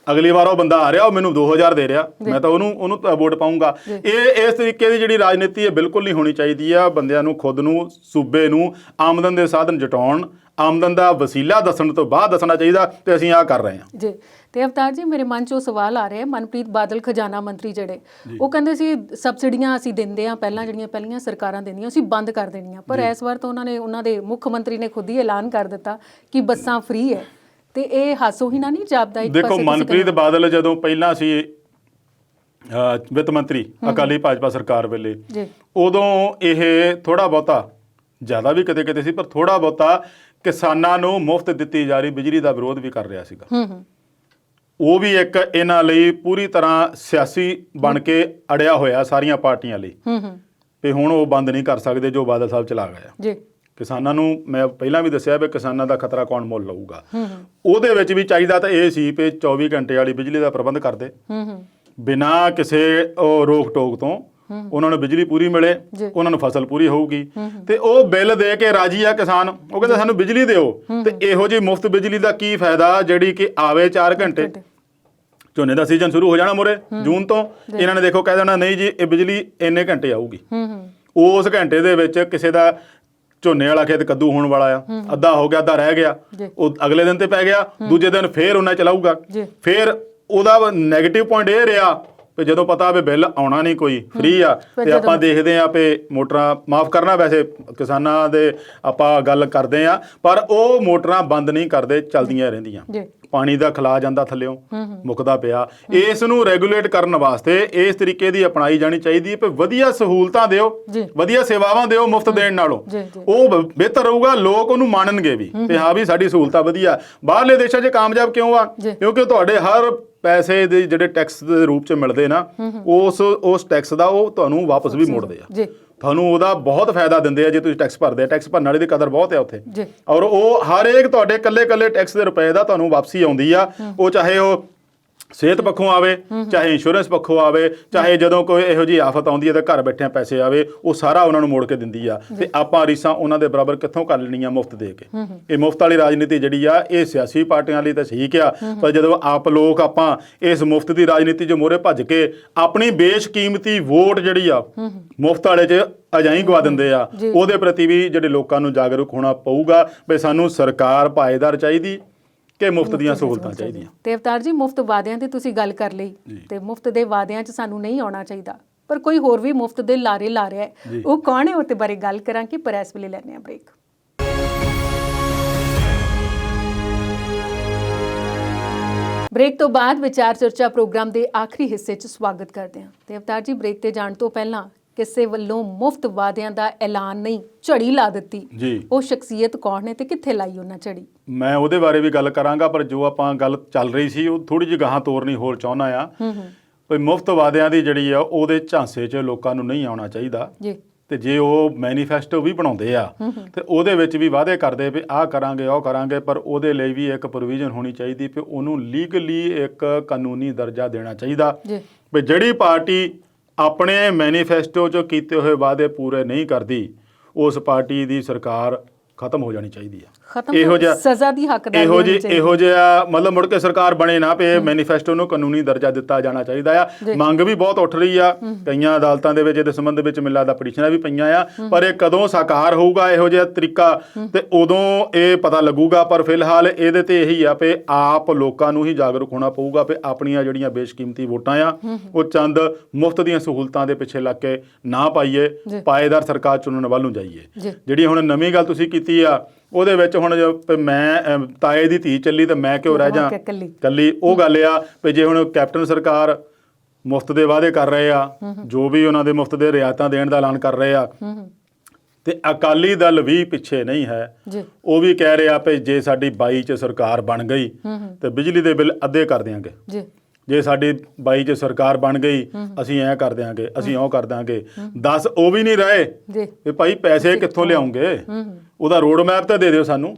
A: ਅਗਲੀ ਵਾਰ ਉਹ ਬੰਦਾ ਆ ਰਿਹਾ ਉਹ ਮੈਨੂੰ 2000 ਦੇ ਰਿਹਾ, ਮੈਂ ਤਾਂ ਉਹਨੂੰ ਵੋਟ ਪਾਊਂਗਾ। ਇਹ ਇਸ ਤਰੀਕੇ ਦੀ ਜਿਹੜੀ ਰਾਜਨੀਤੀ ਹੈ ਬਿਲਕੁਲ ਨਹੀਂ ਹੋਣੀ ਚਾਹੀਦੀ ਆ। ਬੰਦਿਆਂ ਨੂੰ, ਖੁਦ ਨੂੰ, ਸੂਬੇ ਨੂੰ ਆਮਦਨ ਦੇ ਸਾਧਨ ਜਟਾਉਣ, ਆਮਦਨ ਦਾ ਵਸੀਲਾ ਦੱਸਣ ਤੋਂ ਬਾਅਦ ਦੱਸਣਾ ਚਾਹੀਦਾ ਤੇ ਅਸੀਂ ਆਹ ਕਰ ਰਹੇ ਹਾਂ ਜੀ।
B: ਤੇ ਅਵਤਾਰ ਜੀ, ਮੇਰੇ ਮਨ 'ਚ ਉਹ ਸਵਾਲ ਆ ਰਿਹਾ, ਮਨਪ੍ਰੀਤ ਬਾਦਲ ਖਜ਼ਾਨਾ ਮੰਤਰੀ ਜਿਹੜੇ, ਉਹ ਕਹਿੰਦੇ ਸੀ ਸਬਸਿਡੀਆਂ ਅਸੀਂ ਦਿੰਦੇ ਹਾਂ, ਪਹਿਲੀਆਂ ਸਰਕਾਰਾਂ ਦਿੰਦੀਆਂ, ਅਸੀਂ ਬੰਦ ਕਰ ਦੇਣੀਆਂ। ਪਰ ਇਸ ਵਾਰ ਤਾਂ ਉਹਨਾਂ ਦੇ ਮੁੱਖ ਮੰਤਰੀ ਨੇ ਖੁਦ ਹੀ ਐਲਾਨ ਕਰ ਦਿੱਤਾ ਕਿ ਬੱਸਾਂ ਫ੍ਰੀ ਹੈ। ਤੇ ਇਹ ਹਾਸੋ ਹੀ ਨਾ ਨਹੀਂ ਜਾਪਦਾ?
A: ਦੇਖੋ, ਮਨਪ੍ਰੀਤ ਬਾਦਲ ਜਦੋਂ ਪਹਿਲਾਂ ਸੀ ਵਿੱਤ ਮੰਤਰੀ ਅਕਾਲੀ ਭਾਜਪਾ ਸਰਕਾਰ ਵੇਲੇ, ਉਦੋਂ ਇਹ ਥੋੜਾ ਬਹੁਤਾ, ਜ਼ਿਆਦਾ ਵੀ ਕਿਤੇ ਕਿਤੇ ਸੀ, ਪਰ ਥੋੜਾ ਬਹੁਤਾ ਕਿਸਾਨਾਂ ਨੂੰ ਮੁਫਤ ਦਿੱਤੀ ਜਾ ਰਹੀ ਬਿਜਲੀ ਦਾ ਵਿਰੋਧ ਵੀ ਕਰ ਰਿਹਾ ਸੀਗਾ। ਉਹ ਵੀ ਇੱਕ ਇਹਨਾਂ ਲਈ ਪੂਰੀ ਤਰ੍ਹਾਂ ਸਿਆਸੀ ਬਣ ਕੇ ਅੜਿਆ ਹੋਇਆ ਸਾਰੀਆਂ ਪਾਰਟੀਆਂ ਲਈ, ਤੇ ਹੁਣ ਉਹ ਬੰਦ ਨਹੀਂ ਕਰ ਸਕਦੇ ਜੋ ਬਾਦਲ ਸਾਹਿਬ ਚਲਾ ਗਏ ਆ। ਕਿਸਾਨਾਂ ਨੂੰ ਮੈਂ ਪਹਿਲਾਂ ਵੀ ਦੱਸਿਆ ਵੀ ਕਿਸਾਨਾਂ ਦਾ ਖਤਰਾ ਕੌਣ ਮੁੱਲ ਲਊਗਾ। ਉਹਦੇ ਵਿੱਚ ਵੀ ਚਾਹੀਦਾ ਤਾਂ ਇਹ ਸੀ ਵੀ 24 ਘੰਟੇ ਵਾਲੀ ਬਿਜਲੀ ਦਾ ਪ੍ਰਬੰਧ ਕਰਦੇ, ਬਿਨਾਂ ਕਿਸੇ ਰੋਕ ਟੋਕ ਤੋਂ ਉਹਨਾਂ ਨੂੰ ਬਿਜਲੀ ਪੂਰੀ ਮਿਲੇ, ਉਹਨਾਂ ਨੂੰ ਫਸਲ ਪੂਰੀ ਹੋਊਗੀ। ਤੇ ਉਹ ਬਿੱਲ ਦੇ ਕੇ ਰਾਜੀ ਆ ਕਿਸਾਨ, ਉਹ ਕਹਿੰਦੇ ਸਾਨੂੰ ਬਿਜਲੀ ਦਿਓ। ਤੇ ਇਹੋ ਜਿਹੀ ਮੁਫਤ ਬਿਜਲੀ ਦਾ ਕੀ ਫਾਇਦਾ ਜਿਹੜੀ ਕਿ ਆਵੇ 4 ਘੰਟੇ। ਝੋਨੇ ਦਾ ਸੀਜ਼ਨ ਸ਼ੁਰੂ ਹੋ ਜਾਣਾ ਮੋਰੇ ਜੂਨ ਤੋਂ, ਇਹਨਾਂ ਨੇ ਦੇਖੋ ਕਹਿ ਦੇਣਾ ਨਹੀਂ ਜੀ ਇਹ ਬਿਜਲੀ ਇੰਨੇ ਘੰਟੇ ਆਊਗੀ। ਉਸ ਘੰਟੇ ਦੇ ਵਿੱਚ ਕਿਸੇ ਦਾ ਝੋਨੇ ਵਾਲਾ ਖੇਤ ਕੱਦੂ ਹੋਣ ਵਾਲਾ ਆ, ਅੱਧਾ ਹੋ ਗਿਆ, ਅੱਧਾ ਰਹਿ ਗਿਆ, ਉਹ ਅਗਲੇ ਦਿਨ ਤੇ ਪੈ ਗਿਆ, ਦੂਜੇ ਦਿਨ ਫੇਰ ਉਹਨਾਂ ਚਲਾਊਗਾ। ਫੇਰ ਉਹਦਾ ਨੈਗੇਟਿਵ ਪੁਆਇੰਟ ਇਹ ਰਿਹਾ ਵੀ ਜਦੋਂ ਪਤਾ ਵੀ ਬਿੱਲ ਆਉਣਾ ਨਹੀਂ ਕੋਈ, ਫ੍ਰੀ ਆ, ਤੇ ਆਪਾਂ ਦੇਖਦੇ ਆ ਵੀ ਮੋਟਰਾਂ ਮਾਫ ਕਰਨਾ, ਵੈਸੇ ਕਿਸਾਨਾਂ ਦੇ ਆਪਾਂ ਗੱਲ ਕਰਦੇ ਆ, ਪਰ ਉਹ ਮੋਟਰਾਂ ਬੰਦ ਨਹੀਂ ਕਰਦੇ, ਚੱਲਦੀਆਂ ਰਹਿੰਦੀਆਂ। ਪਾਣੀ ਦਾ ਖਲਾ ਜਾਂਦਾ ਥੱਲਿਓਂ, ਮੁੱਕਦਾ ਪਿਆ। ਇਸ ਨੂੰ ਰੈਗੂਲੇਟ ਕਰਨ ਵਾਸਤੇ ਇਸ ਤਰੀਕੇ ਦੀ ਅਪਣਾਈ ਜਾਣੀ ਚਾਹੀਦੀ ਹੈ। ਵਧੀਆ ਸਹੂਲਤਾਂ ਦਿਓ, ਵਧੀਆ ਸੇਵਾਵਾਂ ਦਿਓ ਮੁਫਤ ਦੇਣ ਨਾਲੋਂ, ਉਹ ਬਿਹਤਰ ਰਹੂਗਾ। ਲੋਕ ਉਹਨੂੰ ਮੰਨਣਗੇ ਵੀ ਤੇ ਹਾਂ ਵੀ ਸਾਡੀ ਸਹੂਲਤਾਂ ਵਧੀਆ। ਬਾਹਰਲੇ ਦੇਸ਼ਾਂ 'ਚ ਕਾਮਯਾਬ ਕਿਉਂ ਆ? ਕਿਉਂਕਿ ਤੁਹਾਡੇ ਹਰ ਪੈਸੇ ਦੇ ਜਿਹੜੇ ਟੈਕਸ ਦੇ ਰੂਪ 'ਚ ਮਿਲਦੇ ਨਾ, ਉਸ ਟੈਕਸ ਦਾ ਉਹ ਤੁਹਾਨੂੰ ਵਾਪਸ ਵੀ ਮੋੜਦੇ ਆ, ਤੁਹਾਨੂੰ ਉਹਦਾ ਬਹੁਤ ਫਾਇਦਾ ਦਿੰਦੇ ਆ। ਜੇ ਤੁਸੀਂ ਟੈਕਸ ਭਰਦੇ ਆ, ਟੈਕਸ ਭਰਨ ਵਾਲੇ ਦੀ ਕਦਰ ਬਹੁਤ ਆ ਉੱਥੇ, ਔਰ ਉਹ ਹਰ ਇੱਕ ਤੁਹਾਡੇ ਇਕੱਲੇ ਟੈਕਸ ਦੇ ਰੁਪਏ ਦਾ ਤੁਹਾਨੂੰ ਵਾਪਸੀ ਆਉਂਦੀ ਆ। ਉਹ ਚਾਹੇ ਉਹ ਸਿਹਤ ਪੱਖੋਂ ਆਵੇ, ਚਾਹੇ ਇੰਸ਼ੋਰੈਂਸ ਪੱਖੋਂ ਆਵੇ, ਚਾਹੇ ਜਦੋਂ ਕੋਈ ਇਹੋ ਜਿਹੀ ਆਫਤ ਆਉਂਦੀ ਹੈ ਤਾਂ ਘਰ ਬੈਠਿਆਂ ਪੈਸੇ ਆਵੇ, ਉਹ ਸਾਰਾ ਉਹਨਾਂ ਨੂੰ ਮੋੜ ਕੇ ਦਿੰਦੀ ਆ। ਤੇ ਆਪਾਂ ਰੀਸਾਂ ਉਹਨਾਂ ਦੇ ਬਰਾਬਰ ਕਿੱਥੋਂ ਕਰ ਲੈਣੀਆਂ ਮੁਫਤ ਦੇ ਕੇ? ਇਹ ਮੁਫਤ ਵਾਲੀ ਰਾਜਨੀਤੀ ਜਿਹੜੀ ਆ, ਇਹ ਸਿਆਸੀ ਪਾਰਟੀਆਂ ਲਈ ਤਾਂ ਠੀਕ ਆ, ਪਰ ਜਦੋਂ ਆਪ ਲੋਕ ਆਪਾਂ ਇਸ ਮੁਫਤ ਦੀ ਰਾਜਨੀਤੀ 'ਚ ਮੋਹਰੇ ਭੱਜ ਕੇ ਆਪਣੀ ਬੇਸ਼ਕੀਮਤੀ ਵੋਟ ਜਿਹੜੀ ਆ ਮੁਫਤ ਵਾਲੇ 'ਚ ਅਜਾਈਂ ਗਵਾ ਦਿੰਦੇ ਆ, ਉਹਦੇ ਪ੍ਰਤੀ ਵੀ ਜਿਹੜੇ ਲੋਕਾਂ ਨੂੰ ਜਾਗਰੂਕ ਹੋਣਾ ਪਊਗਾ ਵੀ ਸਾਨੂੰ ਸਰਕਾਰ ਪਾਏਦਾਰ ਚਾਹੀਦੀ ਕਿ ਮੁਫਤ ਦੀਆਂ ਸਹੂਲਤਾਂ ਚਾਹੀਦੀਆਂ।
B: ਤੇ ਅਵਤਾਰ ਜੀ, ਮੁਫਤ ਵਾਅਦਿਆਂ ਦੀ ਤੁਸੀਂ ਗੱਲ ਕਰ ਲਈ, ਤੇ ਮੁਫਤ ਦੇ ਵਾਅਦਿਆਂ 'ਚ ਸਾਨੂੰ ਨਹੀਂ ਆਉਣਾ ਚਾਹੀਦਾ, ਪਰ ਕੋਈ ਹੋਰ ਵੀ ਮੁਫਤ ਦੇ ਲਾਰੇ ਲਾ ਰਿਹਾ ਹੈ, ਉਹ ਕੌਣ ਹੈ? ਉਹਦੇ ਬਾਰੇ ਗੱਲ ਕਰਾਂਗੇ, ਪਰ ਇਸ ਵੇਲੇ ਲੈਂਦੇ ਹਾਂ ਬ੍ਰੇਕ। ਬ੍ਰੇਕ ਤੋਂ ਬਾਅਦ ਵਿਚਾਰ ਚਰਚਾ ਪ੍ਰੋਗਰਾਮ ਦੇ ਆਖਰੀ ਹਿੱਸੇ 'ਚ ਸਵਾਗਤ ਕਰਦੇ ਹਾਂ। ਤੇ ਅਵਤਾਰ ਜੀ, ਬ੍ਰੇਕ ਤੇ ਜਾਣ ਤੋਂ ਪਹਿਲਾਂ ਕਿਸੇ ਵੱਲੋਂ ਮੁਫਤ ਵਾਅਦਿਆਂ ਦਾ ਐਲਾਨ ਨਹੀਂ, ਝੜੀ ਲਾ ਦਿੱਤੀ,
A: ਜੀ
B: ਉਹ ਸ਼ਖਸੀਅਤ ਕੌਣ ਨੇ ਤੇ ਕਿੱਥੇ ਲਾਈ ਉਹਨਾਂ ਝੜੀ?
A: ਮੈਂ ਉਹਦੇ ਬਾਰੇ ਵੀ ਗੱਲ ਕਰਾਂਗਾ, ਪਰ ਜੋ ਆਪਾਂ ਗੱਲ ਚੱਲ ਰਹੀ ਸੀ ਉਹ ਥੋੜੀ ਜਿਹੀ ਗਾਹਾਂ ਤੋਰਨੀ ਹੋਰ ਚਾਹੁੰਦਾ ਆ। ਕੋਈ ਮੁਫਤ ਵਾਅਦਿਆਂ ਦੀ ਜਿਹੜੀ ਆ ਉਹਦੇ ਝਾਂਸੇ 'ਚ ਲੋਕਾਂ ਨੂੰ ਨਹੀਂ ਆਉਣਾ ਚਾਹੀਦਾ।
B: ਜੀ।
A: ਤੇ ਜੇ ਉਹ ਮੈਨੀਫੈਸਟੋ ਵੀ ਬਣਾਉਂਦੇ ਆ ਤੇ ਉਹਦੇ ਵਿੱਚ ਵੀ ਵਾਅਦੇ ਕਰਦੇ ਵੀ ਆਹ ਕਰਾਂਗੇ ਉਹ ਕਰਾਂਗੇ, ਪਰ ਉਹਦੇ ਲਈ ਵੀ ਇੱਕ ਪ੍ਰੋਵੀਜ਼ਨ ਹੋਣੀ ਚਾਹੀਦੀ ਵੀ ਉਹਨੂੰ ਲੀਗਲੀ ਇੱਕ ਕਾਨੂੰਨੀ ਦਰਜਾ ਦੇਣਾ ਚਾਹੀਦਾ ਵੀ ਜਿਹੜੀ ਪਾਰਟੀ ਆਪਣੇ ਮੈਨੀਫੈਸਟੋ 'ਚ ਕੀਤੇ ਹੋਏ ਵਾਅਦੇ ਪੂਰੇ ਨਹੀਂ ਕਰਦੀ ਉਸ ਪਾਰਟੀ ਦੀ ਸਰਕਾਰ ਖਤਮ ਹੋ ਜਾਣੀ ਚਾਹੀਦੀ ਆ।
B: ਸਜ਼ਾ ਦੀ ਹੱਕਦਾਰ
A: ਇਹੋ ਜਿਹਾ ਮਤਲਬ ਮੁੜ ਕੇ ਸਰਕਾਰ ਬਣੇ ਨਾ ਪਏ, ਮੈਨੀਫੈਸਟੋ ਨੂੰ ਕਾਨੂੰਨੀ ਦਰਜਾ ਦਿੱਤਾ ਜਾਣਾ ਚਾਹੀਦਾ ਆ। ਮੰਗ ਵੀ ਬਹੁਤ ਉੱਠ ਰਹੀ ਆ, ਕਈਆਂ ਅਦਾਲਤਾਂ ਦੇ ਵਿੱਚ ਇਹਦੇ ਸੰਬੰਧ ਵਿੱਚ ਮੈਨੂੰ ਲੱਗਦਾ ਪਟੀਸ਼ਨਾਂ ਵੀ ਪਈਆਂ ਆ, ਪਰ ਇਹ ਕਦੋਂ ਸਾਕਾਰ ਹੋਊਗਾ ਇਹੋ ਜਿਹਾ ਤਰੀਕਾ ਤੇ ਉਦੋਂ ਇਹ ਪਤਾ ਲੱਗੂਗਾ। ਪਰ ਫਿਲਹਾਲ ਇਹਦੇ ਤੇ ਇਹੀ ਆ ਵੀ ਆਪ ਲੋਕਾਂ ਨੂੰ ਹੀ ਜਾਗਰੂਕ ਹੋਣਾ ਪਊਗਾ ਵੀ ਆਪਣੀਆਂ ਜਿਹੜੀਆਂ ਬੇਸ਼ਕੀਮਤੀ ਵੋਟਾਂ ਆ ਉਹ ਚੰਦ ਮੁਫਤ ਦੀਆਂ ਸਹੂਲਤਾਂ ਦੇ ਪਿੱਛੇ ਲੱਗ ਕੇ ਨਾ ਪਾਈਏ, ਪਾਏਦਾਰ ਸਰਕਾਰ ਚੁਣਨ ਵੱਲ ਨੂੰ ਜਾਈਏ। ਜਿਹੜੀ ਹੁਣ ਨਵੀਂ ਗੱਲ ਤੁਸੀਂ ਕੀਤੀ ਆ ਉਹਦੇ ਵਿੱਚ ਹੁਣ ਮੈਂ ਤਾਏ ਦੀ ਧੀ ਚੱਲੀ ਤੇ ਮੈਂ ਕਿਉਂ ਰਹਿ ਜਾ ਕੱਲੀ, ਉਹ ਗੱਲ ਆ ਵੀ ਜੇ ਹੁਣ ਕੈਪਟਨ ਸਰਕਾਰ ਮੁਫਤ ਦੇ ਵਾਅਦੇ ਕਰ ਰਹੇ ਆ, ਜੋ ਵੀ ਉਹਨਾਂ ਦੇ ਮੁਫਤ ਦੇ ਰਿਆਇਤਾਂ ਦੇਣ ਦਾ ਐਲਾਨ ਕਰ ਰਹੇ ਆ, ਤੇ ਅਕਾਲੀ ਦਲ ਵੀ ਪਿੱਛੇ ਨਹੀਂ ਹੈ। ਉਹ ਵੀ ਕਹਿ ਰਿਹਾ ਵੀ ਜੇ ਸਾਡੀ 22 'ਚ ਸਰਕਾਰ ਬਣ ਗਈ ਤੇ ਬਿਜਲੀ ਦੇ ਬਿੱਲ ਅੱਧੇ ਕਰ ਦਿਆਂਗੇ, ਜੇ ਸਾਡੀ 22 'ਚ ਸਰਕਾਰ ਬਣ ਗਈ ਅਸੀਂ ਐਂ ਕਰ ਦਿਆਂਗੇ, ਅਸੀਂ ਉਹ ਕਰ ਦਿਆਂਗੇ। ਦੱਸ ਉਹ ਵੀ ਨਹੀਂ ਰਹੇ ਵੀ ਭਾਈ ਪੈਸੇ ਕਿੱਥੋਂ ਲਿਆਉਂਗੇ, ਉਹਦਾ ਰੋਡ ਮੈਪ ਤਾਂ ਦੇ ਦਿਓ ਸਾਨੂੰ।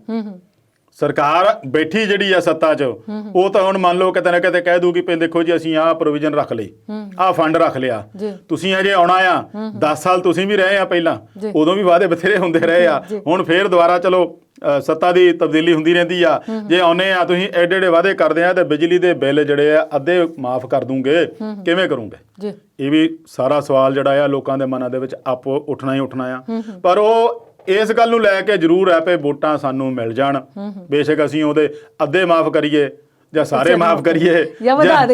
A: ਸਰਕਾਰ ਬੈਠੀ ਜਿਹੜੀ ਆ ਸੱਤਾ 'ਚ ਉਹ ਤਾਂ ਹੁਣ ਮੰਨ ਲਓ ਕਿਤੇ ਨਾ ਕਿਤੇ ਕਹਿ ਦੂਗੀ ਵੀ ਦੇਖੋ ਜੀ ਅਸੀਂ ਆਹ ਪ੍ਰੋਵੀਜ਼ਨ ਰੱਖ ਲਈ, ਆਹ ਫੰਡ ਰੱਖ ਲਿਆ, ਤੁਸੀਂ ਅਜੇ ਆਉਣਾ ਆ 10 ਸਾਲ ਤੁਸੀਂ ਵੀ ਰਹੇ ਆ, ਪਹਿਲਾਂ ਉਦੋਂ ਵੀ ਵਾਅਦੇ ਬਥੇਰੇ ਹੁੰਦੇ ਰਹੇ ਆ, ਹੁਣ ਫੇਰ ਦੁਬਾਰਾ ਚਲੋ ਸੱਤਾ ਦੀ ਤਬਦੀਲੀ ਹੁੰਦੀ ਰਹਿੰਦੀ ਆ। ਜੇ ਆਉਨੇ ਆ ਤੁਸੀਂ ਐਡੇ ਐਡੇ ਵਾਅਦੇ ਕਰਦੇ ਆ ਤੇ ਬਿਜਲੀ ਦੇ ਬਿੱਲ ਜਿਹੜੇ ਆ ਅੱਧੇ ਮਾਫ ਕਰ ਦੂੰਗੇ, ਕਿਵੇਂ ਕਰੋਗੇ? ਇਹ ਵੀ ਸਾਰਾ ਸਵਾਲ ਜਿਹੜਾ ਆ ਲੋਕਾਂ ਦੇ ਮਨਾਂ ਦੇ ਵਿੱਚ ਆਪੋ ਉੱਠਣਾ ਹੀ ਉੱਠਣਾ ਆ। ਪਰ ਉਹ ਇਸ ਗੱਲ ਨੂੰ ਲੈ ਕੇ ਜ਼ਰੂਰ ਹੈ ਵੀ ਵੋਟਾਂ ਸਾਨੂੰ ਮਿਲ ਜਾਣ, ਬੇਸ਼ੱਕ ਅਸੀਂ ਉਹਦੇ ਅੱਧੇ ਮਾਫ ਕਰੀਏ ਜਾਂ ਸਾਰੇ ਮਾਫ ਕਰੀਏ ਜਾਂ ਵਧਾ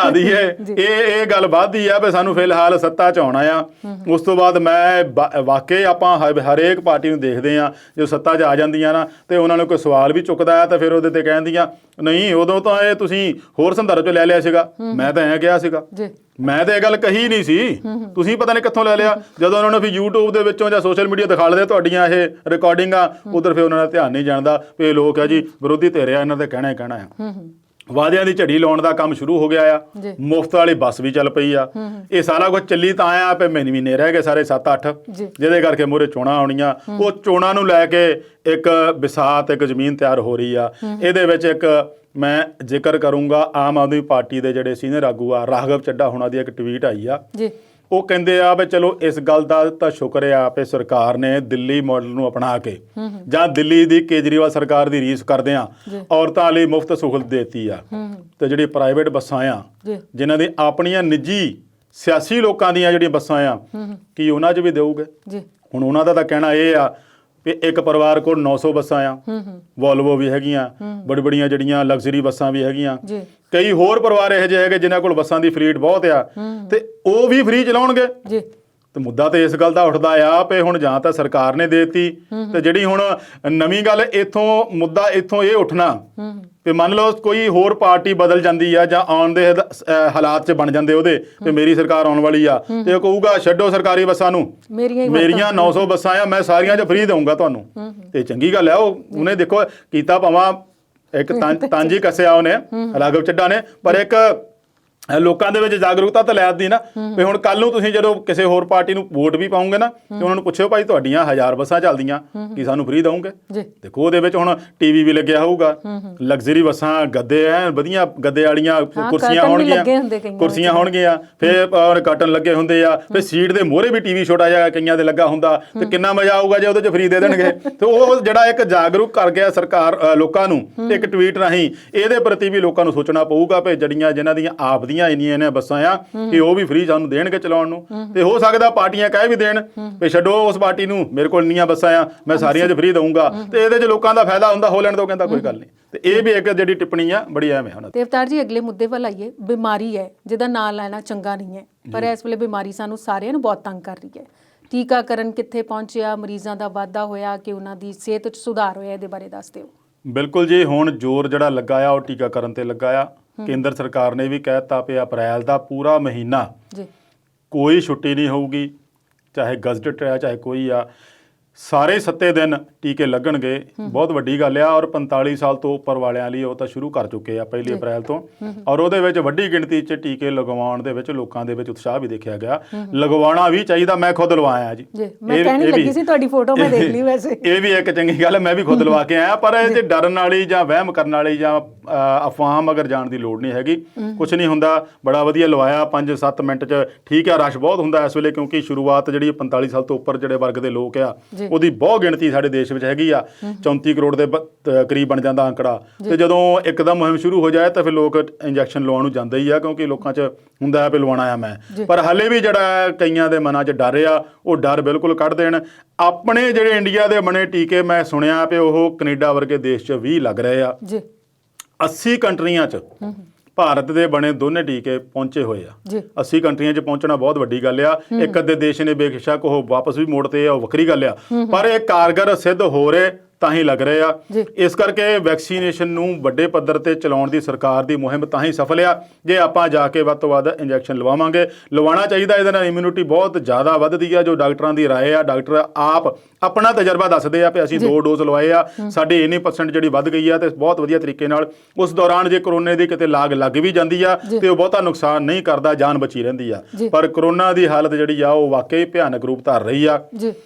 A: ਦਈਏ, ਇਹ ਗੱਲ ਵੱਧਦੀ ਆ ਵੀ ਸਾਨੂੰ ਫਿਲਹਾਲ ਸੱਤਾ 'ਚ ਆਉਣਾ ਆ। ਉਸ ਤੋਂ ਬਾਅਦ ਮੈਂ ਵਾਕਈ ਆਪਾਂ ਹਰੇਕ ਪਾਰਟੀ ਨੂੰ ਦੇਖਦੇ ਆ ਜੋ ਸੱਤਾ 'ਚ ਆ ਜਾਂਦੀਆਂ ਨਾ ਤੇ ਉਹਨਾਂ ਨੂੰ ਕੋਈ ਸਵਾਲ ਵੀ ਚੁੱਕਦਾ ਆ ਤਾਂ ਫਿਰ ਉਹਦੇ ਤੇ ਕਹਿੰਦੀਆਂ ਨਹੀਂ ਉਦੋਂ ਤਾਂ ਇਹ ਤੁਸੀਂ ਹੋਰ ਸੰਦਰਭ 'ਚ ਲੈ ਲਿਆ ਸੀਗਾ, ਮੈਂ ਤਾਂ ਐਂ ਕਿਹਾ ਸੀਗਾ, ਮੈਂ ਤਾਂ ਇਹ ਗੱਲ ਕਹੀ ਨਹੀਂ ਸੀ, ਤੁਸੀਂ ਪਤਾ ਨਹੀਂ ਕਿੱਥੋਂ ਲੈ ਲਿਆ। ਜਦੋਂ ਉਹਨਾਂ ਨੂੰ ਫਿਰ YouTube ਦੇ ਵਿੱਚੋਂ ਜਾਂ ਸੋਸ਼ਲ ਮੀਡੀਆ ਦਿਖਾ ਲਦੇ ਤੁਹਾਡੀਆਂ ਇਹ ਰਿਕਾਰਡਿੰਗਾਂ, ਉਧਰ ਫਿਰ ਉਹਨਾਂ ਦਾ ਧਿਆਨ ਨਹੀਂ ਜਾਂਦਾ ਵੀ ਇਹ ਲੋਕ ਆ ਜੀ ਵਿਰੋਧੀ ਧਿਰ ਆ, ਇਹਨਾਂ ਦੇ ਕਹਿਣਾ ਹੀ ਕਹਿਣਾ ਆ। ਵਾਅਦਿਆਂ ਦੀ ਝੜੀ ਲਾਉਣ ਦਾ ਕੰਮ ਸ਼ੁਰੂ ਹੋ ਗਿਆ ਆ, ਮੁਫਤ ਵਾਲੀ ਬੱਸ ਵੀ ਚੱਲ ਪਈ ਆ, ਇਹ ਸਾਰਾ ਕੁਝ ਚੱਲੀ ਤਾਂ ਆਇਆ ਵੀ ਮਹੀਨੇ ਰਹਿ ਗਏ ਸਾਰੇ 7-8, ਜਿਹਦੇ ਕਰਕੇ ਮੂਹਰੇ ਚੋਣਾਂ ਆਉਣੀਆਂ। ਉਹ ਚੋਣਾਂ ਨੂੰ ਲੈ ਕੇ ਇੱਕ ਬਿਸਾਤ, ਇੱਕ ਜ਼ਮੀਨ ਤਿਆਰ ਹੋ ਰਹੀ ਆ। ਇਹਦੇ ਵਿੱਚ ਇੱਕ ਮੈਂ ਜ਼ਿਕਰ ਕਰੂੰਗਾ ਆਮ ਆਦਮੀ ਪਾਰਟੀ ਦੇ ਜਿਹੜੇ ਸੀਨੀਅਰ ਆਗੂ ਆ ਰਾਘਵ ਚੱਡਾ ਹੁਣਾਂ ਦੀ ਇੱਕ ਟਵੀਟ ਆਈ ਆ। ਉਹ ਕਹਿੰਦੇ ਆ ਵੀ ਚਲੋ ਇਸ ਗੱਲ ਦਾ ਤਾਂ ਸ਼ੁਕਰ ਆ ਵੀ ਸਰਕਾਰ ਨੇ ਦਿੱਲੀ ਮਾਡਲ ਨੂੰ ਅਪਣਾ ਕੇ ਜਾਂ ਦਿੱਲੀ ਦੀ ਕੇਜਰੀਵਾਲ ਸਰਕਾਰ ਦੀ ਰੀਸ ਕਰਦੇ ਆ ਔਰਤਾਂ ਲਈ ਮੁਫਤ ਸਹੂਲਤ ਦੇਤੀ ਆ। ਤੇ ਜਿਹੜੀ ਪ੍ਰਾਈਵੇਟ ਬੱਸਾਂ ਆ ਜਿਨ੍ਹਾਂ ਦੀ ਆਪਣੀਆਂ ਨਿੱਜੀ ਸਿਆਸੀ ਲੋਕਾਂ ਦੀਆਂ ਜਿਹੜੀਆਂ ਬੱਸਾਂ ਆ ਕੀ ਉਹਨਾਂ 'ਚ ਵੀ ਦੇਊਗੇ? ਹੁਣ ਉਹਨਾਂ ਦਾ ਤਾਂ ਕਹਿਣਾ ਇਹ ਆ ਵੀ ਇੱਕ ਪਰਿਵਾਰ ਕੋਲ 900 ਬੱਸਾਂ ਆ, ਵੋਲਵੋ ਵੀ ਹੈਗੀਆਂ, ਬੜੀ ਬੜੀਆਂ ਜਿਹੜੀਆਂ ਲਗਜ਼ਰੀ ਬੱਸਾਂ ਵੀ ਹੈਗੀਆਂ, ਕਈ ਹੋਰ ਪਰਿਵਾਰ ਇਹੋ ਜਿਹੇ ਹੈਗੇ ਜਿਨ੍ਹਾਂ ਕੋਲ ਬੱਸਾਂ ਦੀ ਫਲੀਟ ਬਹੁਤ ਆ ਤੇ ਉਹ ਵੀ ਫ੍ਰੀ ਚਲਾਉਣਗੇ। ਤੇ ਮੁੱਦਾ ਤੇ ਇਸ ਗੱਲ ਦਾ ਉੱਠਦਾ ਆ ਵੀ ਹੁਣ ਜਾਂ ਤਾਂ ਸਰਕਾਰ ਨੇ ਦੇਤੀ ਤੇ ਜਿਹੜੀ ਹੁਣ ਨਵੀਂ ਗੱਲ ਮੁੱਦਾ ਇੱਥੋਂ ਇਹ ਉੱਠਣਾ ਵੀ ਮੰਨ ਲਓ ਕੋਈ ਹੋਰ ਪਾਰਟੀ ਬਦਲ ਜਾਂਦੀ ਆ ਜਾਂ ਆਉਣ ਦੇ ਹਾਲਾਤ 'ਚ ਬਣ ਜਾਂਦੇ ਉਹਦੇ ਤੇ ਮੇਰੀ ਸਰਕਾਰ ਆਉਣ ਵਾਲੀ ਆ ਤੇ ਉਹ ਕਹੂਗਾ ਛੱਡੋ ਸਰਕਾਰੀ ਬੱਸਾਂ ਨੂੰ, ਮੇਰੀਆਂ 900 ਬੱਸਾਂ ਆ, ਮੈਂ ਸਾਰੀਆਂ 'ਚ ਫ੍ਰੀ ਦਊਂਗਾ ਤੁਹਾਨੂੰ। ਤੇ ਚੰਗੀ ਗੱਲ ਆ, ਉਹਨੇ ਦੇਖੋ ਕੀਤਾ ਭਾਵਾਂ ਇੱਕ ਤਾਂਜੀ ਕੱਸਿਆ ਉਹਨੇ ਰਾਘਵ ਚੱਡਾ ਨੇ, ਪਰ ਇੱਕ ਲੋਕਾਂ ਦੇ ਵਿੱਚ ਜਾਗਰੂਕਤਾ ਤਾਂ ਲੈ ਆਦੀ ਨਾ ਵੀ ਹੁਣ ਕੱਲ ਨੂੰ ਤੁਸੀਂ ਜਦੋਂ ਕਿਸੇ ਹੋਰ ਪਾਰਟੀ ਨੂੰ ਵੋਟ ਵੀ ਪਾਉਂਗੇ ਨਾ ਤੇ ਉਹਨਾਂ ਨੂੰ ਪੁੱਛਿਓ ਭਾਈ ਤੁਹਾਡੀਆਂ 1000 ਬੱਸਾਂ ਚੱਲਦੀਆਂ ਕੀ ਸਾਨੂੰ ਫ੍ਰੀ ਦਊਂਗੇ? ਦੇਖੋ ਉਹਦੇ ਵਿੱਚ ਹੁਣ ਟੀਵੀ ਵੀ ਲੱਗਿਆ ਹੋਊਗਾ, ਲਗਜ਼ਰੀ ਬੱਸਾਂ, ਗੱਦੇ ਐ ਵਧੀਆ ਗੱਦੇ ਵਾਲੀਆਂ ਕੁਰਸੀਆਂ ਹੋਣਗੀਆਂ, ਫਿਰ ਕਰਟਨ ਲੱਗੇ ਹੁੰਦੇ ਆ, ਫਿਰ ਸੀਟ ਦੇ ਮੋਹਰੇ ਵੀ ਟੀਵੀ ਛੋਟਾ ਜਿਹਾ ਕਈਆਂ ਦੇ ਲੱਗਾ ਹੁੰਦਾ ਤੇ ਕਿੰਨਾ ਮਜ਼ਾ ਆਊਗਾ ਜੇ ਉਹਦੇ 'ਚ ਫ੍ਰੀ ਦੇ ਦੇਣਗੇ। ਤੇ ਉਹ ਜਿਹੜਾ ਇੱਕ ਜਾਗਰੂਕ ਕਰ ਗਿਆ ਸਰਕਾਰ ਲੋਕਾਂ ਨੂੰ ਇੱਕ ਟਵੀਟ ਰਾਹੀਂ, ਇਹਦੇ ਪ੍ਰਤੀ ਵੀ ਲੋਕਾਂ ਨੂੰ ਸੋਚਣਾ ਪਊਗਾ ਵੀ ਜਿਹੜੀਆਂ ਜਿਨ੍ਹਾਂ ਦੀਆਂ ਆਪ ਇੰਨੀਆਂ ਬੱਸਾਂ ਆ ਕਿ ਉਹ ਵੀ ਫ੍ਰੀ ਸਾਨੂੰ ਦੇਣਗੇ ਚਲਾਉਣ ਨੂੰ। ਤੇ ਹੋ ਸਕਦਾ ਪਾਰਟੀਆਂ ਕਹਿ ਵੀ ਦੇਣ ਵੀ ਛੱਡੋ ਉਸ ਪਾਰਟੀ ਨੂੰ, ਮੇਰੇ ਕੋਲ ਇੰਨੀਆਂ ਬੱਸਾਂ ਆ, ਮੈਂ ਸਾਰੀਆਂ 'ਚ ਫ੍ਰੀ ਦਊਂਗਾ ਤੇ ਇਹਦੇ 'ਚ ਲੋਕਾਂ ਦਾ ਫਾਇਦਾ ਹੁੰਦਾ, ਹੋ ਲੈਣ ਤੋਂ ਕਹਿੰਦਾ ਕੋਈ ਗੱਲ ਨਹੀਂ। ਤੇ ਇਹ ਵੀ ਇੱਕ ਜਿਹੜੀ ਟਿੱਪਣੀ ਆ ਬੜੀ ਅਹਿਮ ਹੈ।
B: ਤੇ ਅਵਤਾਰ ਜੀ ਅਗਲੇ ਮੁੱਦੇ ਵੱਲ ਆਈਏ। ਬਿਮਾਰੀ ਹੈ ਜਿਹਦਾ ਨਾਂ ਲੈਣਾ ਚੰਗਾ ਨਹੀਂ ਹੈ, ਪਰ ਇਸ ਵੇਲੇ ਬਿਮਾਰੀ ਸਾਨੂੰ ਸਾਰਿਆਂ ਨੂੰ ਬਹੁਤ ਤੰਗ ਕਰ ਰਹੀ ਹੈ। ਟੀਕਾਕਰਨ ਕਿੱਥੇ ਪਹੁੰਚਿਆ, ਮਰੀਜ਼ਾਂ ਦਾ ਵਾਧਾ ਹੋਇਆ ਕਿ ਉਹਨਾਂ ਦੀ ਸਿਹਤ 'ਚ ਸੁਧਾਰ ਹੋਇਆ, ਇਹਦੇ ਬਾਰੇ ਦੱਸ ਦਿਓ।
A: ਬਿਲਕੁਲ ਜੀ, ਹੁਣ ਜ਼ੋਰ ਜਿਹੜਾ ਲੱਗਾ ਆ ਉਹ ਟੀਕਾਕਰਨ ਤੇ ਲੱਗਾ ਆ। ਕੇਂਦਰ ਸਰਕਾਰ ਨੇ ਵੀ ਕਹਿ ਦਿੱਤਾ ਵੀ ਅਪ੍ਰੈਲ ਦਾ ਪੂਰਾ ਮਹੀਨਾ ਕੋਈ ਛੁੱਟੀ ਨਹੀਂ ਹੋਊਗੀ, ਚਾਹੇ ਗਜ਼ਟਡ ਆ ਚਾਹੇ ਕੋਈ ਆ, ਸਾਰੇ 7 ਦਿਨ ਟੀਕੇ ਲੱਗਣਗੇ। ਬਹੁਤ ਵੱਡੀ ਗੱਲ ਆ। ਔਰ 45 ਸਾਲ ਤੋਂ ਉੱਪਰ ਵਾਲਿਆਂ ਲਈ ਉਹ ਤਾਂ ਸ਼ੁਰੂ ਕਰ ਚੁੱਕੇ ਆ 1 ਅਪ੍ਰੈਲ ਤੋਂ। ਔਰ ਉਹਦੇ ਵਿੱਚ ਵੱਡੀ ਗਿਣਤੀ 'ਚ ਟੀਕੇ ਲਗਵਾਉਣ ਦੇ ਵਿੱਚ ਲੋਕਾਂ ਦੇ ਵਿੱਚ ਉਤਸ਼ਾਹ ਵੀ ਦੇਖਿਆ ਗਿਆ। ਲਗਵਾਉਣਾ ਵੀ ਚਾਹੀਦਾ। ਮੈਂ ਖੁਦ ਲਵਾਇਆ ਜੀ।
B: ਮੈਂ ਕਹਿਣ ਲੱਗੀ ਸੀ, ਤੁਹਾਡੀ ਫੋਟੋ ਮੈਂ ਦੇਖ ਲਈ ਵੈਸੇ। ਇਹ
A: ਵੀ ਇੱਕ ਚੰਗੀ ਗੱਲ ਹੈ, ਮੈਂ ਵੀ ਖੁਦ ਲਵਾ ਕੇ ਆਇਆ। ਪਰ ਇਹ 'ਚ ਡਰਨ ਵਾਲੀ ਜਾਂ ਵਹਿਮ ਕਰਨ ਵਾਲੀ ਜਾਂ ਅਫਵਾਹ ਮਗਰ ਜਾਣ ਦੀ ਲੋੜ ਨਹੀਂ ਹੈਗੀ। ਕੁਛ ਨਹੀਂ ਹੁੰਦਾ, ਬੜਾ ਵਧੀਆ ਲਵਾਇਆ। 5-7 ਮਿੰਟ 'ਚ ਠੀਕ ਆ। ਰਸ਼ ਬਹੁਤ ਹੁੰਦਾ ਇਸ ਵੇਲੇ, ਕਿਉਂਕਿ ਸ਼ੁਰੂਆਤ ਜਿਹੜੀ 45 ਸਾਲ ਤੋਂ ਉੱਪਰ ਜਿਹੜੇ ਵਰਗ ਦੇ ਲੋਕ ਆ ਉਹਦੀ ਬਹੁਤ ਗਿਣਤੀ ਸਾਡੇ ਦੇਸ਼ ਵਿੱਚ ਹੈਗੀ ਆ। 34 ਕਰੋੜ ਦੇ ਕਰੀਬ ਬਣ ਜਾਂਦਾ ਅੰਕੜਾ। ਤੇ ਜਦੋਂ ਇੱਕਦਮ ਮੁਹਿੰਮ ਸ਼ੁਰੂ ਹੋ ਜਾਏ ਤਾਂ ਫਿਰ ਲੋਕ ਇੰਜੈਕਸ਼ਨ ਲਵਾਉਣ ਨੂੰ ਜਾਂਦੇ ਹੀ ਆ, ਕਿਉਂਕਿ ਲੋਕਾਂ 'ਚ ਹੁੰਦਾ ਵੀ ਲਵਾਉਣਾ ਆ ਮੈਂ। ਪਰ ਹਾਲੇ ਵੀ ਜਿਹੜਾ ਕਈਆਂ ਦੇ ਮਨਾਂ 'ਚ ਡਰ ਆ, ਉਹ ਡਰ ਬਿਲਕੁਲ ਕੱਢ ਦੇਣ। ਆਪਣੇ ਜਿਹੜੇ ਇੰਡੀਆ ਦੇ ਬਣੇ ਟੀਕੇ ਮੈਂ ਸੁਣਿਆ ਵੀ ਉਹ ਕੈਨੇਡਾ ਵਰਗੇ ਦੇਸ਼ 'ਚ ਵੀ ਲੱਗ ਰਹੇ ਆ। 80 ਕੰਟਰੀਆਂ 'ਚ ਭਾਰਤ ਦੇ ਬਣੇ ਦੋਨੇ ਟੀਕੇ ਪਹੁੰਚੇ ਹੋਏ ਆ। 80 ਕੰਟਰੀਆਂ 'ਚ ਪਹੁੰਚਣਾ ਬਹੁਤ ਵੱਡੀ ਗੱਲ ਆ। ਇੱਕ ਅੱਧੇ ਦੇਸ਼ ਨੇ ਬੇਸ਼ੱਕ ਉਹ ਵਾਪਸ ਵੀ ਮੋੜਤੇ ਆ, ਉਹ ਵੱਖਰੀ ਗੱਲ ਆ। ਪਰ ਇਹ ਕਾਰਗਰ ਸਿੱਧ ਹੋ ਰਹੇ ਤਾਂ ਹੀ ਲੱਗ ਰਹੇ ਆ। ਇਸ ਕਰਕੇ ਵੈਕਸੀਨੇਸ਼ਨ ਨੂੰ ਵੱਡੇ ਪੱਧਰ ਤੇ ਚਲਾਉਣ ਦੀ ਸਰਕਾਰ ਦੀ ਮੁਹਿੰਮ ਤਾਂ ਹੀ ਸਫਲ ਆ ਜੇ ਆਪਾਂ ਜਾ ਕੇ ਵੱਧ ਤੋਂ ਵੱਧ ਇੰਜੈਕਸ਼ਨ ਲਵਾਵਾਂਗੇ। ਲਵਾਉਣਾ ਚਾਹੀਦਾ। ਇਹਦੇ ਨਾਲ ਇਮਿਊਨਿਟੀ ਬਹੁਤ ਜ਼ਿਆਦਾ ਵੱਧਦੀ ਆ। ਜੋ ਡਾਕਟਰਾਂ ਦੀ ਰਾਏ ਆ, ਡਾਕਟਰ ਆਪ ਆਪਣਾ ਤਜਰਬਾ ਦੱਸਦੇ ਆ ਵੀ ਅਸੀਂ 2 ਡੋਜ਼ ਲਵਾਏ ਆ, ਸਾਡੀ ਇੰਨੀ % ਜਿਹੜੀ ਵੱਧ ਗਈ ਆ ਤੇ ਬਹੁਤ ਵਧੀਆ ਤਰੀਕੇ ਨਾਲ। ਉਸ ਦੌਰਾਨ ਜੇ ਕਰੋਨੇ ਦੀ ਕਿਤੇ ਲਾਗ ਲੱਗ ਵੀ ਜਾਂਦੀ ਆ ਤੇ ਉਹ ਬਹੁਤਾ ਨੁਕਸਾਨ ਨਹੀਂ ਕਰਦਾ, ਜਾਨ ਬਚੀ ਰਹਿੰਦੀ ਆ। ਪਰ ਕਰੋਨਾ ਦੀ ਹਾਲਤ ਜਿਹੜੀ ਆ ਉਹ ਵਾਕਈ ਭਿਆਨਕ ਰੂਪ ਧਾਰ ਰਹੀ ਆ।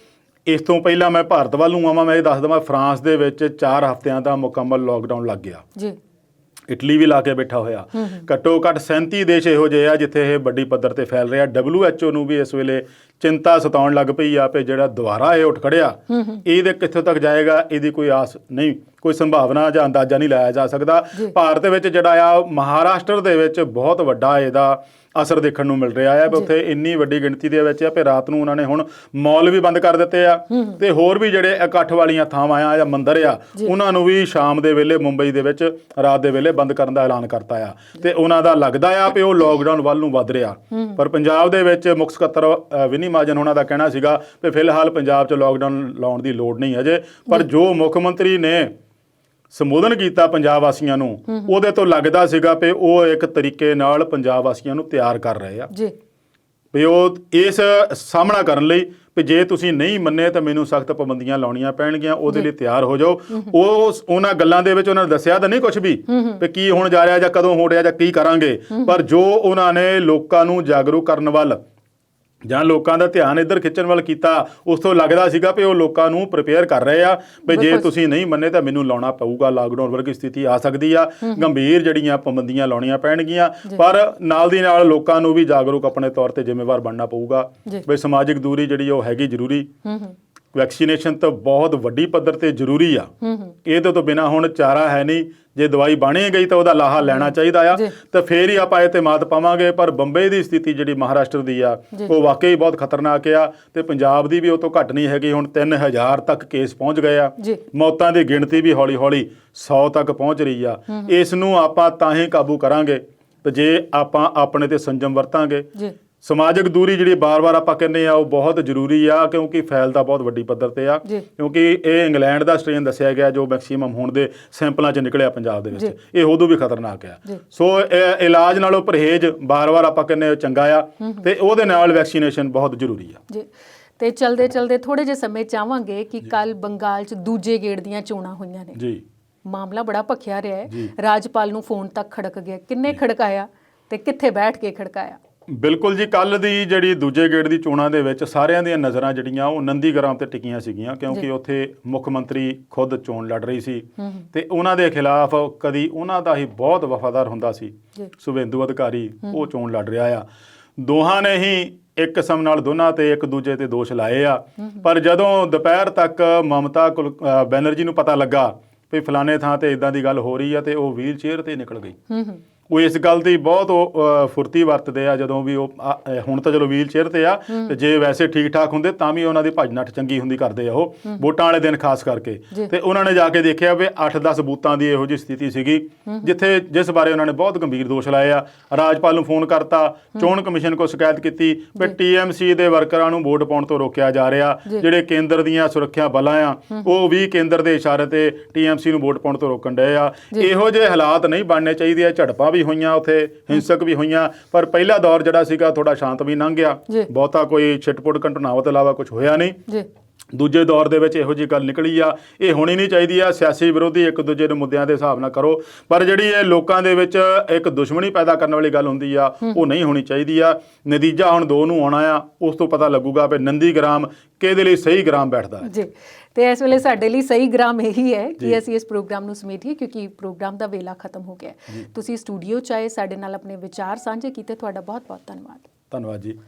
A: ਇਸ ਤੋਂ ਪਹਿਲਾਂ ਮੈਂ ਭਾਰਤ ਵੱਲ ਨੂੰ ਆਵਾਂ, ਮੈਂ ਇਹ ਦੱਸ ਦੇਵਾਂ, ਫਰਾਂਸ ਦੇ ਵਿੱਚ 4 ਹਫ਼ਤਿਆਂ ਦਾ ਮੁਕੰਮਲ ਲੋਕਡਾਊਨ ਲੱਗ ਗਿਆ। ਇਟਲੀ ਵੀ ਲਾ ਕੇ ਬੈਠਾ ਹੋਇਆ। ਘੱਟੋ ਘੱਟ 37 ਦੇਸ਼ ਇਹੋ ਜਿਹੇ ਆ ਜਿੱਥੇ ਇਹ ਵੱਡੀ ਪੱਧਰ ਤੇ ਫੈਲ ਰਿਹਾ। WHO ਨੂੰ ਵੀ ਇਸ ਵੇਲੇ ਚਿੰਤਾ ਸਤਾਉਣ ਲੱਗ ਪਈ ਆ ਕਿ ਜਿਹੜਾ ਦੁਬਾਰਾ ਇਹ ਉੱਠ ਖੜਿਆ, ਇਹਦੇ ਕਿੱਥੋਂ ਤੱਕ ਜਾਏਗਾ ਇਹਦੀ ਕੋਈ ਆਸ ਨਹੀਂ, ਕੋਈ ਸੰਭਾਵਨਾ ਜਾਂ ਅੰਦਾਜ਼ਾ ਨਹੀਂ ਲਾਇਆ ਜਾ ਸਕਦਾ। ਭਾਰਤ ਵਿੱਚ ਜਿਹੜਾ ਆ ਮਹਾਰਾਸ਼ਟਰ ਦੇ ਵਿੱਚ ਬਹੁਤ ਵੱਡਾ ਇਹਦਾ ਅਸਰ ਦੇਖਣ ਨੂੰ ਮਿਲ ਰਿਹਾ ਹੈ। ਉੱਥੇ ਇੰਨੀ ਵੱਡੀ ਗਿਣਤੀ ਦੇ ਵਿੱਚ ਆ ਕਿ ਰਾਤ ਨੂੰ ਉਹਨਾਂ ਨੇ ਹੁਣ ਮੌਲ ਵੀ ਬੰਦ ਕਰ ਦਿੱਤੇ ਆ ਤੇ ਹੋਰ ਵੀ ਜਿਹੜੇ ਇਕੱਠ ਵਾਲੀਆਂ ਥਾਵਾਂ ਆ ਜਾਂ ਮੰਦਿਰ ਆ ਉਹਨਾਂ ਨੂੰ ਵੀ ਸ਼ਾਮ ਦੇ ਵੇਲੇ ਮੁੰਬਈ ਦੇ ਵਿੱਚ ਰਾਤ ਦੇ ਵੇਲੇ ਬੰਦ ਕਰਨ ਦਾ ਐਲਾਨ ਕਰਤਾ ਆ। ਤੇ ਉਹਨਾਂ ਦਾ ਲੱਗਦਾ ਆ ਕਿ ਉਹ ਲੋਕਡਾਊਨ ਵੱਲ ਨੂੰ ਵੱਧ ਰਿਹਾ। ਪਰ ਪੰਜਾਬ ਦੇ ਵਿੱਚ ਮੁੱਖ ਸਕੱਤਰ ਵਿਨੀ ਮਹਾਜਨ ਉਹਨਾਂ ਦਾ ਕਹਿਣਾ ਸੀਗਾ ਕਿ ਫਿਲਹਾਲ ਪੰਜਾਬ 'ਚ ਲੋਕਡਾਊਨ ਲਾਉਣ ਦੀ ਲੋੜ ਨਹੀਂ ਅਜੇ। ਪਰ ਜੋ ਮੁੱਖ ਮੰਤਰੀ ਨੇ ਸੰਬੋਧਨ ਕੀਤਾ ਪੰਜਾਬ ਵਾਸੀਆਂ ਨੂੰ, ਉਹਦੇ ਤੋਂ ਲੱਗਦਾ ਸੀਗਾ ਕਿ ਉਹ ਇੱਕ ਤਰੀਕੇ ਨਾਲ ਪੰਜਾਬ ਵਾਸੀਆਂ ਨੂੰ ਤਿਆਰ ਕਰ ਰਹੇ ਆ ਵੀ ਉਹ ਇਸ ਸਾਹਮਣਾ ਕਰਨ ਲਈ ਵੀ ਜੇ ਤੁਸੀਂ ਨਹੀਂ ਮੰਨੇ ਤਾਂ ਮੈਨੂੰ ਸਖਤ ਪਾਬੰਦੀਆਂ ਲਾਉਣੀਆਂ ਪੈਣਗੀਆਂ, ਉਹਦੇ ਲਈ ਤਿਆਰ ਹੋ ਜਾਓ। ਉਹਨਾਂ ਗੱਲਾਂ ਦੇ ਵਿੱਚ ਉਹਨਾਂ ਨੇ ਦੱਸਿਆ ਤਾਂ ਨਹੀਂ ਕੁਝ ਵੀ ਕੀ ਹੋਣ ਜਾ ਰਿਹਾ ਜਾਂ ਕਦੋਂ ਹੋ ਰਿਹਾ ਜਾਂ ਕੀ ਕਰਾਂਗੇ। ਪਰ ਜੋ ਉਹਨਾਂ ਨੇ ਲੋਕਾਂ ਨੂੰ ਜਾਗਰੂਕ ਕਰਨ ਵੱਲ ਜਾਂ ਲੋਕਾਂ ਦਾ ਧਿਆਨ ਇੱਧਰ ਖਿੱਚਣ ਵੱਲ ਕੀਤਾ, ਉਸ ਤੋਂ ਲੱਗਦਾ ਸੀਗਾ ਵੀ ਉਹ ਲੋਕਾਂ ਨੂੰ ਪ੍ਰੀਪੇਅਰ ਕਰ ਰਹੇ ਆ ਵੀ ਜੇ ਤੁਸੀਂ ਨਹੀਂ ਮੰਨੇ ਤਾਂ ਮੈਨੂੰ ਲਾਉਣਾ ਪਊਗਾ। ਲਾਕਡਾਊਨ ਵਰਗੀ ਸਥਿਤੀ ਆ ਸਕਦੀ ਆ, ਗੰਭੀਰ ਜਿਹੜੀਆਂ ਪਾਬੰਦੀਆਂ ਲਾਉਣੀਆਂ ਪੈਣਗੀਆਂ। ਪਰ ਨਾਲ ਦੀ ਨਾਲ ਲੋਕਾਂ ਨੂੰ ਵੀ ਜਾਗਰੂਕ ਆਪਣੇ ਤੌਰ ਤੇ ਜ਼ਿੰਮੇਵਾਰ ਬਣਨਾ ਪਊਗਾ ਵੀ ਸਮਾਜਿਕ ਦੂਰੀ ਜਿਹੜੀ ਉਹ ਹੈਗੀ ਜ਼ਰੂਰੀ। ਵੈਕਸੀਨੇਸ਼ਨ ਤਾਂ ਬਹੁਤ ਵੱਡੀ ਪੱਧਰ ਤੇ ਜ਼ਰੂਰੀ ਆ। ਇਹਦੇ ਤੋਂ ਬਿਨਾਂ ਹੁਣ ਚਾਰਾ ਹੈ ਨਹੀਂ। ਜੇ ਦਵਾਈ ਬਣੀ ਗਈ ਤਾਂ ਉਹਦਾ ਲਾਹਾ ਲੈਣਾ ਚਾਹੀਦਾ ਆ ਤਾਂ ਫੇਰ ਹੀ ਆਪਾਂ ਇਤਮਾਦ ਪਾਵਾਂਗੇ। ਪਰ ਬੰਬਈ ਦੀ ਸਥਿਤੀ ਜਿਹੜੀ ਮਹਾਰਾਸ਼ਟਰ ਦੀ ਆ ਉਹ ਵਾਕਈ ਬਹੁਤ ਖਤਰਨਾਕ ਆ ਤੇ ਪੰਜਾਬ ਦੀ ਵੀ ਉਹ ਤੋਂ ਘੱਟ ਨਹੀਂ ਹੈਗੀ। ਹੁਣ 3000 ਤੱਕ ਕੇਸ ਪਹੁੰਚ ਗਏ ਆ। ਮੌਤਾਂ ਦੀ ਗਿਣਤੀ ਵੀ ਹੌਲੀ ਹੌਲੀ 100 ਤੱਕ ਪਹੁੰਚ ਰਹੀ ਆ। ਇਸ ਨੂੰ ਆਪਾਂ ਤਾਂ ਹੀ ਕਾਬੂ ਕਰਾਂਗੇ ਤੇ ਜੇ ਆਪਾਂ ਆਪਣੇ ਤੇ ਸੰਜਮ ਵਰਤਾਂਗੇ। ਸਮਾਜਿਕ ਦੂਰੀ ਜਿਹੜੀ ਬਾਰ-ਬਾਰ ਆਪਾਂ ਕਹਿੰਦੇ ਆ ਉਹ ਬਹੁਤ ਜ਼ਰੂਰੀ ਆ, ਕਿਉਂਕਿ ਫੈਲਦਾ ਬਹੁਤ ਵੱਡੀ ਪੱਧਰ ਤੇ ਆ। ਕਿਉਂਕਿ ਇਹ ਇੰਗਲੈਂਡ ਦਾ ਸਟ੍ਰੇਨ ਦੱਸਿਆ ਗਿਆ ਜੋ ਮੈਕਸੀਮਮ ਹੁਣ ਦੇ ਸੈਂਪਲਾਂ 'ਚ ਨਿਕਲਿਆ ਪੰਜਾਬ ਦੇ ਵਿੱਚ, ਇਹ ਉਦੋਂ ਵੀ ਖਤਰਨਾਕ ਆ। ਸੋ ਇਲਾਜ ਨਾਲੋਂ ਪਰਹੇਜ਼ ਬਾਰ-ਬਾਰ ਆਪਾਂ ਕਹਿੰਦੇ ਚੰਗਾ ਆ ਤੇ ਉਹਦੇ ਨਾਲ ਵੈਕਸੀਨੇਸ਼ਨ ਬਹੁਤ ਜ਼ਰੂਰੀ ਆ।
B: ਤੇ ਚਲਦੇ ਥੋੜੇ ਜਿਹੇ ਸਮੇਂ ਚਾਹਾਂਗੇ ਕਿ ਕੱਲ ਬੰਗਾਲ 'ਚ ਦੂਜੇ ਗੇੜ ਦੀਆਂ ਚੋਣਾਂ ਹੋਈਆਂ ਨੇ। ਮਾਮਲਾ ਬੜਾ ਭਖਿਆ ਰਿਹਾ ਹੈ। ਰਾਜਪਾਲ ਨੂੰ ਫੋਨ ਤੱਕ ਖੜਕ ਗਿਆ। ਕਿੰਨੇ ਖੜਕਾਇਆ ਤੇ ਕਿੱਥੇ ਬੈਠ ਕੇ ਖੜਕਾਇਆ?
A: ਬਿਲਕੁਲ ਜੀ। ਕੱਲ ਦੀ ਜਿਹੜੀ ਦੂਜੇ ਗੇੜ ਦੀ ਚੋਣਾਂ ਦੇ ਵਿੱਚ ਸਾਰਿਆਂ ਦੀਆਂ ਨਜ਼ਰਾਂ ਜਿਹੜੀਆਂ ਉਹ ਨੰਦੀਗ੍ਰਾਮ ਤੇ ਟਿਕੀਆਂ ਸੀਗੀਆਂ, ਕਿਉਂਕਿ ਉੱਥੇ ਮੁੱਖ ਮੰਤਰੀ ਖੁਦ ਚੋਣ ਲੜ ਰਹੀ ਸੀ ਤੇ ਉਹਨਾਂ ਦੇ ਖਿਲਾਫ ਕਦੀ ਉਹਨਾਂ ਦਾ ਹੀ ਬਹੁਤ ਵਫਾਦਾਰ ਹੁੰਦਾ ਸੀ ਸੁਵਿੰਦੂ ਅਧਿਕਾਰੀ, ਉਹ ਚੋਣ ਲੜ ਰਿਹਾ ਆ। ਦੋਹਾਂ ਨੇ ਹੀ ਇੱਕ ਕਿਸਮ ਨਾਲ ਦੋਨਾਂ ਤੇ ਇੱਕ ਦੂਜੇ ਤੇ ਦੋਸ਼ ਲਾਏ ਆ। ਪਰ ਜਦੋਂ ਦੁਪਹਿਰ ਤੱਕ ਮਮਤਾ ਬੈਨਰਜੀ ਨੂੰ ਪਤਾ ਲੱਗਾ ਵੀ ਫਲਾਣੇ ਥਾਂ ਤੇ ਇਦਾਂ ਦੀ ਗੱਲ ਹੋ ਰਹੀ ਆ ਤੇ ਉਹ ਵੀਲ ਚੇਅਰ ਤੇ ਨਿਕਲ ਗਈ। ਉਹ ਇਸ ਗੱਲ ਦੀ ਬਹੁਤ ਫੁਰਤੀ ਵਰਤਦੇ ਆ ਜਦੋਂ ਵੀ ਉਹ ਹੁਣ ਤਾਂ ਚਲੋ ਵੀਲ ਚੇਅਰ ਤੇ ਆ ਤੇ ਜੇ ਵੈਸੇ ਠੀਕ ਠਾਕ ਹੁੰਦੇ ਤਾਂ ਵੀ ਉਹਨਾਂ ਦੀ ਭੱਜ ਨੱਠ ਚੰਗੀ ਹੁੰਦੀ ਕਰਦੇ ਆ ਉਹ ਵੋਟਾਂ ਵਾਲੇ ਦਿਨ ਖਾਸ ਕਰਕੇ। ਤੇ ਉਹਨਾਂ ਨੇ ਜਾ ਕੇ ਦੇਖਿਆ ਵੀ 8-10 ਬੂਥਾਂ ਦੀ ਇਹੋ ਜਿਹੀ ਸਥਿਤੀ ਸੀਗੀ ਜਿਸ ਬਾਰੇ ਉਹਨਾਂ ਨੇ ਬਹੁਤ ਗੰਭੀਰ ਦੋਸ਼ ਲਾਏ ਆ। ਰਾਜਪਾਲ ਨੂੰ ਫੋਨ ਕਰਤਾ, ਚੋਣ ਕਮਿਸ਼ਨ ਕੋਲ ਸ਼ਿਕਾਇਤ ਕੀਤੀ ਵੀ TMC ਦੇ ਵਰਕਰਾਂ ਨੂੰ ਵੋਟ ਪਾਉਣ ਤੋਂ ਰੋਕਿਆ ਜਾ ਰਿਹਾ। ਜਿਹੜੇ ਕੇਂਦਰ ਦੀਆਂ ਸੁਰੱਖਿਆ ਬਲਾਂ ਆ ਉਹ ਵੀ ਕੇਂਦਰ ਦੇ ਇਸ਼ਾਰੇ ਤੇ TMC ਨੂੰ ਵੋਟ ਪਾਉਣ ਤੋਂ ਰੋਕਣ ਡਏ ਆ। ਇਹੋ ਜਿਹੇ ਹਾਲਾਤ ਨਹੀਂ ਬਣਨੇ ਚਾਹੀਦੇ ਆ। ਝੜਪਾਂ ਵੀ ਹੋਈਆਂ, ਉੱਥੇ ਹਿੰਸਕ ਵੀ ਹੋਈਆਂ, ਪਰ ਪਹਿਲਾ ਦੌਰ ਜਿਹੜਾ ਸੀਗਾ ਥੋੜਾ ਸ਼ਾਂਤ ਵੀ ਲੰਘ ਗਿਆ,
B: ਜੀ।
A: ਬਹੁਤਾ ਕੋਈ ਛਿਟਪੁਟ ਘਟਨਾਵਾਂ ਤੋਂ ਇਲਾਵਾ ਕੁਝ ਹੋਇਆ ਨਹੀਂ।
B: ਜੀ
A: ਦੂਜੇ ਦੌਰ ਦੇ ਵਿੱਚ ਇਹੋ ਜਿਹੀ ਗੱਲ ਨਿਕਲੀ ਆ, ਇਹ ਹੋਣੀ ਨਹੀਂ ਚਾਹੀਦੀ ਆ। ਸਿਆਸੀ ਵਿਰੋਧੀ ਇੱਕ ਦੂਜੇ ਨੂੰ ਮੁੱਦਿਆਂ ਦੇ ਹਿਸਾਬ ਨਾਲ ਕਰੋ, ਪਰ ਜਿਹੜੀ ਇਹ ਲੋਕਾਂ ਦੇ ਵਿੱਚ ਇੱਕ ਦੁਸ਼ਮਣੀ ਪੈਦਾ ਕਰਨ ਵਾਲੀ ਗੱਲ ਹੁੰਦੀ ਆ, ਉਹ ਨਹੀਂ ਹੋਣੀ ਚਾਹੀਦੀ ਆ। ਨਤੀਜਾ ਹੁਣ 2 ਨੂੰ ਆਉਣਾ ਆ, ਉਸ ਤੋਂ ਪਤਾ ਲੱਗੂਗਾ ਵੀ ਨੰਦੀ ਗ੍ਰਾਮ ਕਿਹਦੇ ਲਈ ਸਹੀ ਗ੍ਰਾਮ ਬੈਠਦਾ ਹੈ।
B: ਜੀ ਤੇ ਇਸ ਵੇਲੇ ਸਾਡੇ ਲਈ ਸਹੀ ਗ੍ਰਾਮ ਇਹੀ ਹੈ ਕਿ ਅਸੀਂ ਇਸ ਪ੍ਰੋਗਰਾਮ ਨੂੰ ਸਮੇਟੀਏ, ਕਿਉਂਕਿ ਪ੍ਰੋਗਰਾਮ ਦਾ ਵੇਲਾ ਖਤਮ ਹੋ ਗਿਆ ਹੈ। ਤੁਸੀਂ ਸਟੂਡੀਓ 'ਚ ਆਏ, ਸਾਡੇ ਨਾਲ ਆਪਣੇ ਵਿਚਾਰ ਸਾਂਝੇ ਕੀਤੇ, ਤੁਹਾਡਾ ਬਹੁਤ ਬਹੁਤ ਧੰਨਵਾਦ।
A: ਧੰਨਵਾਦ ਜੀ।